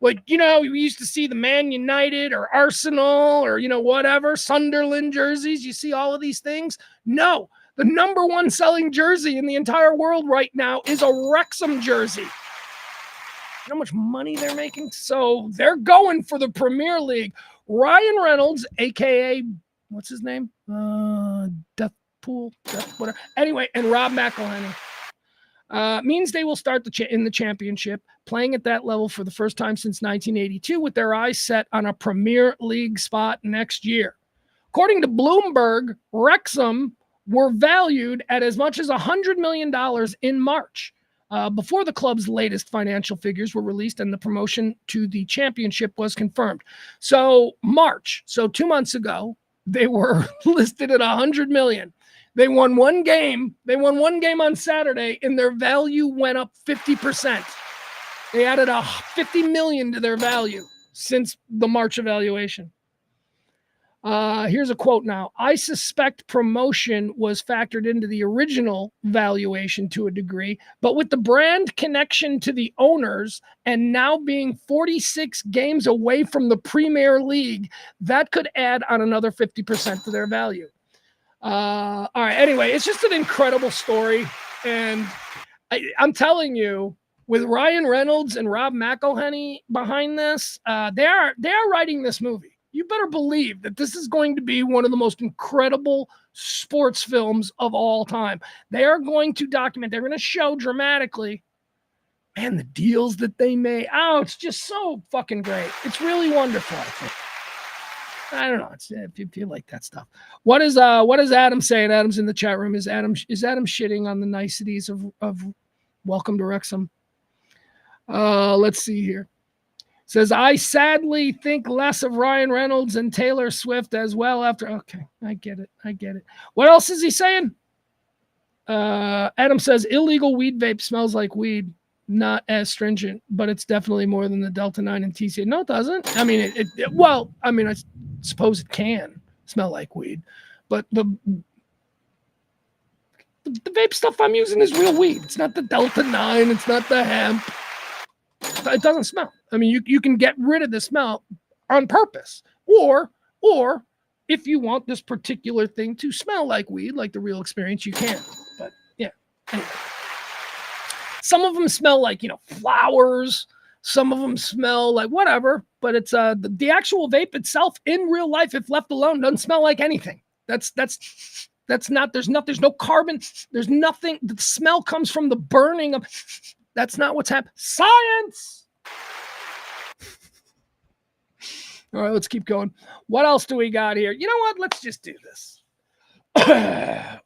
Like, we used to see the Man United or Arsenal or, whatever, Sunderland jerseys. You see all of these things. No, the number one selling jersey in the entire world right now is a Wrexham jersey. You know how much money they're making? So they're going for the Premier League. Ryan Reynolds, a.k.a. what's his name? Whatever. Anyway, and Rob McElhenney. Means they will start in the championship, playing at that level for the first time since 1982, with their eyes set on a Premier League spot next year. According to Bloomberg, Wrexham were valued at as much as $100 million in March, before the club's latest financial figures were released and the promotion to the championship was confirmed. So March, 2 months ago, they were listed at $100 million. They won one game. They won one game on Saturday, and their value went up 50%. They added $50 million to their value since the March evaluation. Here's a quote now. I suspect promotion was factored into the original valuation to a degree, but with the brand connection to the owners and now being 46 games away from the Premier League, that could add on another 50% to their value. All right. Anyway, it's just an incredible story. And I'm telling you, with Ryan Reynolds and Rob McElhenney behind this, they are writing this movie. You better believe that this is going to be one of the most incredible sports films of all time. They are going to document, they're going to show dramatically, man, the deals that they made. Oh, it's just so fucking great. It's really wonderful, I think. I don't know. If you like that stuff. What is Adam saying? Adam's in the chat room. Is Adam shitting on the niceties of Welcome to Wrexham? Let's see here. Says, I sadly think less of Ryan Reynolds and Taylor Swift as well after. Okay, I get it. What else is he saying? Adam says, illegal weed vape smells like weed. Not as stringent, but it's definitely more than the Delta 9 and TCA. No, it doesn't. I mean, I suppose it can smell like weed, but the vape stuff I'm using is real weed. It's not the Delta 9. It's not the hemp. It doesn't smell. I mean, you can get rid of the smell on purpose, or if you want this particular thing to smell like weed, like the real experience, you can. But yeah, anyway. Some of them smell like, flowers. Some of them smell like whatever, but it's the actual vape itself in real life, if left alone, doesn't smell like anything. That's not, there's no carbon. There's nothing. The smell comes from the burning of, that's not what's happening. Science. All right, let's keep going. What else do we got here? You know what? Let's just do this.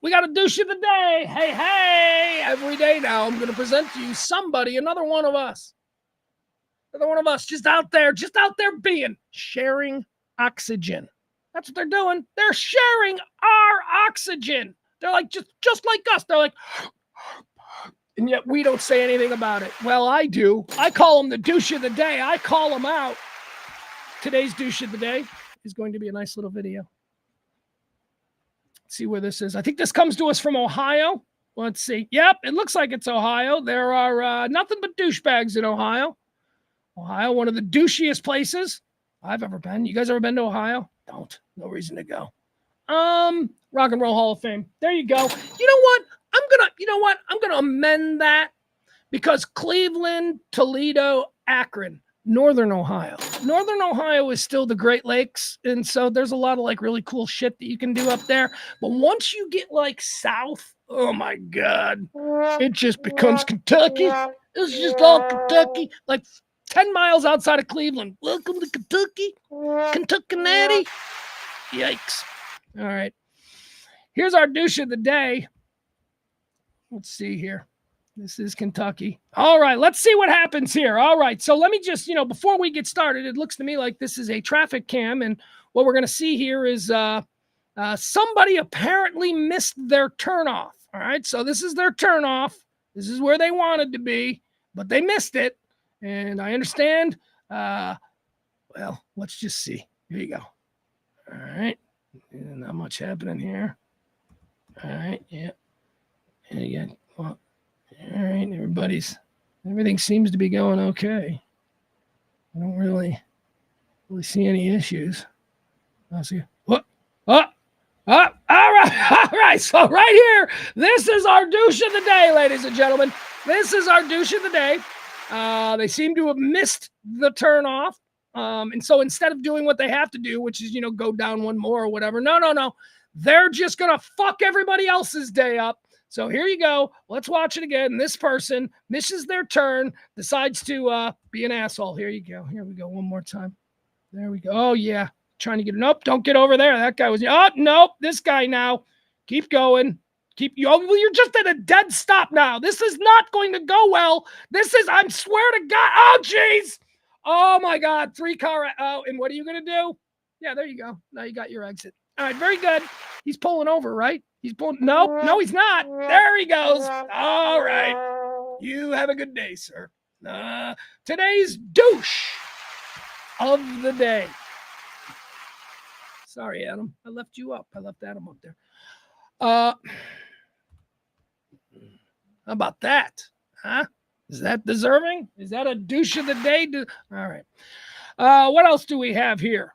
We got a douche of the day. Hey, every day now I'm going to present to you somebody, another one of us, just out there being, sharing oxygen. That's what they're doing. They're sharing our oxygen. They're like, just like us. They're like, and yet we don't say anything about it. Well, I do. I call them the douche of the day. I call them out. Today's douche of the day is going to be a nice little video. See where this is. I think this comes to us from Ohio. Let's see. Yep, it looks like it's Ohio. There are nothing but douchebags in Ohio. Ohio, one of the douchiest places I've ever been. You guys ever been to Ohio? Don't. No reason to go. Rock and Roll Hall of Fame. There you go. You know what? I'm gonna amend that, because Cleveland, Toledo, Akron, Northern Ohio. Northern Ohio is still the Great Lakes, and so there's a lot of like really cool shit that you can do up there. But once you get like south, oh my God, it just becomes Kentucky. It's just all Kentucky, like 10 miles outside of Cleveland. Welcome to Kentucky, Kentucky Natty. Yikes. All right. Here's our douche of the day. Let's see here. This is Kentucky. All right, let's see what happens here. All right, so let me just, before we get started, it looks to me like this is a traffic cam, and what we're going to see here is somebody apparently missed their turnoff. All right, so this is their turnoff. This is where they wanted to be, but they missed it, and I understand Well, let's just see. Here you go. All right. Not much happening here. All right. Yeah. And again, well, all right. Everything seems to be going okay. I don't really see any issues. I'll see. What? Oh, all right. All right. So right here, this is our douche of the day, ladies and gentlemen. This is our douche of the day. They seem to have missed the turn off. And so instead of doing what they have to do, which is, go down one more or whatever, no. They're just going to fuck everybody else's day up. So here you go. Let's watch it again. This person misses their turn, decides to be an asshole. Here you go. Here we go. One more time. There we go. Oh, yeah. Trying to get it. Nope. Don't get over there. That guy was. Oh, nope. This guy now. Keep going. You're just at a dead stop now. This is not going to go well. I swear to God. Oh, jeez. Oh, my God. 3-car. Oh, and what are you going to do? Yeah, there you go. Now you got your exit. All right, very good. He's pulling over, right? He's pulling. No, he's not. There he goes. All right. You have a good day, sir. Today's douche of the day. Sorry, Adam. I left you up. I left Adam up there. How about that? Huh? Is that deserving? Is that a douche of the day? All right. What else do we have here?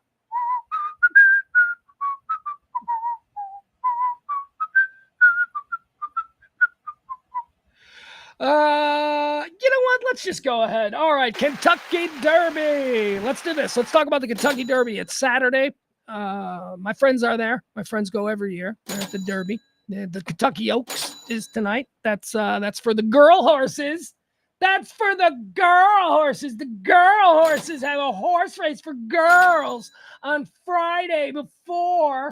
You know what? Let's just go ahead. All right, Kentucky Derby. Let's do this. Let's talk about the Kentucky Derby. It's Saturday. My friends are there. My friends go every year. They're at the Derby. The Kentucky Oaks is tonight. That's for the girl horses. That's for the girl horses. The girl horses have a horse race for girls on Friday before.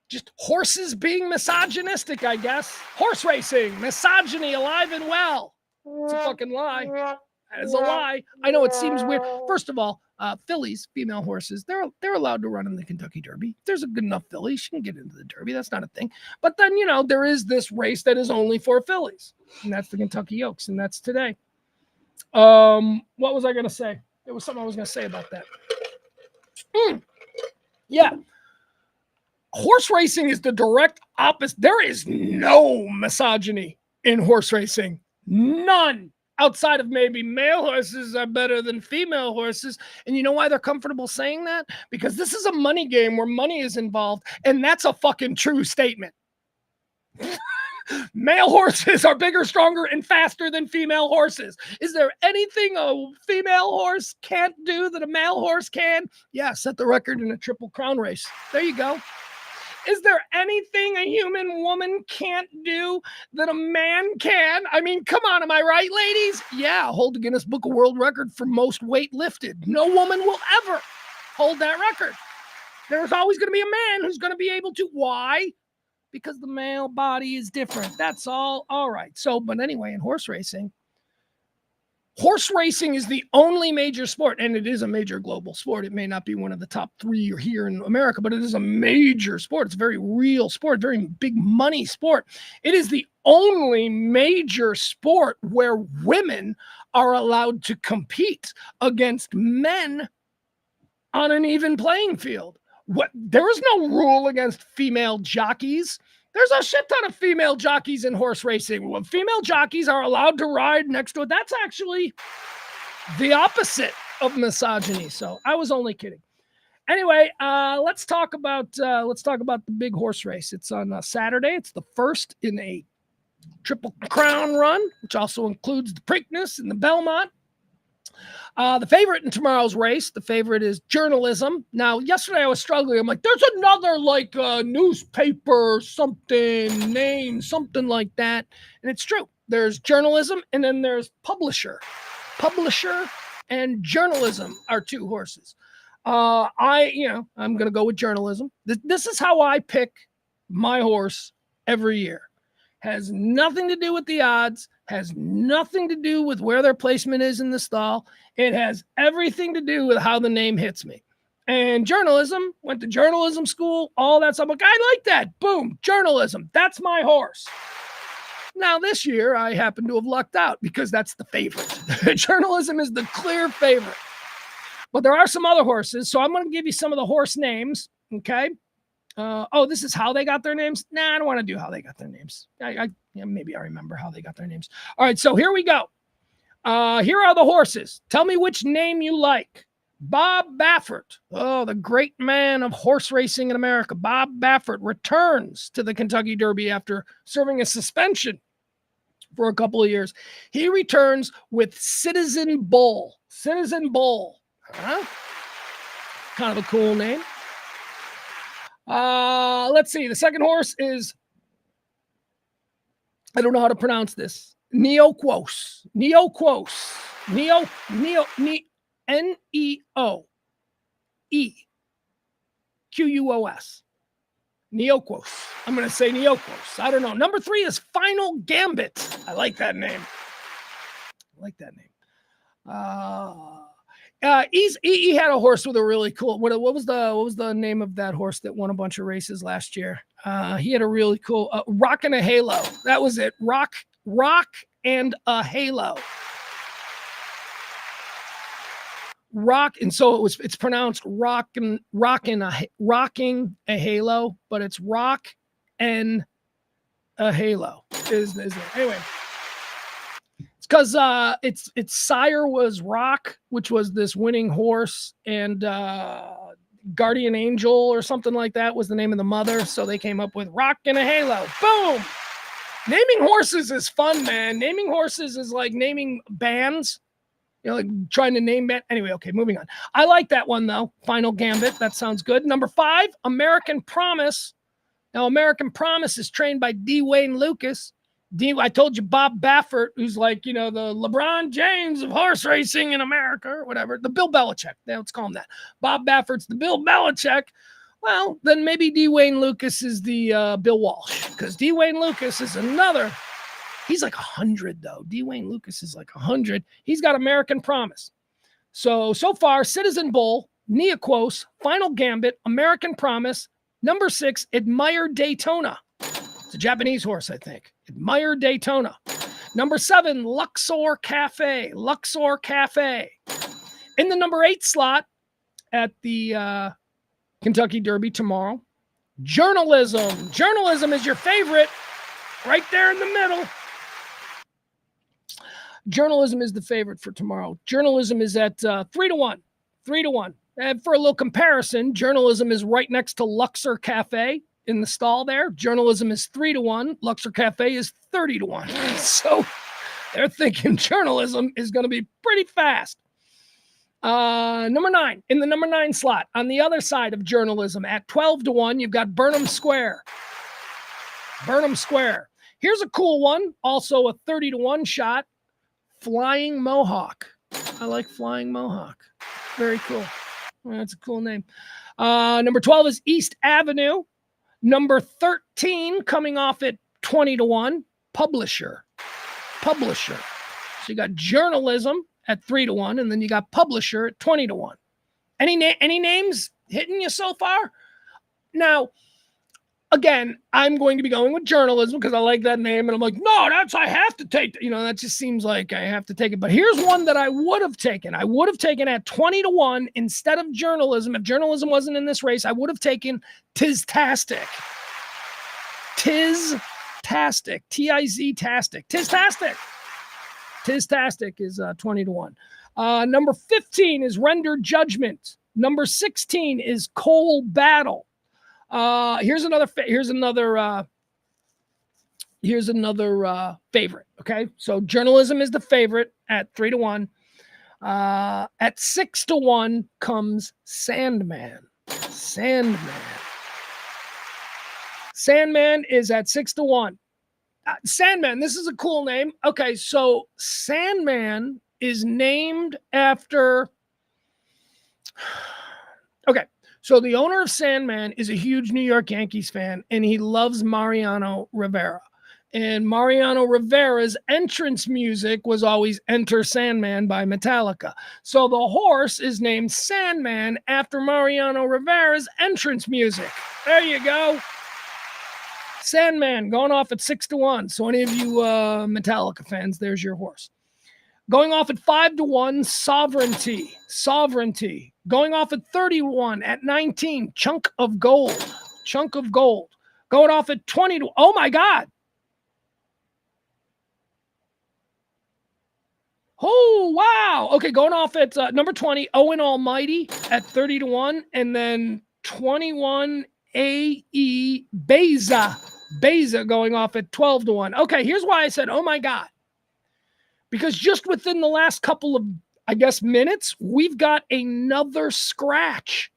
Just horses being misogynistic, I guess. Horse racing, misogyny, alive and well. It's a fucking lie. That is a lie. I know it seems weird. First of all, fillies, female horses, they're allowed to run in the Kentucky Derby. If there's a good enough filly, she can get into the Derby. That's not a thing. But then, there is this race that is only for fillies. And that's the Kentucky Oaks. And that's today. What was I going to say? There was something I was going to say about that. Yeah. Horse racing is the direct opposite. There is no misogyny in horse racing. None. Outside of maybe male horses are better than female horses. And you know why they're comfortable saying that? Because this is a money game where money is involved. And that's a fucking true statement. Male horses are bigger, stronger, and faster than female horses. Is there anything a female horse can't do that a male horse can? Yeah, set the record in a Triple Crown race. There you go. Is there anything a human woman can't do that a man can? I mean, come on, am I right, ladies? Yeah, hold the Guinness Book of World Record for most weight lifted. No woman will ever hold that record. There's always going to be a man who's going to be able to. Why? Because the male body is different. That's all. All right. So, but anyway, in horse racing is the only major sport, and it is a major global sport. It may not be one of the top 3 here in America, but it is a major sport. It's a very real sport, very big money sport. It is the only major sport where women are allowed to compete against men on an even playing field. There is no rule against female jockeys. There's a shit ton of female jockeys in horse racing. When female jockeys are allowed to ride next to it, that's actually the opposite of misogyny. So I was only kidding. Anyway, let's talk about the big horse race. It's on Saturday. It's the first in a Triple Crown run, which also includes the Preakness and the Belmont. The favorite in tomorrow's race, the favorite is Journalism. Now, yesterday I was struggling. I'm like, there's another newspaper, something, name, something like that. And it's true. There's Journalism and then there's Publisher. Publisher and Journalism are 2 horses. I'm going to go with Journalism. This is how I pick my horse every year. Has nothing to do with the odds, has nothing to do with where their placement is in the stall. It has everything to do with how the name hits me. And Journalism, went to journalism school, all that stuff. I'm like, I like that. Boom, Journalism. That's my horse. Now, this year, I happen to have lucked out because that's the favorite. Journalism is the clear favorite. But there are some other horses. So I'm going to give you some of the horse names. Okay. This is how they got their names. Nah, I don't want to do how they got their names. Maybe I remember how they got their names. All right. So here we go. Here are the horses. Tell me which name you like. Bob Baffert. Oh, the great man of horse racing in America. Bob Baffert returns to the Kentucky Derby after serving a suspension for a couple of years. He returns with Citizen Bull. Citizen Bull. Huh? Kind of a cool name. Let's see. The second horse is, I don't know how to pronounce this. Neoquos. Neoquos. Neoquos. Neoquos. I'm going to say Neoquos. I don't know. Number 3 is Final Gambit. I like that name. He had a horse with a really cool. What was the name of that horse that won a bunch of races last year? He had a really cool Rock and a Halo. That was it. Rock and a Halo. Rock, and so it's pronounced rocking a halo, but it's rock and a halo. Is it? Anyway, it's because its sire was Rock, which was this winning horse, and Guardian Angel or something like that was the name of the mother. So they came up with Rock and a Halo. Boom! Naming horses is fun, man. Naming horses is like naming bands. Like trying to name band. Anyway, okay, moving on. I like that one, though. Final Gambit. That sounds good. Number 5, American Promise. Now, American Promise is trained by D. Wayne Lucas. I told you Bob Baffert, who's like, the LeBron James of horse racing in America or whatever. The Bill Belichick. Let's call him that. Bob Baffert's the Bill Belichick. Well, then maybe D. Wayne Lucas is the Bill Walsh, because D. Wayne Lucas is another. He's like 100, though. D. Wayne Lucas is like 100. He's got American Promise. So far, Citizen Bull, Neoquos, Final Gambit, American Promise. Number 6, Admire Daytona. It's a Japanese horse, I think. Admire Daytona. Number 7, Luxor Cafe. Luxor Cafe. In the number 8 slot at the Kentucky Derby tomorrow, Journalism. Journalism is your favorite. Right there in the middle. Journalism is the favorite for tomorrow. Journalism is at 3-1. 3-1. And for a little comparison, Journalism is right next to Luxor Cafe in the stall there. Journalism is 3-1. Luxor Cafe is 30-1. So they're thinking Journalism is going to be pretty fast. Number 9, in the number 9 slot, on the other side of Journalism at 12-1, you've got Burnham Square. Burnham Square. Here's a cool one, also a 30-1 shot. Flying Mohawk. I like Flying Mohawk. Very cool. That's a cool name. Number 12 is East Avenue. Number 13, coming off at 20-1, Publisher. Publisher. So you got Journalism at 3-1, and then you got Publisher at 20-1. Any names hitting you so far? Now, again, I'm going to be going with Journalism because I like that name. And I'm like, no, I have to take, that just seems like I have to take it. But here's one that I would have taken. I would have taken at 20-1 instead of Journalism. If Journalism wasn't in this race, I would have taken Tiztastic. Tiztastic. T-I-Z-tastic. Tiztastic. Tiztastic is 20-1. Number 15 is Render Judgment. Number 16 is Coal Battle. Here's another favorite. Okay, so Journalism is the favorite at 3-1. At 6-1 comes Sandman. Sandman is at 6-1. Sandman, this is a cool name. Okay, so Sandman is named after. Okay. So the owner of Sandman is a huge New York Yankees fan, and he loves Mariano Rivera. And Mariano Rivera's entrance music was always Enter Sandman by Metallica. So the horse is named Sandman after Mariano Rivera's entrance music. There you go. Sandman going off at 6-1. So any of you Metallica fans, there's your horse. Going off at 5-1, Sovereignty. Sovereignty. Going off at 31 at 19, Chunk of Gold. Chunk of Gold. Going off at 20 to, oh my God. Oh, wow. Okay, going off at number 20, Owen Almighty at 30-1, and then 21 AE Beza. Beza going off at 12-1. Okay, here's why I said, oh my God. Because just within the last couple of, I guess, minutes, we've got another scratch.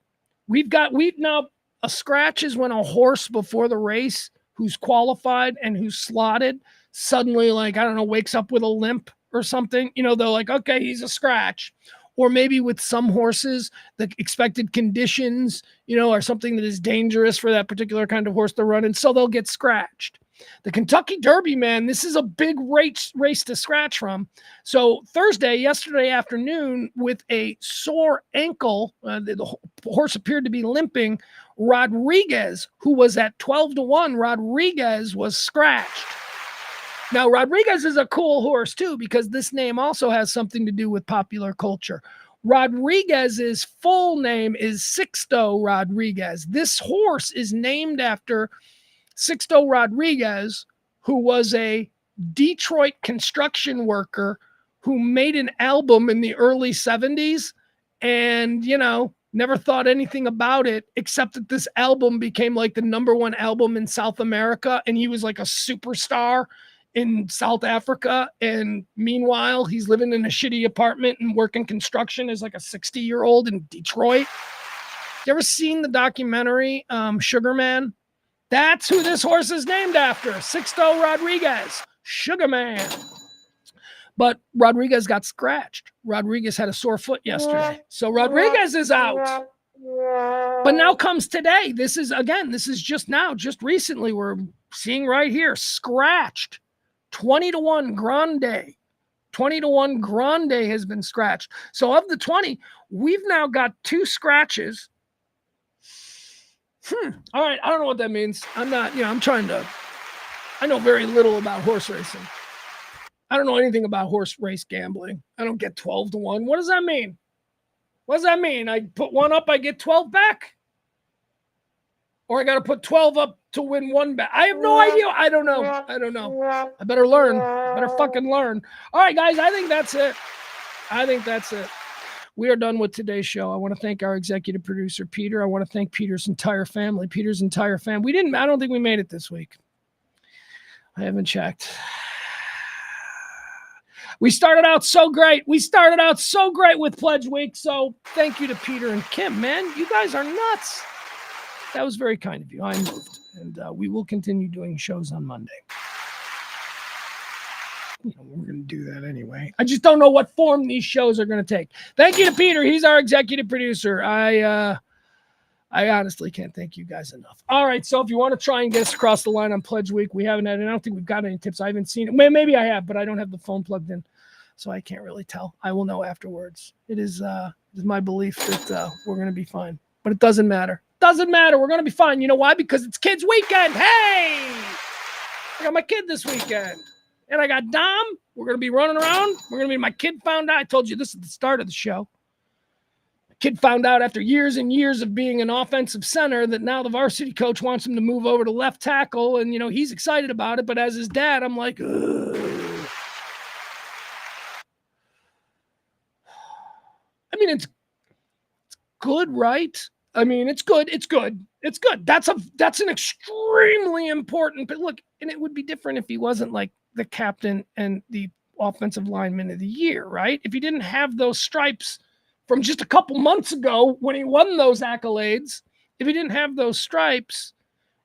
We've now, a scratch is when a horse before the race who's qualified and who's slotted suddenly, like, I don't know, wakes up with a limp or something. You know, they're like, okay, he's a scratch. Or maybe with some horses, the expected conditions, you know, are something that is dangerous for that particular kind of horse to run, and so they'll get scratched. The Kentucky Derby, man, this is a big race to scratch from. So yesterday afternoon, with a sore ankle, the horse appeared to be limping. Rodriguez, who was at 12-1, Rodriguez was scratched. Now, Rodriguez is a cool horse, too, because this name also has something to do with popular culture. Rodriguez's full name is Sixto Rodriguez. This horse is named after Sixto Rodriguez, who was a Detroit construction worker who made an album in the early 70s and, you know, never thought anything about it, except that this album became like the #1 album in South America, and he was like a superstar in South Africa. And meanwhile, he's living in a shitty apartment and working construction as like a 60-year-old in Detroit. You ever seen the documentary Sugar Man? That's who this horse is named after, Sixto Rodriguez, Sugar Man. But Rodriguez got scratched. Rodriguez had a sore foot yesterday. So Rodriguez is out. But now comes today. This is just now, just recently, we're seeing right here, scratched. 20-1 Grande. 20-1 Grande has been scratched. So of the 20, we've now got 2 scratches. All right. I don't know what that means. I'm not, I know very little about horse racing. I don't know anything about horse race gambling. I don't get 12-1. What does that mean? What does that mean? I put 1 up, I get 12 back? Or I got to put 12 up to win 1 back? I have no idea. I don't know. I better learn. I better fucking learn. All right, guys. I think that's it. We are done with today's show. I want to thank our executive producer, Peter. I want to thank Peter's entire family. I don't think we made it this week. I haven't checked. We started out so great. With Pledge Week. So thank you to Peter and Kim, man. You guys are nuts. That was very kind of you. I moved. And we will continue doing shows on Monday. We're going to do that anyway. I just don't know what form these shows are going to take. Thank you to Peter. He's our executive producer. I honestly can't thank you guys enough. All right. So if you want to try and get us across the line on Pledge Week, we haven't had, and I don't think we've got any tips. I haven't seen it. Maybe I have, but I don't have the phone plugged in. So I can't really tell. I will know afterwards. It is my belief that we're going to be fine, but it doesn't matter. We're going to be fine. You know why? Because it's kids weekend. Hey, I got my kid this weekend. And I got Dom. We're going to be running around. My kid found out. I told you this at the start of the show. The kid found out after years and years of being an offensive center that now the varsity coach wants him to move over to left tackle. And, he's excited about it. But as his dad, I'm like, ugh. I mean, it's good, right? I mean, it's good. That's an extremely important, but look, and it would be different if he wasn't like the captain and the offensive lineman of the year, right? If he didn't have those stripes from just a couple months ago when he won those accolades, if he didn't have those stripes,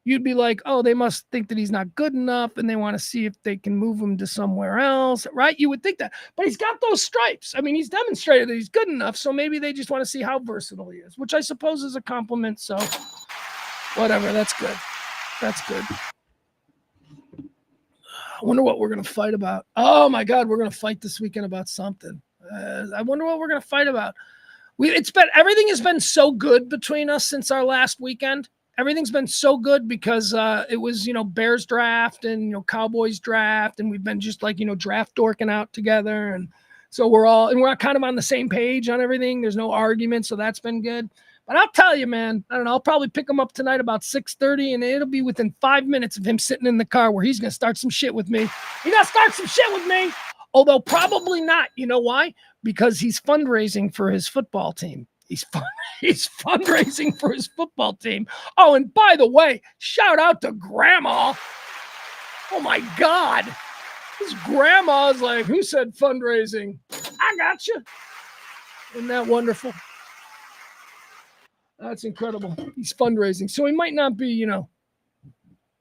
you'd be like, oh, they must think that he's not good enough and they want to see if they can move him to somewhere else, right? You would think that. But he's got those stripes. I mean, he's demonstrated that he's good enough, so maybe they just want to see how versatile he is, which I suppose is a compliment. So whatever, that's good. I wonder what we're going to fight about. Oh, my God, we're going to fight this weekend about something. I wonder what we're going to fight about. Everything has been so good between us since our last weekend. Everything's been so good because it was, Bears draft and, Cowboys draft. And we've been just like, draft dorking out together. And So we're kind of on the same page on everything. There's no argument, so that's been good. But I'll tell you, man, I don't know. I'll probably pick him up tonight about 6:30, and it'll be within 5 minutes of him sitting in the car where he's going to start some shit with me. He's going to start some shit with me. Although probably not. You know why? Because he's fundraising for his football team. He's fundraising for his football team. Oh, and by the way, shout out to Grandma. Oh, my God. His grandma's like, who said fundraising? I got you. Isn't that wonderful? That's incredible. He's fundraising. So he might not be,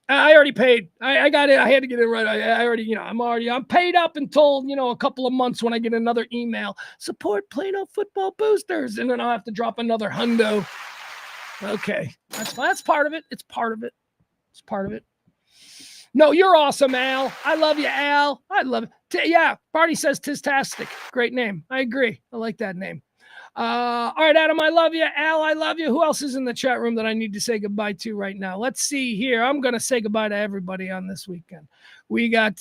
I already paid. I got it. I had to get it right. I already, I'm paid up until, a couple of months when I get another email. Support Plano football boosters. And then I'll have to drop another hundo. Okay. That's fine. That's part of it. It's part of it. It's part of it. No, you're awesome, Al. I love you, Al. I love it. Yeah. Barney says Tistastic. Great name. I agree. I like that name. All right, Adam, I love you. Al, I love you. Who else is in the chat room that I need to say goodbye to right now? Let's see here. I'm going to say goodbye to everybody on this weekend. We got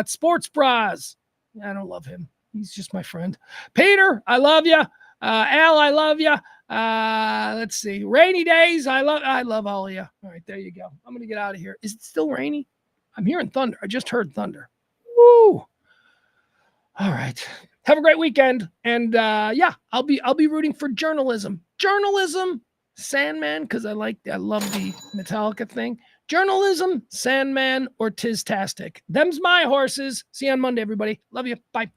Sports Bras. I don't love him. He's just my friend. Peter, I love you. Al, I love you. Let's see. Rainy Days. I love all of you. All right, there you go. I'm going to get out of here. Is it still rainy? I'm hearing thunder. I just heard thunder. Woo. All right. Have a great weekend. And I'll be rooting for journalism. Journalism, Sandman, because I love the Metallica thing. Journalism, Sandman, or Tistastic. Them's my horses. See you on Monday, everybody. Love you. Bye.